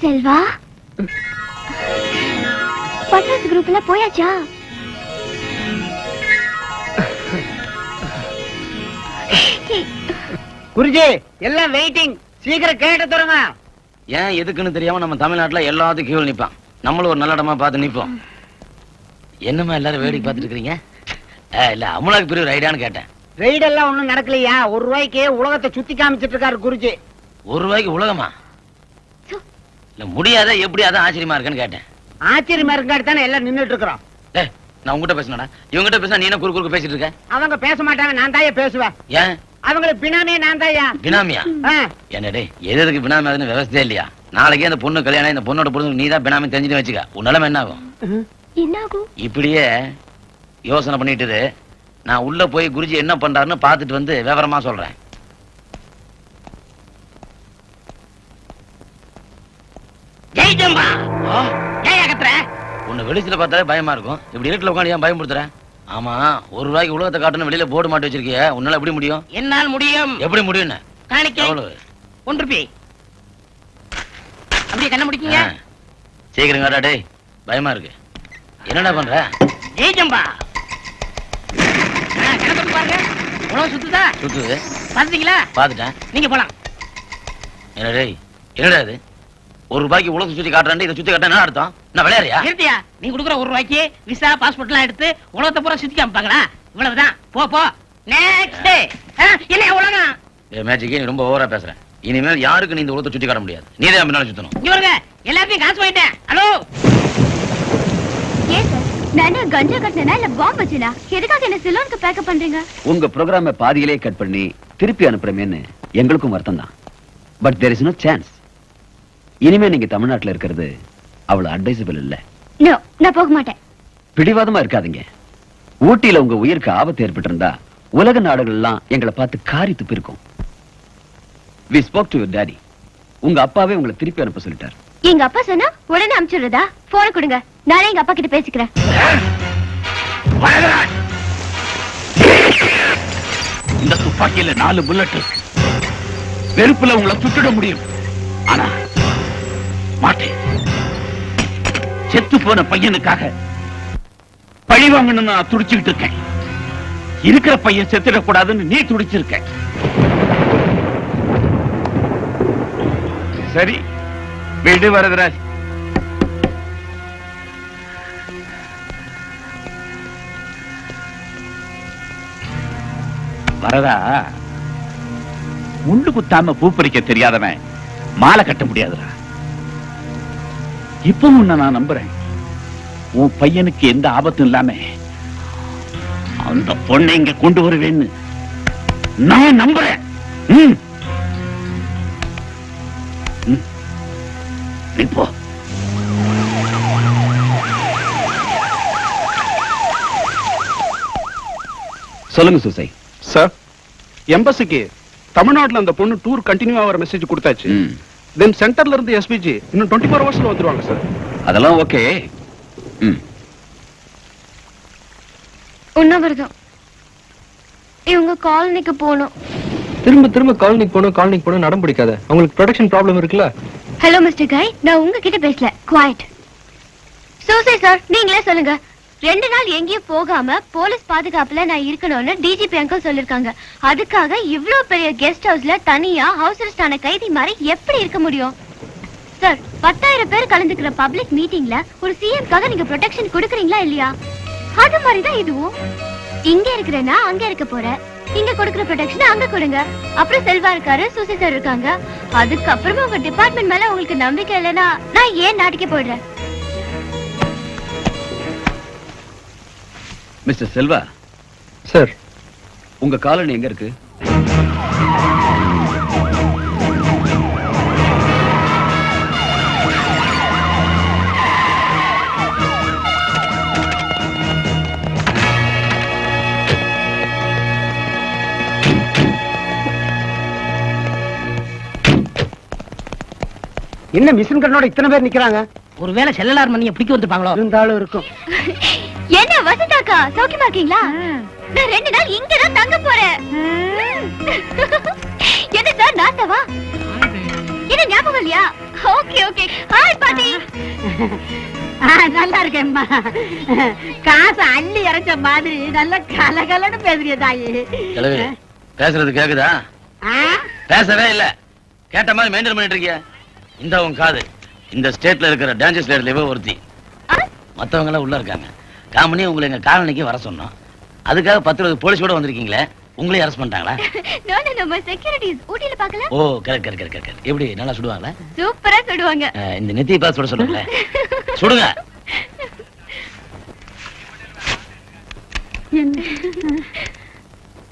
செல்வா, பட்டாசு குரூப்ல போயாச்சா? குருஜி எல்லாம் வெயிட்டிங், சீக்கிரம் கேட்டு தருங்க. ஏன் எதுக்குன்னு தெரியாம நம்ம தமிழ்நாட்டுல எல்லாத்துக்கும் கீழ் நிப்பான். நம்மளும் ஒரு நல்ல இடமா பார்த்து நிப்போம். என்னமா எல்லாரும் வேடிக்கை பார்த்துட்டு இருக்கீங்க? இல்ல அமுலாக்கு பெரிய ரைடான்னு கேட்டேன். ரைடெல்லாம் ஒண்ணும் நடக்கலையா? ₹1 உலகத்தை சுத்தி காமிச்சிட்டு இருக்காரு குருஜி. ₹1 உலகமா? இல்ல முடியாத எப்படி அதான் ஆச்சரியமா இருக்குன்னு கேட்டேன். ஆச்சரியமா இருக்காடு தானே எல்லாம் நின்னுட்டு இருக்கிறோம். நான் உங்ககிட்ட பேசினடா, இவங்கிட்ட பேசினா நீ என்ன குறுக்கு பேசிட்டு இருக்க? அவங்க பேச மாட்டாங்க, நான் தாயே பேசுவேன். ஏன்? அவங்களுக்கு பினாமியே நான் தாயா. பினாமியா? என்னடே எதுக்கு பினாமி அதுன்னு விவசாயம் இல்லையா? நாளைக்கே அந்த பொண்ணு கல்யாணம், இந்த பொண்ணோட பொண்ணு நீ தான் பினாமி தெரிஞ்சுட்டு வச்சுக்க. உன் நிலைமை என்ன ஆகும்? என்ன ஆகும்? இப்படியே யோசனை பண்ணிட்டு இரு. நான் உள்ள போய் குருஜி என்ன பண்றாருன்னு பார்த்துட்டு வந்து விவரமா சொல்றேன். ஜெய் ஜம்பா. ஏன் கத்துற? உன்னை வெளிச்சல பார்த்தாலே பயமா இருக்கும். இப்படி இருட்டுல உட்காந்து ஏன் பயமுறுத்துற? ஆமா, ₹1 உலகத்தை காட்டணும் வெளியில போர்டு மாட்டி வச்சிருக்கிய, உன்னால எப்படி முடியும்? என்னால் முடியும். எப்படி முடியும்? காணிக்கை எவ்வளவு? ₹1. அப்படியே கண்ண முடிக்கீங்க. சீக்கிரம் காட்டா டேய், பயமா இருக்கு. என்னடா பண்ற? ஜெய் ஜம்பா. கணக்கு பாருங்க, உலகம் சுத்துதா? சுத்துது. பாத்தீங்களா? பாத்துட்டேன். நீங்க போலாம். என்ன டேய், என்னடா இது? ₹1 உலகத்தை சுத்தி காட்டுறான், இதை சுத்தி காட்ட என்ன அர்த்தம்? நான் விளையாடுறியா? இருத்தியா? நீ கொடுக்குற ₹1 விசா பாஸ்போர்ட் எல்லாம் எடுத்து உலகத்தை பூரா சுத்தி காமிப்பாங்களா? இவ்வளவுதான். போ போ. Next day. என்ன உலகம்? மேஜிக்கே நீ ரொம்ப ஓவரா பேசுற. இனிமேல் யாருக்கு நீ இந்த உலகத்தை சுத்தி காட்ட முடியாது. நீ தான் பின்னால சுத்தணும். இங்க வருங்க, எல்லாத்தையும் காசு வாங்கிட்டேன். ஹலோ, ஏன் சார், நான் கஞ்சா கட்டினா இல்ல பாம்பு வச்சினா? எதுக்காக என்ன சிலோனுக்கு பேக்கப் பண்றீங்க? உங்க ப்ரோகிராம பாதியிலே கட் பண்ணி திருப்பி அனுப்புறமேன்னு எங்களுக்கும் வருத்தம் தான். But there is no chance. இனிமே நீங்க தமிழ்நாட்டுல இருக்கிறது அவ்வளவு அட்வைசபிள் இல்ல. நோ, நான் போக மாட்டேன். பிடிவாதமா இருக்காதீங்க. ஊட்டியில உங்க உயிருக்கு ஆபத்து ஏற்பட்டு இருந்தா உலக நாடுகள் எல்லாம் எங்களை பார்த்து காரி துப்பி இருக்கும். We spoke to your daddy. உங்க அப்பாவே உங்களை திருப்பி அனுப்ப சொல்லிட்டார். எங்க அப்பா சொன்னா உடனே அனுப்பிச்சுடுறதா? போன கொடுங்க, நானே எங்க அப்பா கிட்ட பேசிக்கிறேன். இந்த துப்பாக்கியில 4 புல்லட் இருக்கு. வெறுப்புல உங்களை சுட்டுட முடியும், ஆனா மாட்டேன். செத்து போன பையனுக்காக பழி வாங்கணும்னு நான் துடிச்சுக்கிட்டு இருக்கேன். இருக்கிற பையன் செத்துடக்கூடாதுன்னு நீ துடிச்சிருக்க. சரி விடு வரதராஜ். வரதா, முள்ளு குத்தாம பூ பறிக்க தெரியாதவன் மாலை கட்ட முடியாதுடா. இப்ப உன்னை நான் நம்புறேன். உன் பையனுக்கு எந்த ஆபத்தும் இல்லாம அந்த பொண்ணை இங்க கொண்டு வருவேன்னு நான் நம்புறேன். இப்போ சொல்லுங்க சூசை. சார், எம்பசிக்கு தமிழ்நாட்டுல அந்த பொண்ணு டூர் கண்டினியூ ஆகிற மெசேஜ் கொடுத்தாச்சு. தென் சென்டர்ல இருந்து எஸ்பிஜி இன்னும் 24 ஹவர்ஸ்ல வந்துருவாங்க சார். அதெல்லாம் ஓகே. உண்ணாவிரதம். இவங்க காலனிக்கு போகணும். திரும்ப காலனிக்கு போகணும் நடம் பிடிக்காத. அவங்களுக்கு ப்ரொடக்ஷன் ப்ராப்ளம் இருக்குல்ல. ஹலோ மிஸ்டர் கை, நான் உங்ககிட்ட பேசல. குவாய்ட். சூசை சார், நீங்களே சொல்லுங்க. 2 நாள் எங்கேயும் போகாம போலீஸ் பாதுகாப்புல நான் இருக்கணும்னு டிஜிபி அங்கிள் சொல்லிருக்காங்க. அதுக்காக இவ்ளோ பெரிய கெஸ்ட் ஹவுஸ்ல தனியா ஹவுஸ் அரெஸ்ட் ஆன கைதி மாதிரி எப்படி இருக்க முடியும்? சார், 10,000 பேர் கலந்துக்கிற பப்ளிக் மீட்டிங்ல ஒரு சிஎம்காக நீங்க ப்ரொடெக்ஷன் கொடுக்கறீங்களா இல்லையா? அது மாதிரிதான் இதுவும். இங்க இருக்கிறேன்னா அங்க இருக்க போறேன், இங்க கொடுக்கிற ப்ரொடெக்ஷன் அங்க கொடுங்க. அப்புறம் செல்வா இருக்காரு, சுசி சார் இருக்காங்க. அதுக்கப்புறமா உங்க டிபார்ட்மெண்ட் மேல உங்களுக்கு நம்பிக்கை இல்லைன்னா நான் ஏன் நாட்டுக்கே போயிடுறேன்? மிஸ்டர் செல்வா சார், உங்க காலனி எங்க இருக்கு? என்ன மிஷின் கண்ணோட இத்தனை பேர் நிக்கிறாங்க? ஒருவேளை செல்லலார் மணியை பிடிக்க வந்துருப்பாங்களோ? இருந்தாலும் இருக்கும். என்ன வசந்தாக்கா, சௌக்கியமா இருக்கீங்களா? நான் 2 நாள் இங்கதான் தங்க போறேன். என்ன சார், நாத்தவா? என்ன ஞாபகம் இல்லையா? Okay okay. ஹாய் பாட்டி. நல்லா இருக்கேன்மா. காசு அள்ளி இறைச்ச மாதிரி நல்ல கலகலன்னு பேசுறிய தாயி. பேசுறது கேக்குதா? பேசவே இல்ல, கேட்ட மாதிரி மெயின்டைன் பண்ணிட்டு இருக்கிய. இந்த உன் காது. இந்த ஸ்டேட்ல இருக்கிற டான்ஜஸ் லேயர்ல ஒருத்தி, மத்தவங்க எல்லாம் உள்ள இருக்காங்க. காமனி உங்களை எங்க காலனிக்கு வர சொன்னோம். அதுக்காக 10-20 போலீஸ் கூட வந்திருக்கீங்களே, உங்களையும் அரெஸ்ட் பண்ணிட்டாங்களா? நம்ம செக்யூரிட்டிஸ் ஊட்டில பார்க்கல. ஓ கரெக்ட். எப்படி நல்லா சுடுவாங்களா? சூப்பரா சுடுவாங்க. இந்த நெத்தி பாஸ் சுட சொல்லுங்களேன். சுடுங்க.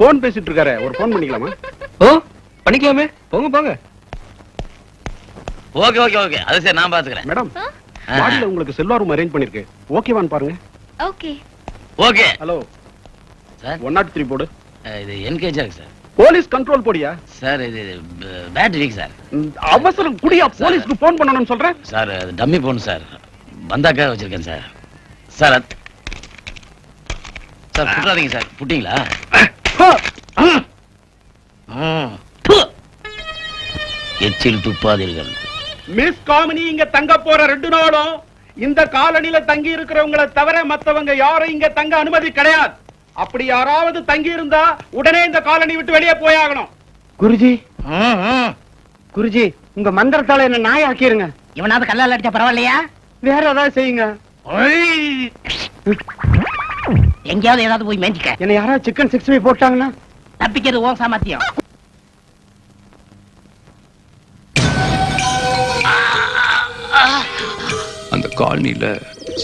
போன் பேசிட்டு இருக்காரு, ஒரு போன் பண்ணிக்கலாமா? ஓ பண்ணிக்கலாமே, போங்க. ஓகே. அது சரி, நான் பாத்துக்கிறேன். மேடம், பாடியில உங்களுக்கு செல்வார் ரூம் அரேஞ்ச் பண்ணிருக்கு. ஓகேவான்னு பாருங்க. ஓகே. ஹலோ சார், 103 போடு. இது என்கேஜ் இருக்கு சார். போலீஸ் கண்ட்ரோல் போடியா சார்? இது பேட்டரி சார். அவசரம் குடியா, போலீஸ்க்கு போன் பண்ணணும்னு சொல்றேன் சார். அது டம்மி போன் சார், பந்தாக்கா வச்சிருக்கேன் சார். சார் சார் புட்டாதீங்க சார். புட்டிங்களா? எச்சில் துப்பாதீர்கள். மிஸ் காமினி இங்க தங்க போற 2 நாளும் இந்த காலனில தங்கி இருக்கிறவங்களை தவிர மத்தவங்க யாரும் இங்க தங்க அனுமதி கிடையாது. அப்படி யாராவது தங்கி இருந்தா உடனே இந்த காலனி விட்டு வெளியே போயாகணும். குருஜி, உங்க மந்திரத்தால என்ன நாய் ஆக்கிருங்க. இவனாவது கல்லால் அடிச்சா பரவாயில்லையா? வேற ஏதாவது செய்யுங்க. எங்கேயாவது ஏதாவது போய் மேஞ்சிக்க. என்ன யாராவது சிக்கன் 65 போட்டாங்கன்னா தப்பிக்கிறது ஓ சாமர்த்தியம். அந்த காலனில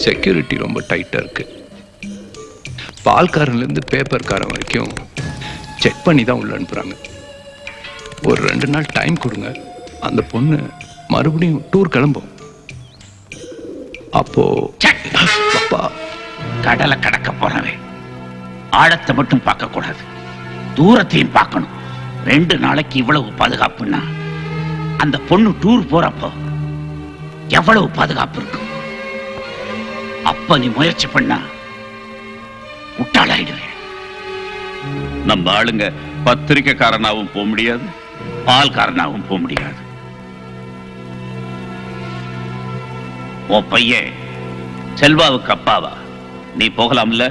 செக்யூரிட்டி ரொம்ப டைட்டா இருக்கு. பால்காரன்ல இருந்து பேப்பர்காரன் வரைக்கும் செக் பண்ணி தான் உள்ள அனுப்புறாங்க. ஒரு 2 நாள் டைம் கொடுங்க, அந்த பொண்ணு மறுபடியும் டூர் கிளம்பும். அப்போ அப்பா, கடலை கடக்க போறவன் ஆழத்தை மட்டும் பார்க்க கூடாது, தூரத்தையும் பார்க்கணும். 2 நாளைக்கு இவ்வளவு பாதுகாப்புன்னா அந்த பொண்ணு டூர் போறப்போ எவ்வளவு பாதுகாப்பு இருக்கும். அப்ப நீ முயற்சி பண்ணா முட்டாளாயிடுவேன். நம்ம ஆளுங்க பத்திரிக்கைக்காரனாவும் போக முடியாது, பால்காரனாவும் போக முடியாது. உன் பையன் செல்வாவுக்கு அப்பாவா நீ போகலாம்ல?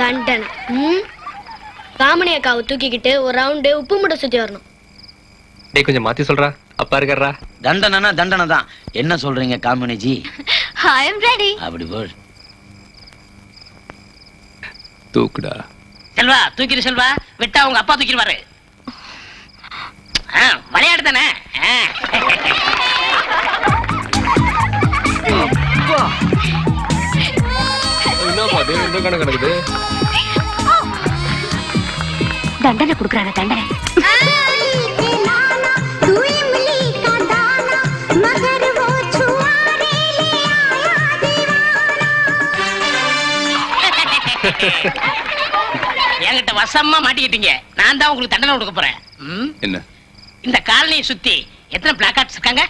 தண்டன் காமனி அக்காவை தூக்கிக்கிட்டு ஒரு ரவுண்டு உப்பு மூட்டை சுத்தி வரணும். டேய் கொஞ்சம் மாத்தி சொல்றா, அப்பா இருக்காரா? தண்டனா தண்டனை தான். என்ன சொல்றீங்க காமினிஜி? I am ready. அப்படி போல் தூக்குடா. செல்வா தூக்கிடு செல்வா, விட்டா உங்க அப்பா தூக்கிடுவாரு. விளையாடு தானே. கிடக்குது. தண்டனை கொடுக்கறான தண்டனை. என்கிட்ட வசமா மாட்டிக்கிட்டீங்க. நான் தான் உங்களுக்கு தண்டனை கொடுக்க போறேன். என்ன? இந்த காலனியை சுத்தி எத்தனை பிளாக்கார்ட்ஸ் இருக்காங்க?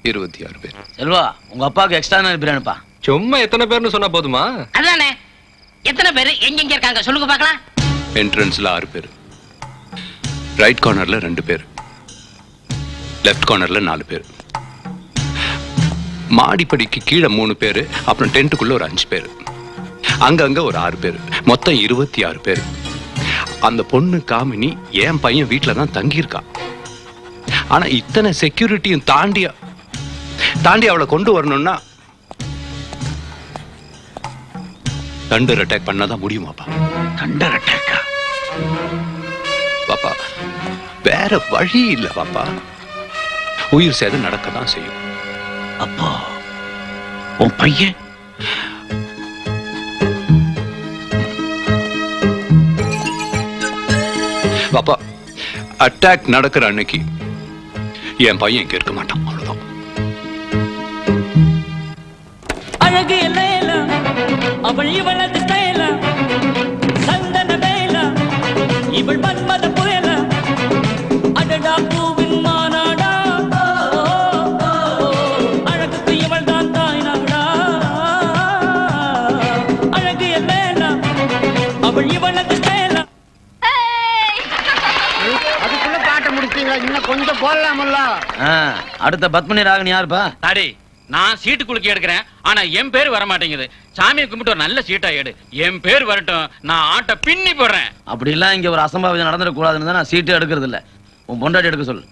26 பேர். செல்வா உங்க அப்பாவுக்கு எக்ஸ்ட்ரா அனுப்பிடுப்பா. சும்மா எத்தனை பேர்னு சொன்னா போதுமா? அதானே. எத்தனை பேர் எங்க இருக்காங்க சொல்லுங்க பார்க்கலாம். என்ட்ரன்ஸ்ல 6 பேர், ரைட் கார்னர்ல 2 பேர், லெஃப்ட் கார்னர்ல 4 பேர், மாடிப்படிக்கு கீழே 3 பேர், அப்புறம் டென்ட்டுக்குள்ள ஒரு 5 பேர், அங்கங்க ஒரு 6 பேர், மொத்தம் 26 பேர். அந்த பொண்ணு காமினி என் பையன் வீட்டுல தான் தங்கி இருக்கா. ஆனா இத்தனை செக்யூரிட்டியும் தாண்டி அவளை கொண்டு வரணும்னா தண்டர் அட்டாக் பண்ணாதான் முடியுமாப்பா? தண்டர் அட்டாக்கா? பாப்பா வேற வழி இல்ல பாப்பா. உயிர் சேதம் நடக்கதான் செய்யும். அப்போ உன் பையன் பாப்பா அட்டாக் நடக்கிற அன்னைக்கு என் பையன் இங்க இருக்க மாட்டான். அவ்வளவுதான். அழகு எல்லையில அவள் இவளது ஸ்டைல சந்தன வேல இவள் மன்மத புயல அடடா பூவின் மாநாடா அழகுக்கு இவள் தான் தாய் நாடா. அழகு எல்லையில அவள் இவளது ஸ்டைல. அதுக்குள்ள பாட்ட முடிச்சீங்களா? இன்னும் கொஞ்சம் போடலாமல்ல? அடுத்த பத்மினி ராகன் யாருப்பா? அடி நான் சீட்டு குலுக்கி எடுக்கிறேன், ஆனா என் பேர் வர மாட்டேங்குது. சாமியை கும்பிட்டு ஒரு நல்ல சீட்டா எடு, என் பேர் வரட்டும், நான் ஆட்ட பின்னி போடுறேன். அப்படி எல்லாம் இங்க ஒரு அசம்பாவிதம் நடந்துடக்கூடாதுன்னு தான் நான் சீட்டு எடுக்கிறது இல்ல. உன் பொண்டாட்டி எடுக்க சொல்லு.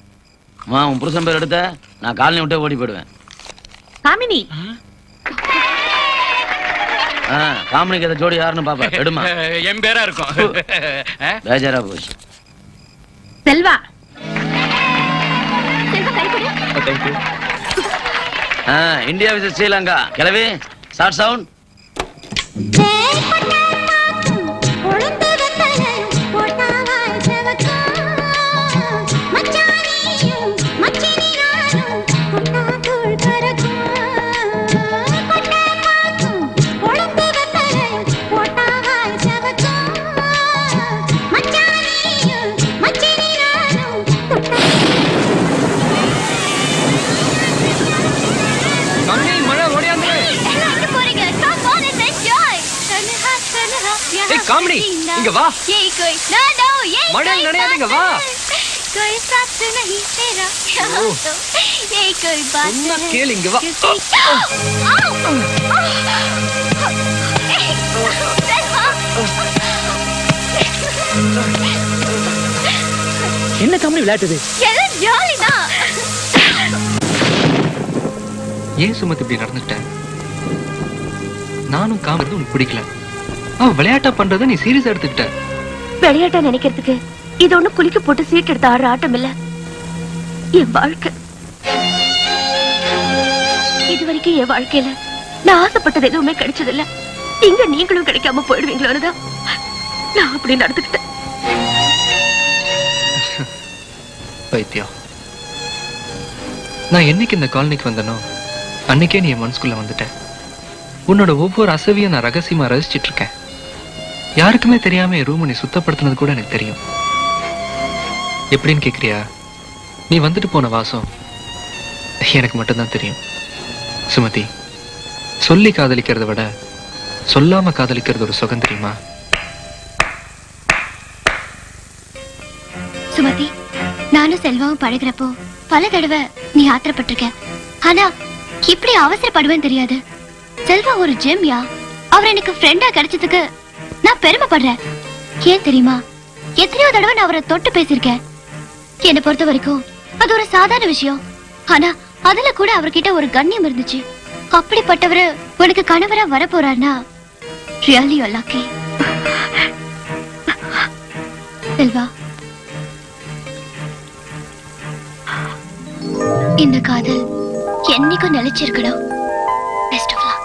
உன் புருஷன் பேர் எடுத்த நான் காலனி விட்டே ஓடி போயிடுவேன். காமினி காமினிக்கு அந்த ஜோடி யாருன்னு பாப்பா. எடுமா. என் பேரா இருக்கும். பேஜாரா போச்சு. Selva India versus Sri Lanka. கிளவி ஸ்டார்ட் சவுண்ட். காமெடி இங்க வா. மழை நனையாதீங்க வா. கேளு இங்க வா. என்ன காமெடி விளையாட்டுது? ஏன் சுமத்து இப்படி நடந்துட்டேன்? நானும் காமெடி உனக்கு பிடிக்கல. அவன் விளையாட்டா பண்றத நீ சீரியஸா எடுத்துக்கிட்ட. விளையாட்டா நினைக்கிறதுக்கு இது ஒண்ணு குளிக்க போட்டு சீட் எடுத்து ஆடுற ஆட்டம் இல்ல. என் வாழ்க்கை இது வரைக்கும் என் வாழ்க்கையில நான் ஆசைப்பட்டது எதுவுமே கிடைச்சதில்ல. இங்க நீங்களும் கிடைக்காம போயிடுவீங்களோன்னு நான் அப்படி நடந்துக்கிட்டேன். பைத்தியம். நான் என்னைக்கு இந்த காலனிக்கு வந்தனோ அன்னைக்கே நீ என் மனசுக்குள்ள வந்துட்ட. உன்னோட ஒவ்வொரு அசைவையும் நான் ரகசியமா ரசிச்சிட்டு இருக்கேன். யாருக்குமே தெரியாம என் ரூமை நீ சுத்தப்படுத்தினது கூட எனக்கு தெரியும். எப்படின்னு கேக்குறியா? நீ வந்துட்டு போன வாசம் எனக்கு மட்டும்தான் தெரியும். சுமதி, சொல்லி காதலிக்கிறத விட சொல்லாம காதலிக்கிறது ஒரு சுகம் தெரியுமா? சுமதி, நானும் செல்வாவும் பழகிறப்போ பல தடவை நீ ஆத்திரப்பட்டிருக்க. ஆனா இப்படி அவசரப்படுவேன்னு தெரியாது. செல்வா ஒரு ஜெம்யா. அவர் எனக்கு ஃப்ரெண்டா கிடைச்சதுக்கு நான் பெருமைப்படுறேன். ஏன் தெரியுமா? எத்தனையோ தடவை நான் அவரை தொட்டு பேசியிருக்கேன். என்னை பொறுத்த வரைக்கும் அது ஒரு சாதாரண விஷயம். ஆனா அதுல கூட அவர்கிட்ட ஒரு கண்ணியம் இருந்துச்சு. அப்படிப்பட்டவரு உனக்கு கணவரா வர போறாருன்னா really you are lucky. Selva, இந்த காதல் என்னைக்கும் நிலைச்சிருக்கணும். Best of luck.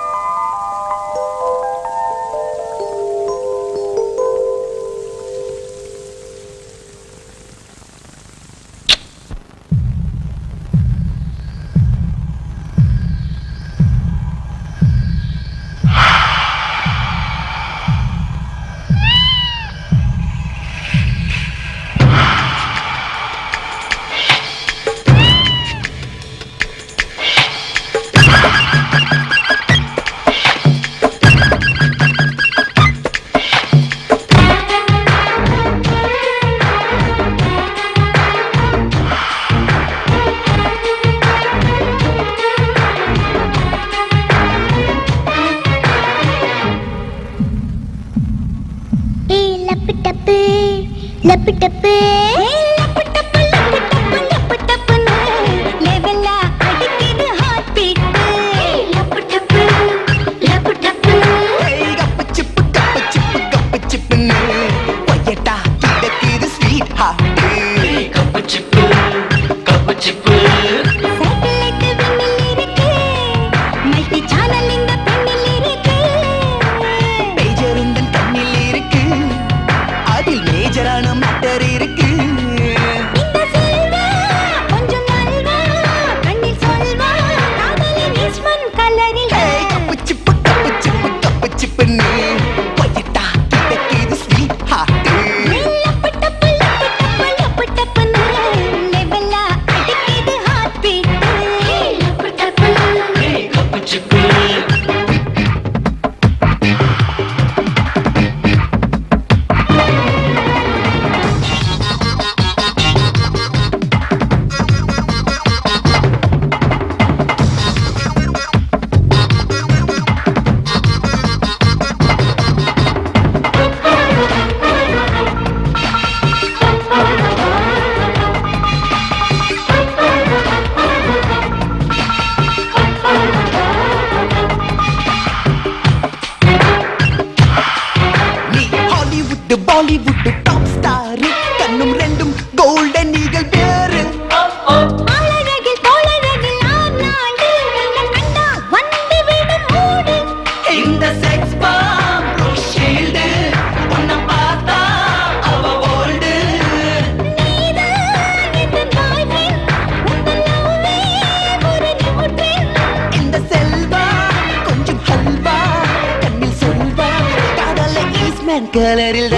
கலரில்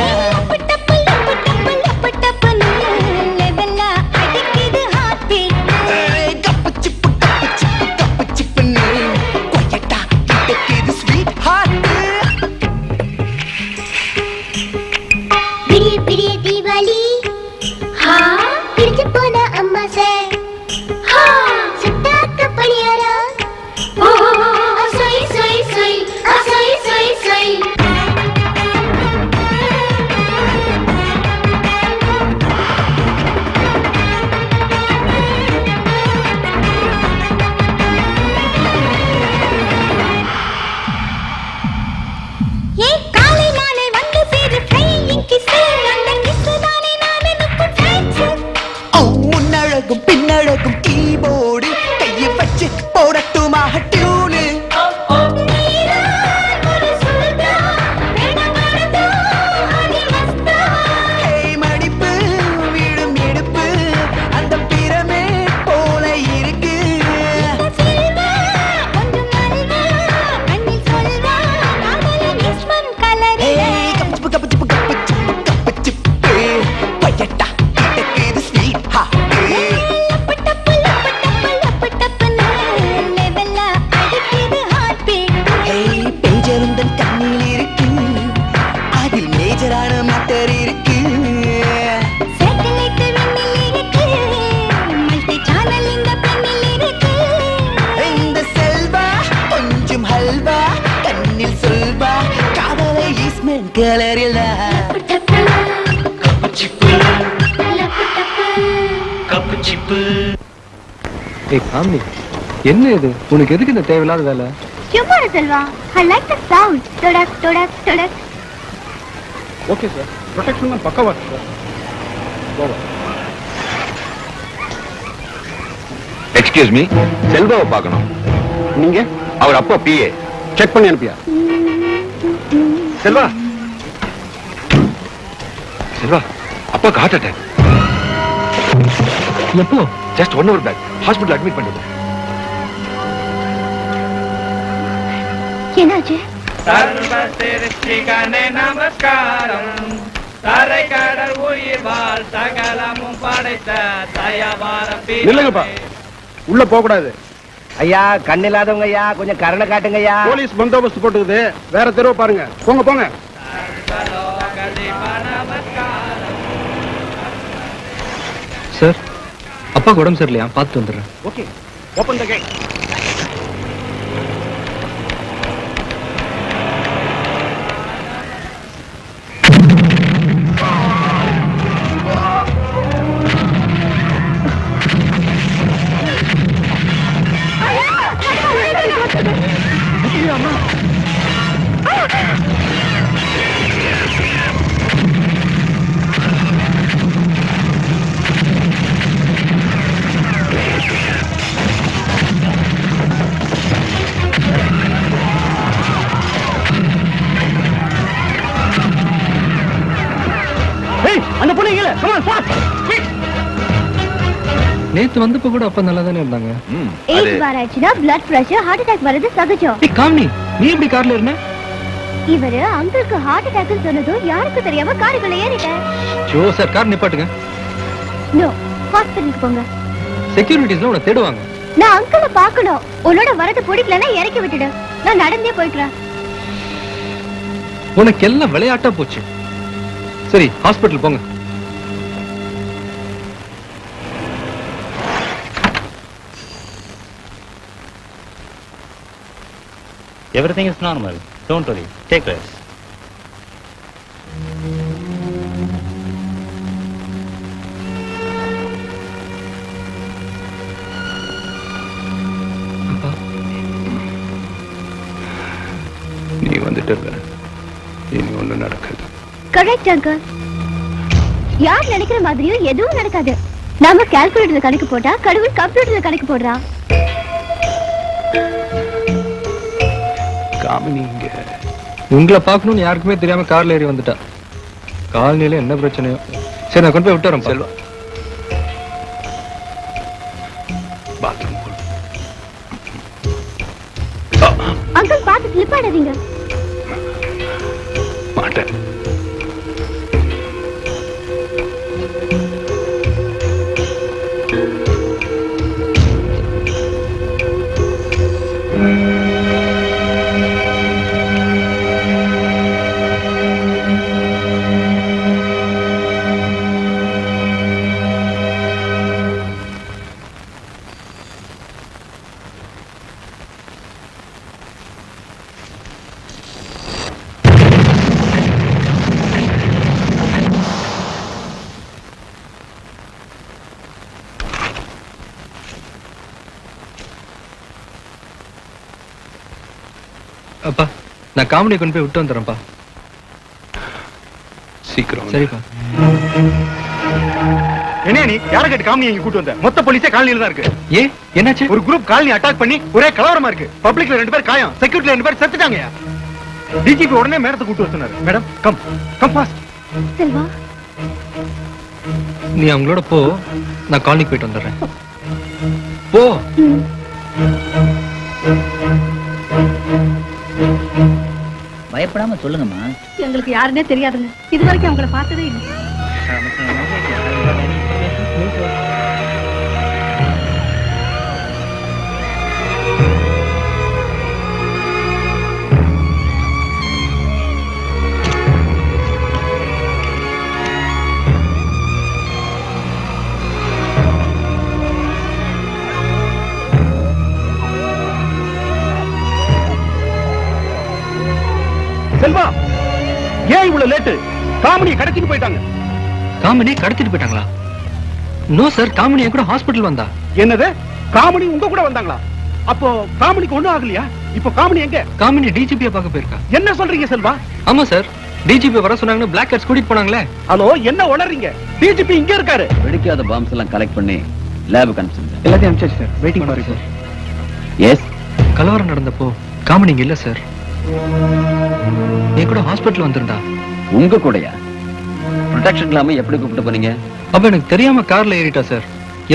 மேஜரான மேட்டர் இருக்கு. சேட்டலைட் விண்ணில் இருக்கு, மல்டி சேனல் இந்த பெண்ணில் இருக்கு. இந்த செல்வா கொஞ்சம் ஹல்வா கண்ணில் சொல்வா காதலை ஈஸ்மெண்ட் கலரில் என்ன இது உனக்கு எதுக்கு இந்த தேவையில்லாத வேலை? சும்மா இரு Selva. I like the sound. டொடக் டொடக் டொடக். ஓகே சார், ப்ரொடெக்ஷன் பக்கவா இருக்கு சார். எக்ஸ்கியூஸ் மீ, செல்வாவை பார்க்கணும். நீங்க அவர் அப்பா பிஏ. செக் பண்ணி அனுப்பியா? செல்வா செல்வா, அப்பாக்கு ஹார்ட் அட்டாக். எப்போ? Just 1 hour back hospital admit பண்ணிட்டு. என்னாச்சு? சர்வ சிருஷ்டிகனே நமஸ்காரம். தரை கடல் உயிர் வாழ் சகலமும் படைத்த தயவாரம். நில்லுங்கப்பா, உள்ள போக கூடாது. ஐயா கண் இல்லாதவங்க ஐயா, கொஞ்சம் கருணை காட்டுங்க ஐயா. போலீஸ் பந்தோபஸ்து போட்டுக்குது, வேற தெருவை பாருங்க. போங்க போங்க. சார், அப்பாக்கு உடம்பு சரியில்லையா? பார்த்து வந்துடுறேன். Okay, open the gate. அந்த பொண்ணு இல்ல. come on fast. நேத்து வந்தப்ப கூட அப்பா நல்லா தானே இருந்தாங்க. ஏஜ் வராச்சுன்னா blood pressure, heart attack வரது சகஜம். ஏய் காமினி, நீ எப்படி கார்ல இருந்த? இவரு அங்கிளுக்கு ஹார்ட் அட்டாக் சொன்னதும் யாருக்கு தெரியாம காருக்குள்ள ஏறிட்டேன். ஜோ சார், கார் நிப்பாட்டுங்க. நோ, ஹாஸ்பிடலுக்கு போங்க. செக்யூரிட்டிஸ்ல உன்னை தேடுவாங்க. நான் அங்கிளை பார்க்கணும். உன்னோட வரது பிடிக்கலன்னா இறக்கி விட்டுடு. நான் நடந்தே போய்க்கிறேன். உனக்கு எல்லாம் விளையாட்டா போச்சு. சரி, ஹாஸ்பிடல் போங்க. Everything is normal. Don't worry. Take rest. நீ வந்துட்டு இனி ஒண்ணு நடக்காது. Correct uncle. யார் நினைக்கிற மாதிரியும் எதுவும் நடக்காது. நாம கால்குலேட்டர்ல கணக்கு போட்டா கடவுள் கம்ப்யூட்டர்ல கணக்கு போடுறான். காமினி இங்க உங்களை பார்க்கணும்னு யாருக்குமே தெரியாம கார்ல ஏறி வந்துட்டா. காலனில என்ன பிரச்சனையோ. சரி, நான் கொண்டு போய் விட்டுறேன். செல்வா, பாத்ரூம் போ. அங்கிள் பார்த்து ஸ்லிப் ஆடாதீங்க. மாட்டேன். அப்பா, நான் காமெடி கொண்டு போய் விட்டு வந்துடுறேன்ப்பா. சீக்கிரம். சரிப்பா. என்ன நீ யார கேட்டு காலனி இங்க கூட்டி வந்த? மொத்த போலீஸே காலனில தான் இருக்கு. ஏ என்னாச்சு? ஒரு குரூப் காலனி அட்டாக் பண்ணி ஒரே கலவரமா இருக்கு. பப்ளிக்ல 2 பேர் காயம், செக்யூரிட்டில 2 பேர் செத்துட்டாங்க. டிஜிபி உடனே மேடத்தை கூட்டி வர சொன்னாரு. Madam come come fast. Selva, நீ அவங்களோட போ, நான் காலனிக்கு போயிட்டு வந்துடுறேன். போ. பயப்படாம சொல்லுங்கம்மா. எங்களுக்கு யாருன்னே தெரியாதுங்க. இது வரைக்கும் அவங்கள பார்த்ததே இல்லை. லேட்டு. காமெடியை கடத்திட்டு போயிட்டாங்க. காமினி கடத்திட்டு போயிட்டாங்களா? நோ சார், காமினி என் கூட ஹாஸ்பிடல் வந்தா. என்னது? காமெடி உங்க கூட வந்தாங்களா? அப்போ காமெடிக்கு ஒண்ணும் ஆகலையா? இப்போ காமெடி எங்க? காமினி டிஜிபியை பார்க்க போயிருக்கா. என்ன சொல்றீங்க செல்வா? ஆமா சார், டிஜிபி வர சொன்னாங்கன்னு பிளாக் கேட்ஸ் கூட்டிட்டு போனாங்களே. ஹலோ, என்ன உளறீங்க? டிஜிபி இங்க இருக்காரு. வெடிக்காத பாம்ஸ் எல்லாம் கலெக்ட் பண்ணி லேபுக்கு அனுப்பிச்சிருங்க. எல்லாத்தையும் அனுப்பிச்சாச்சு sir. Waiting for sir. Yes. கலவரம் நடந்தப்போ காமினி இங்க இல்ல சார். என் கூட ஹாஸ்பிடல் வந்திருந்தா. உங்க கூடயா? ப்ரொடெக்ஷன் இல்லாம எப்படி கூப்பிட்டு போனீங்க? அப்ப எனக்கு தெரியாம கார்ல ஏறிட்டா சார்.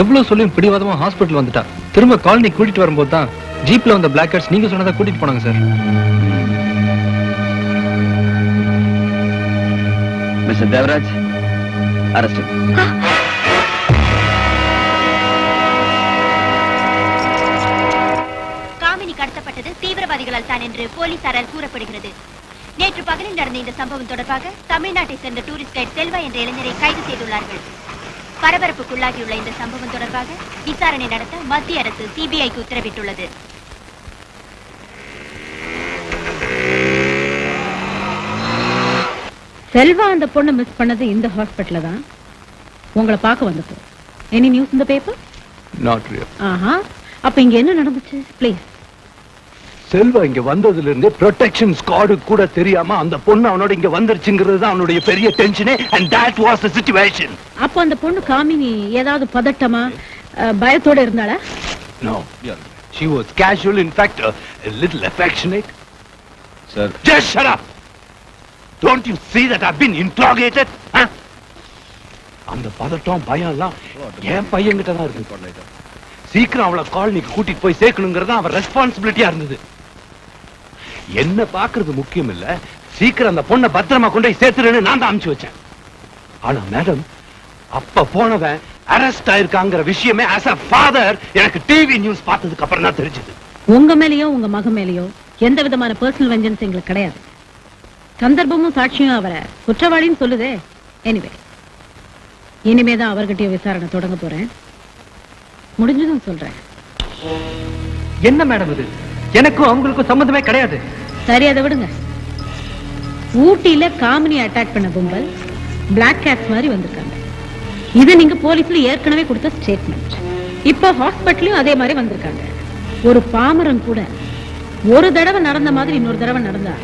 எவ்வளவு சொல்லியும் பிடிவாதமா ஹாஸ்பிடல் வந்துட்டா. திரும்ப காலனி கூட்டிட்டு வரும்போது தான் ஜீப்ல வந்த பிளாக் கேட்ஸ் நீங்க சொன்னதா கூட்டிட்டு போனாங்க sir. Mister Devaraj, arrest. Kamini கடத்தப்பட்டது தீவிரவாதிகளால் தான் என்று போலீசாரால் கூறப்படுகிறது. நேற்று பகலில் நடந்த இந்த சம்பவம் தொடர்பாக தமிழ்நாட்டை சேர்ந்த டூரிஸ்ட் கைட் செல்வா என்ற இளைஞரை கைது செய்துள்ளார்கள். பரபரப்புக்குள்ளாகியுள்ள இந்த சம்பவம் தொடர்பாக விசாரணை நடத்த மத்திய அரசு சிபிஐக்கு உத்தரவிட்டுள்ளது. செல்வா அந்த பொண்ணு மிஸ் பண்ணது இந்த ஹாஸ்பிடல்ல தான். உங்களை பார்க்க வந்தப்போ எனி நியூஸ் இந்த பேப்பர்? Not real. ஆஹா, அப்ப இங்க என்ன நடந்துச்சு? ப்ளீஸ். செல்வா இங்க வந்ததுல இருந்து ப்ரொடெக்ஷன் ஸ்குவாட் கூட தெரியாம அந்த பொண்ணு அவனோட இங்க வந்துருச்சுங்கிறது தான் அவனுடைய பெரிய டென்ஷனே. and that was the situation. அப்ப அந்த பொண்ணு காமினி ஏதாவது பதட்டமா பயத்தோட இருந்தாளா? No, she was casual, in fact a little affectionate. Sir, just shut up. Don't you see that I've been interrogated? Huh? அந்த பதட்டம் பயம் எல்லாம் என் பையன்கிட்ட தான் இருக்கு. சீக்கிரம் அவளை காலனிக்கு கூட்டிட்டு போய் சேர்க்கணுங்கிறது அவன் ரெஸ்பான்சிபிலிட்டியா இருந்தது. என்ன பாக்குறது முக்கியம் இல்ல, சீக்கிரம் அந்த பொண்ணை பத்திரமா கொண்டு போய் சேர்த்துருன்னு நான் தான் அனுப்பிச்சு வச்சேன். ஆனா மேடம், அப்ப போனவன் அரெஸ்ட் ஆயிருக்காங்கிற விஷயமே as a father எனக்கு டிவி நியூஸ் பார்த்ததுக்கு அப்புறம் தான் தெரிஞ்சது. உங்க மேலயோ உங்க மகன் மேலயோ எந்த விதமான பர்சனல் வெஞ்சன்ஸ் எங்களுக்கு கிடையாது. சந்தர்ப்பமும் சாட்சியும் அவரை குற்றவாளின்னு சொல்லுதே. எனிவே, இனிமேதான் அவர்கிட்ட விசாரணை தொடங்க போறேன். முடிஞ்சதும் சொல்றேன். என்ன மேடம் இது? எனக்கும் அவங்களுக்கும் சம்பந்தமே கிடையாது. சரி, அதை விடுங்க. ஊட்டியில காமினி அட்டாக் பண்ண கும்பல் பிளாக் கேட்ஸ் மாதிரி வந்திருக்காங்க. இது நீங்க போலீஸ்ல ஏற்கனவே கொடுத்த ஸ்டேட்மெண்ட். இப்ப ஹாஸ்பிட்டலையும் அதே மாதிரி வந்திருக்காங்க. ஒரு பாமரன் கூட ஒரு தடவை நடந்த மாதிரி இன்னொரு தடவை நடந்தா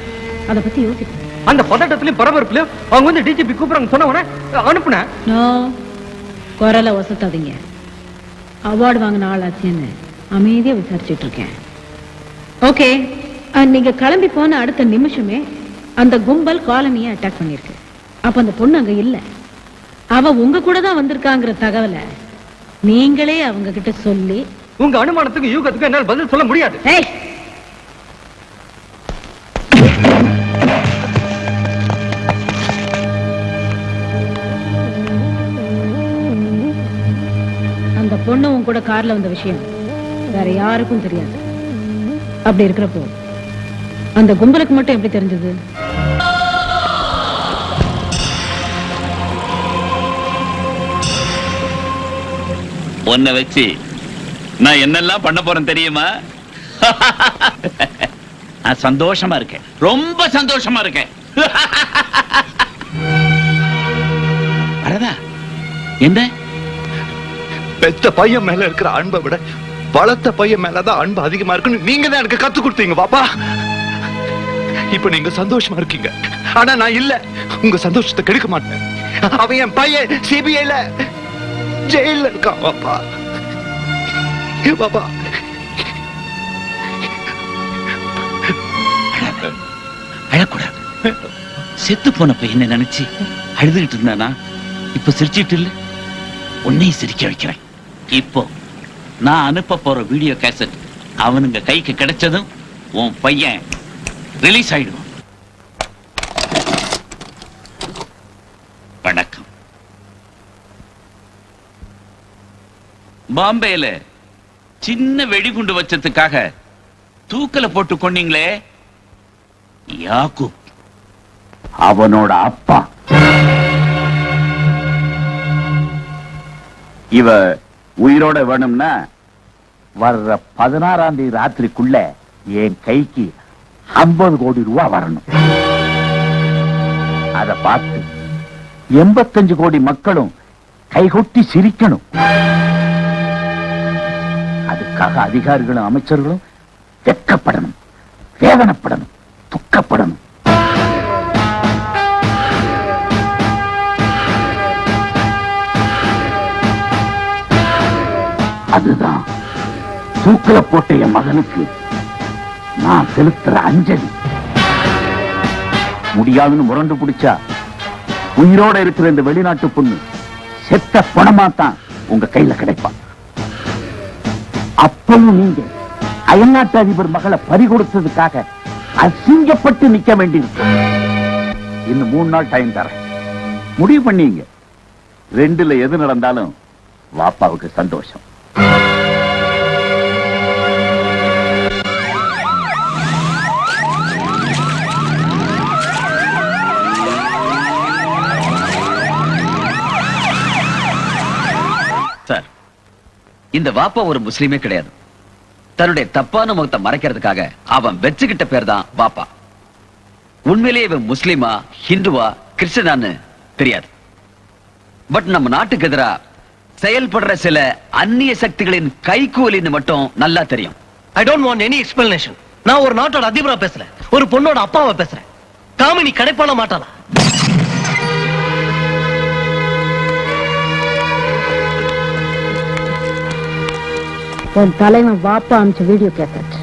அத பத்தி யோசிப்பேன். அந்த பதட்டத்திலயும் பரபரப்புலயும் அவங்க வந்து டிஜிபி கூப்பிடுறாங்க சொன்ன உடனே அனுப்புனேன். நோ, குரலை வசத்தாதீங்க. அவார்டு வாங்கின ஆளாச்சுன்னு அமைதியா விசாரிச்சுட்டு இருக்கேன். ஓகே, நீங்க கிளம்பி போன அடுத்த நிமிஷமே அந்த கும்பல் காலனியை அட்டாக் பண்ணிருக்கு. அப்ப அந்த பொண்ணு அங்க இல்ல. அவ உங்க கூட தான் வந்திருக்காங்கிற தகவலை நீங்களே அவங்க கிட்ட சொல்லி உங்க அனுமானத்துக்கு யூகத்துக்கு என்னால் பதில் சொல்ல முடியாது. அந்த பொண்ணு உங்க கூட கார்ல வந்த விஷயம் வேற யாருக்கும் தெரியாது. அப்படி இருக்கிறப்போ அந்த கும்பலுக்கு மட்டும் எப்படி தெரிஞ்சது? உன்னை வச்சு நான் என்னெல்லாம் பண்ண போறேன் தெரியுமா? நான் சந்தோஷமா இருக்கேன், ரொம்ப சந்தோஷமா இருக்கேன். வரதா என்ன? பெத்த பையன் மேல இருக்கிற அன்பை விட வளர்த்த பையன் மேலதான் அன்பு அதிகமா இருக்குன்னு நீங்க தான் எனக்கு கத்து கொடுத்தீங்க பாப்பா. இப்ப நீங்க சந்தோஷமா இருக்கீங்க, ஆனா நான் இல்ல. உங்க சந்தோஷத்தை கெடுக்க மாட்டேன். அவன் என் பையன் சிபிஐல ஜெயில இருக்கான் பாப்பா. பாப்பா, அழக்கூடாது. செத்து போன பையனை நினைச்சு அழுதுகிட்டு இருந்தானா இப்ப சிரிச்சிட்டு இல்ல, உன்னையும் சிரிக்க வைக்கிறேன். இப்போ நான் அனுப்ப போற வீடியோ கேசட் அவனுங்க கைக்கு கிடைச்சதும் உன் பையன் ரிலீஸ் ஆயிடுவான். வணக்கம். பாம்பேல சின்ன வெடிகுண்டு வச்சதுக்காக தூக்கல போட்டு கொன்னீங்களே, யாக்கூப் அவனோட அப்பா. இவ உயிரோட வேணும்னா வர்ற 16ஆம் தேதி ராத்திரிக்குள்ள என் கைக்கு 50 கோடி ரூபாய் வரணும். அத பார்த்து 85 கோடி மக்களும் கைகொட்டி சிரிக்கணும். அதுக்காக அதிகாரிகளும் அமைச்சர்களும் வெட்கப்படணும், வேதனைப்படணும், துக்கப்படணும். அதுதான் தூக்கல போட்ட என் மகனுக்கு நான் செலுத்துற அஞ்சலி. முடியாதுன்னு முரண்டு பிடிச்சா உயிரோட இருக்கிற இந்த வெளிநாட்டு பொண்ணு செத்த பணமாத்தான் உங்க கையில கிடைப்பான். அப்பவும் நீங்க அயல்நாட்டு அதிபர் மகளை பறி கொடுத்ததுக்காக அசிங்கப்பட்டு நிக்க வேண்டியிருக்கு. இன்னும் 3 நாள் டைம் தரேன், முடிவு பண்ணீங்க. 2ல எது நடந்தாலும் வாப்பாவுக்கு சந்தோஷம். சார், இந்த வாப்பா ஒரு முஸ்லீமே கிடையாது. தன்னுடைய தப்பான முகத்தை மறைக்கிறதுக்காக அவன் வச்சுக்கிட்ட பேர் தான் வாப்பா. உண்மையிலேயே இவன் முஸ்லீமா, ஹிந்துவா, கிறிஸ்டியனான்னு தெரியாது. பட் நம்ம நாட்டுக்கு எதிராக செயல்படுற சில அந்நிய சக்திகளின் கைகூலின்னு மட்டும் நல்லா தெரியும். I don't want any explanation. நான் ஒரு நாட்டோட அதிபரா பேசுறேன், ஒரு பொண்ணோட அப்பாவை பேசுறேன். காமினி கடைப்பான மாட்டாளா? உன் தலைவன் வாப்பா அமிச்ச வீடியோ கேசட்.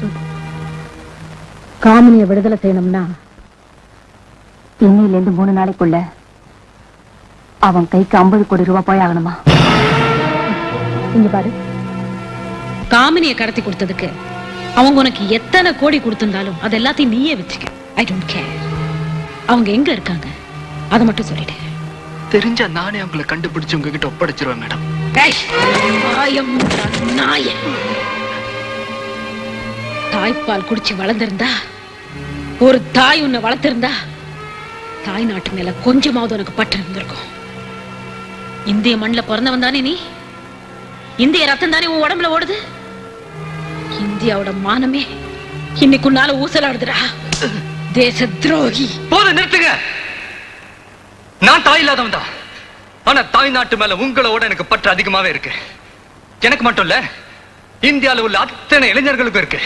காமினியை விடுதலை செய்யணும்னா இன்னிலிருந்து 3 நாளைக்குள்ள அவன் கைக்கு 50 கோடி ரூபாய் போய் ஆகணுமா? இங்க பாரு, காமினியை கடத்தி கொடுத்ததுக்கு அவங்க உனக்கு எத்தனை கோடி கொடுத்திருந்தாலும் அது எல்லாத்தையும் நீயே வச்சுக்க. I don't care. அவங்க எங்க இருக்காங்க அதை மட்டும் சொல்லிடு. தெரிஞ்சா நானே அவங்களை கண்டுபிடிச்சு உங்ககிட்ட ஒப்படைச்சிருவேன் மேடம். தாய்ப்பால் குடிச்சு வளர்ந்திருந்தா, ஒரு தாய் உன்னை வளர்த்திருந்தா, தாய் நாட்டு மேல கொஞ்சமாவது உனக்கு பற்று இருந்திருக்கும். இந்திய மண்ணில் பிறந்தவன் தானே நீ? இந்திய ரத்தம் தானே உன் உடம்புல ஓடுது? இந்தியாவோட மானமே இன்னைக்கு உன்னால ஊசலாடுதுடா, தேச துரோகி. போதும், நிறுத்துங்க. நான் தாய் இல்லாதவன் தான். ஆனா தாய் நாட்டு மேல உங்களோட எனக்கு பற்று அதிகமாவே இருக்கு. எனக்கு மட்டும் இல்ல, இந்தியாவில் உள்ள அத்தனை இளைஞர்களுக்கும் இருக்கு.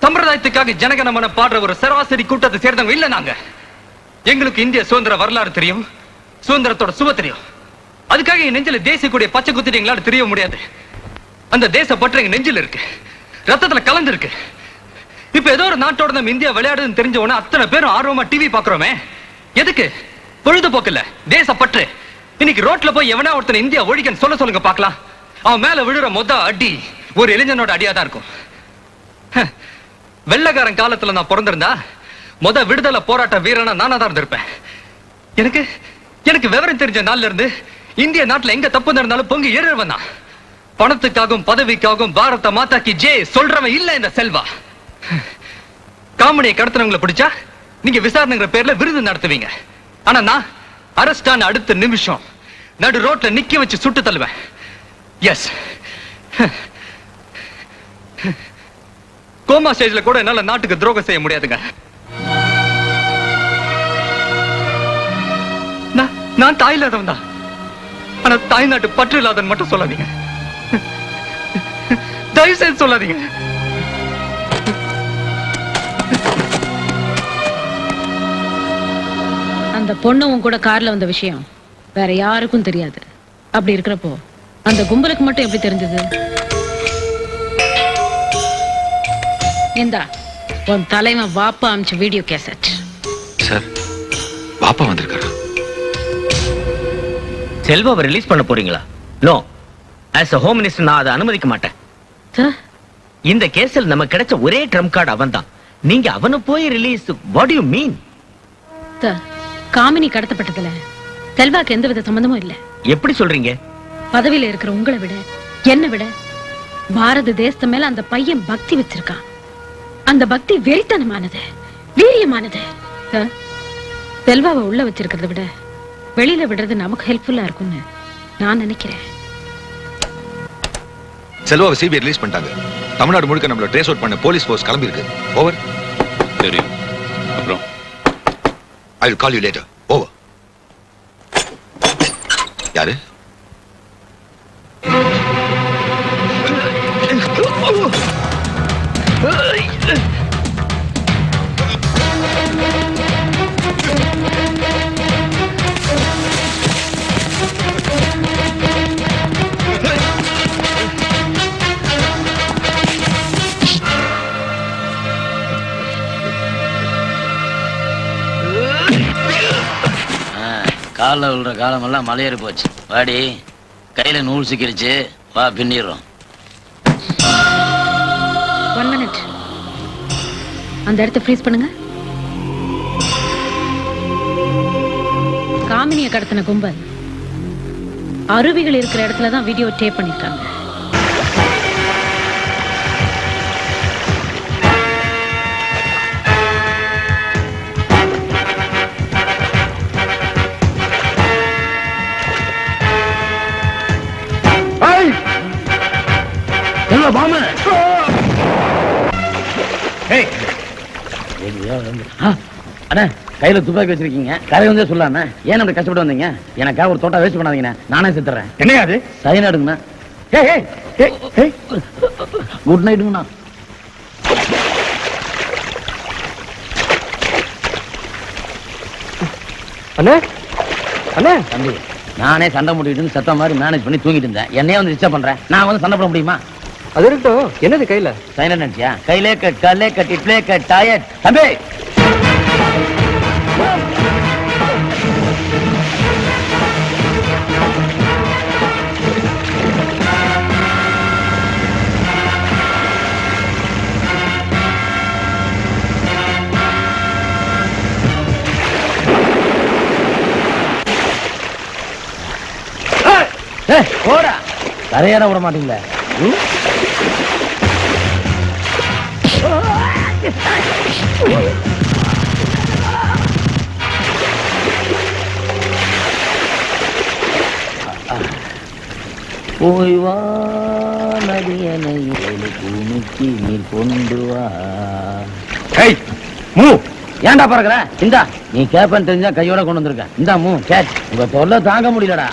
சம்பிரதாயத்துக்காக ஜனகணமன பாடுற ஒரு சராசரி கூட்டத்தை சேர்ந்தவங்க இல்ல நாங்க. எங்களுக்கு இந்திய சுதந்திர வரலாறு தெரியும், சுதந்திரத்தோட சுவ தெரியும். அதுக்காக என் நெஞ்சில தேசிய கூடிய பச்சை குத்திட்டு எங்களால தெரிய முடியாது. அந்த தேச பற்று எங்க நெஞ்சில் இருக்கு, ரத்தத்துல கலந்து இருக்கு. இப்ப ஏதோ ஒரு நாட்டோட நம்ம இந்தியா விளையாடுதுன்னு தெரிஞ்ச உடனே அத்தனை பேரும் ஆர்வமா டிவி பாக்குறோமே, எதுக்கு? பொழுதுபோக்கு இல்ல, தேச பற்று. இன்னைக்கு ரோட்ல போய் எவனா ஒருத்தன் இந்தியா ஒழிக்கன்னு சொல்லுங்க பாக்கலாம். அவன் மேல விழுற மொத அடி ஒரு இளைஞனோட அடியா தான் இருக்கும். வெள்ளக்காரன் காலத்துல நான் பிறந்திருந்தா மொத விடுதலை போராட்ட வீரனா நானா தான் இருந்திருப்பேன். எனக்கு எனக்கு விவரம் தெரிஞ்ச நாள்ல இருந்து இந்திய நாட்டுல எங்க தப்பு நடந்தாலும் பொங்கி ஏறுவன் தான். பணத்துக்காகவும் பதவிக்காகவும் பாரத மாதா கி ஜெய் சொல்றவன் இல்ல இந்த செல்வா. காமெடியை கடத்தினவங்களை பிடிச்சா நீங்க விசாரணைங்கிற பேர்ல விருது நடத்துவீங்க. ஆனா நான் அரஸ்டான அடுத்த நிமிஷம் நடு ரோட்ல நிக்க வச்சு சுட்டு தள்ளுவேன். எஸ், கோமா ஸ்டேஜ்ல கூட என்னால நாட்டுக்கு துரோகம் செய்ய முடியாதுங்க. நான் தாய் இல்லாதவன் தான். ஆனா தாய் நாட்டு பற்று இல்லாதவன் மட்டும் சொல்லாதீங்க, தயவு செய்து சொல்லாதீங்க. அந்த பொண்ணு உன் கூட கார்ல வந்த விஷயம் வேற யாருக்கும் தெரியாது. அப்படி இருக்கிறப்போ அந்த கும்பலுக்கு மட்டும் எப்படி தெரிஞ்சது? இந்தா உன் தலைவன் வாப்பா அமிச்ச வீடியோ கேசட். சார், வாப்பா வந்திருக்காரா? செல்வாவை ரிலீஸ் பண்ண போறீங்களா? No, as a home minister நான் அதை அனுமதிக்க மாட்டேன். இந்த கேஸில் நமக்கு கிடைச்ச ஒரே ட்ரம் கார்டு அவன் தான். நீங்க அவனை போய் release, what you mean? Kamini கடத்தப்பட்டதுல செல்வாக்கு எந்த வித சம்பந்தமும் இல்ல. எப்படி சொல்றீங்க? பதவியில இருக்கிற உங்களை விட என்ன விட பாரத தேசத்து மேல அந்த பையன் பக்தி வச்சிருக்கான். அந்த பக்தி வெறித்தனமானது, வீரியமானது. செல்வாவை உள்ள வச்சிருக்கிறத விட வெளியில விடுறது நமக்கு ஹெல்ப்ஃபுல்லா இருக்கும்னு நான் நினைக்கிறேன். செல்வாவை சிபிஐ ரிலீஸ் பண்ணிட்டாங்க. தமிழ்நாடு முழுக்க நம்மள ட்ரேஸ் அவுட் பண்ண போலீஸ் ஃபோர்ஸ் கிளம்பி இருக்கு. ஓவர். தெரியும். அப்புறம் I will call you later. Over. யாரு? காலில் விழுற காலமெல்லாம் மலையேறி போச்சு. வாடி, கையில நூல் சிக்கிருச்சு, வா பின்னிடுறோம். 1 minute. அந்த இடத்த ஃப்ரீஸ் பண்ணுங்க. காமினியை கடத்தின கும்பல் அருவிகள் இருக்கிற இடத்துல தான் வீடியோ டேப் பண்ணிருக்காங்க. அண்ணா, கையில துப்பாக்கி வச்சிருக்கீங்க, கரை வந்து சொல்லாம ஏன் அப்படி கஷ்டப்பட்டு வந்தீங்க? எனக்காக ஒரு தோட்டா வேஸ்ட் பண்ணாதீங்க, நானே செத்துறேன். என்னையா அது? சைனாடுங்கண்ணா. குட் நைட்டுங்கண்ணா. அண்ணே அண்ணே, தம்பி, நானே சண்டை முடிக்கிட்டு சத்த மாதிரி மேனேஜ் பண்ணி தூங்கிட்டு இருந்தேன். என்னையே வந்து டிஸ்டர்ப் பண்றேன். நான் வந்து சண்டை போட முடியுமா? அது இருக்கட்டும். என்னது கையில? சைனா நினைச்சியா? கையிலே கட், காலே கட், இட்லே கட், டயர்ட். தம்பி, போடா, கரையேற விட மாட்டீங்களே. போய் வா நதியனை பூமிக்கு நீர் கொண்டு வா. ஏன்டா பறக்குற? இந்தா, நீ கேப்பன்னு தெரிஞ்சா கையோட கொண்டு வந்திருக்க. இந்தா மூ கேட். உங்க தொல்லை தாங்க முடியலடா.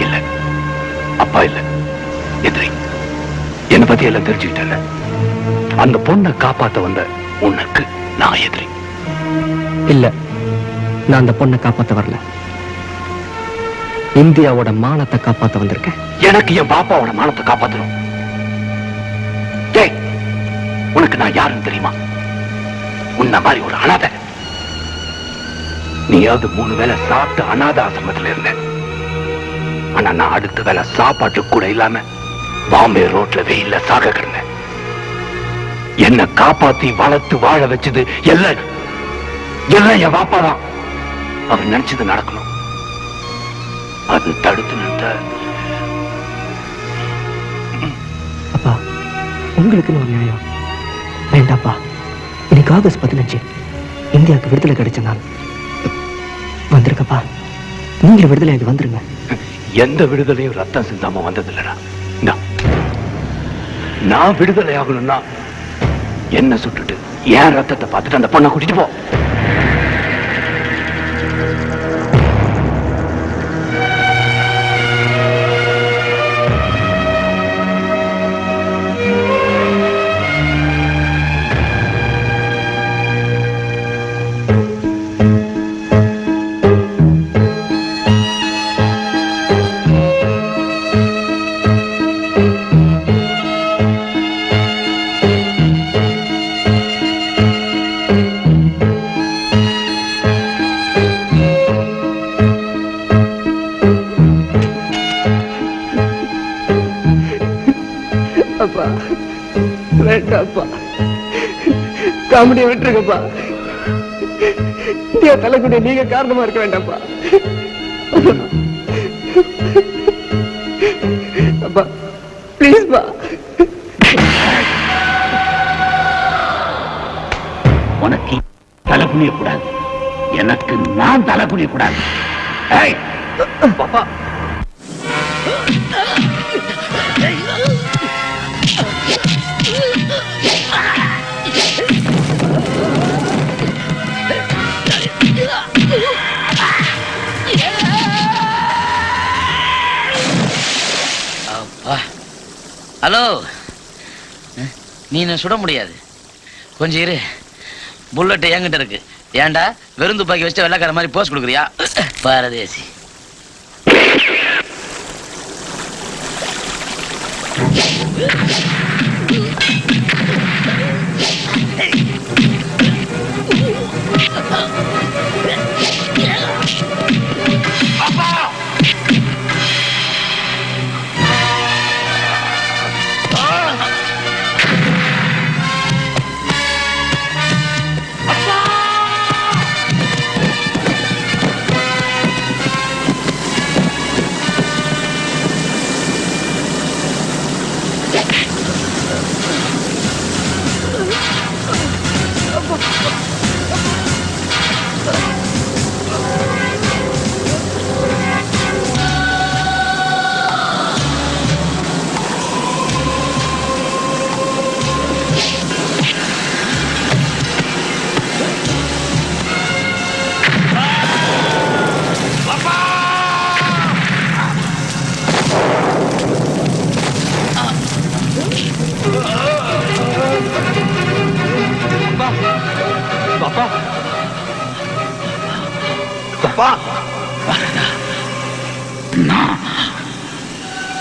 இல்ல, அப்பா இல்ல, எதிரி. என்னை பத்தி எல்லாம் தெரிஞ்சுக்கிட்டல. அந்த பொண்ணை காப்பாத்த வந்த உனக்கு நான் எதிரி இல்ல. நான் அந்த பொண்ணை காப்பாத்த வரல, இந்தியாவோட மானத்தை காப்பாத்த வந்திருக்கேன். எனக்கு என் பாப்பாவோட மானத்தை காப்பாத்தணும். உனக்கு நான் யாருன்னு தெரியுமா? உன்ன மாதிரி ஒரு அனாதை. நீயாவது 3 வேளை சாப்பிட்டு அனாத ஆசிரமத்தில் இருந்த. ஆனா நான் அடுத்த வேளை சாப்பாட்டு கூட இல்லாம பாம்பே ரோட்ல வெயில்ல சாக கிடந்தேன். என்ன காப்பாத்தி வளர்த்து வாழ வச்சது எல்லாம் என் பாப்பா தான். அவர் நினைச்சது நடக்கணும். அது தடுத்து நிறுத்த அப்பா, உங்களுக்கு ஒரு நியாயம் வேண்டாப்பா. இன்னைக்கு ஆகஸ்ட் 15 இந்தியாவுக்கு விடுதலை கிடைச்ச நாள். வந்திருக்கப்பா, நீங்க விடுதலையாகி வந்துருங்க. எந்த விடுதலையும் ரத்தம் சிந்தாம வந்ததில்லடா. நான் விடுதலை ஆகணும்னா என்ன சுட்டுட்டு ஏன் ரத்தத்தை பார்த்துட்டு அந்த பொண்ணை கூட்டிட்டு போ. வேண்டாம்ப்பா, வேண்டாம்ப்பா, காமெடியை விட்டுருங்கப்பா. இந்தியா தலைக்குடிய நீங்க காரணமா இருக்க வேண்டாம்ப்பா. அப்பா ப்ளீஸ்ப்பா. உனக்கு தலை குனிய கூடாது, எனக்கு நான் தலை குனிய கூடாது. பாப்பா ஹலோ, நீ என்ன சுட முடியாது, கொஞ்சம் இரு. புல்லட் என்கிட்ட இருக்கு. ஏன்டா வெறும் துப்பாக்கி வச்சு வெள்ளக்கார மாதிரி போஸ் கொடுக்குறியா பாரதேசி?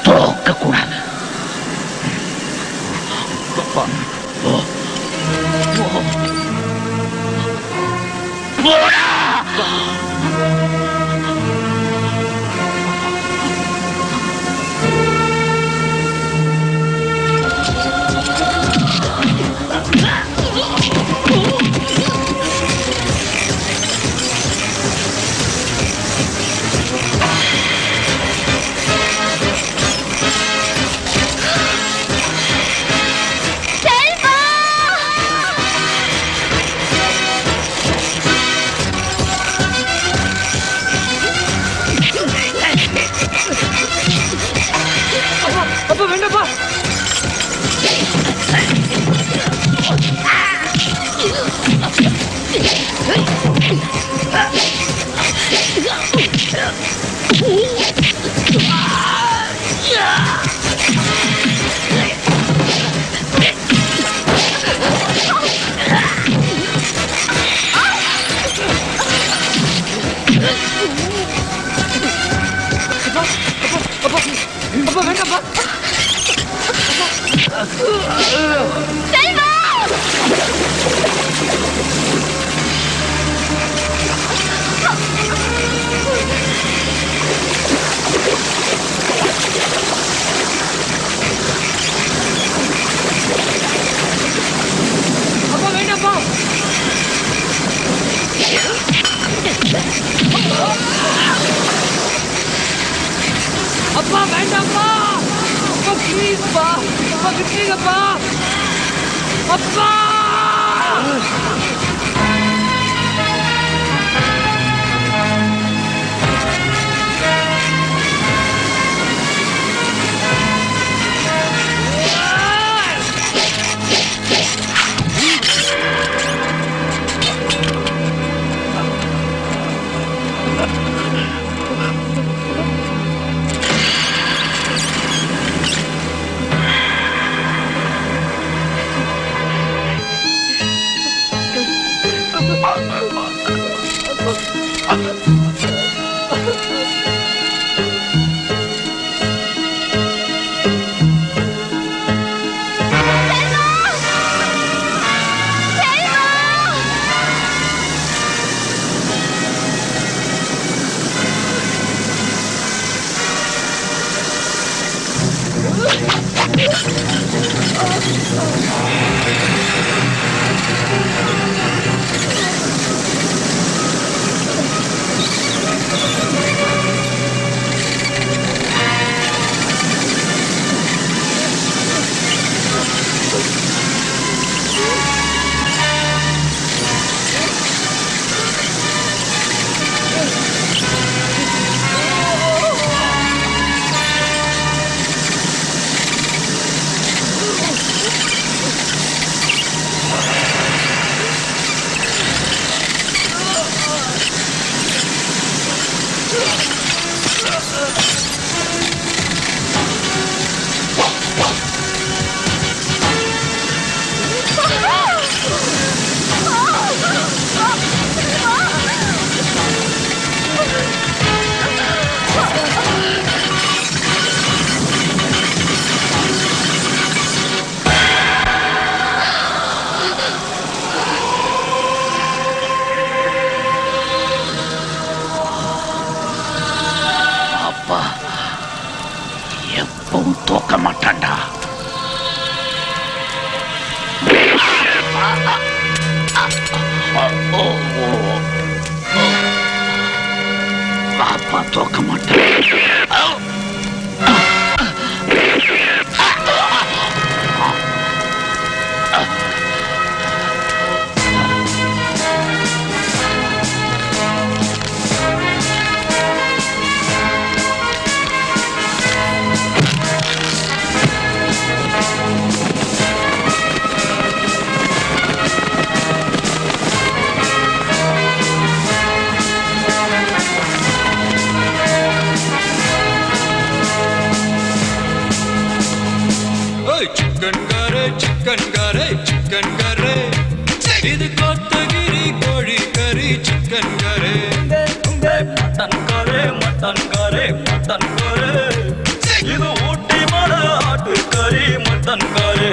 தோக்க கூடாது. அப்பா வேண்டாம்ப்பா, அப்பா ப்ளீஸ்ப்பா, அப்பா விட்டுருங்கப்பா, அப்பா. பாப்பா தோக்க மாட்டேன். चिकन करे இது கோத்தகிரி கோழி கறி chicken Khare mutton Khare mutton Khare mutton Khare இது ஊட்டி மலை ஆட்டு கறி மட்டன் கரே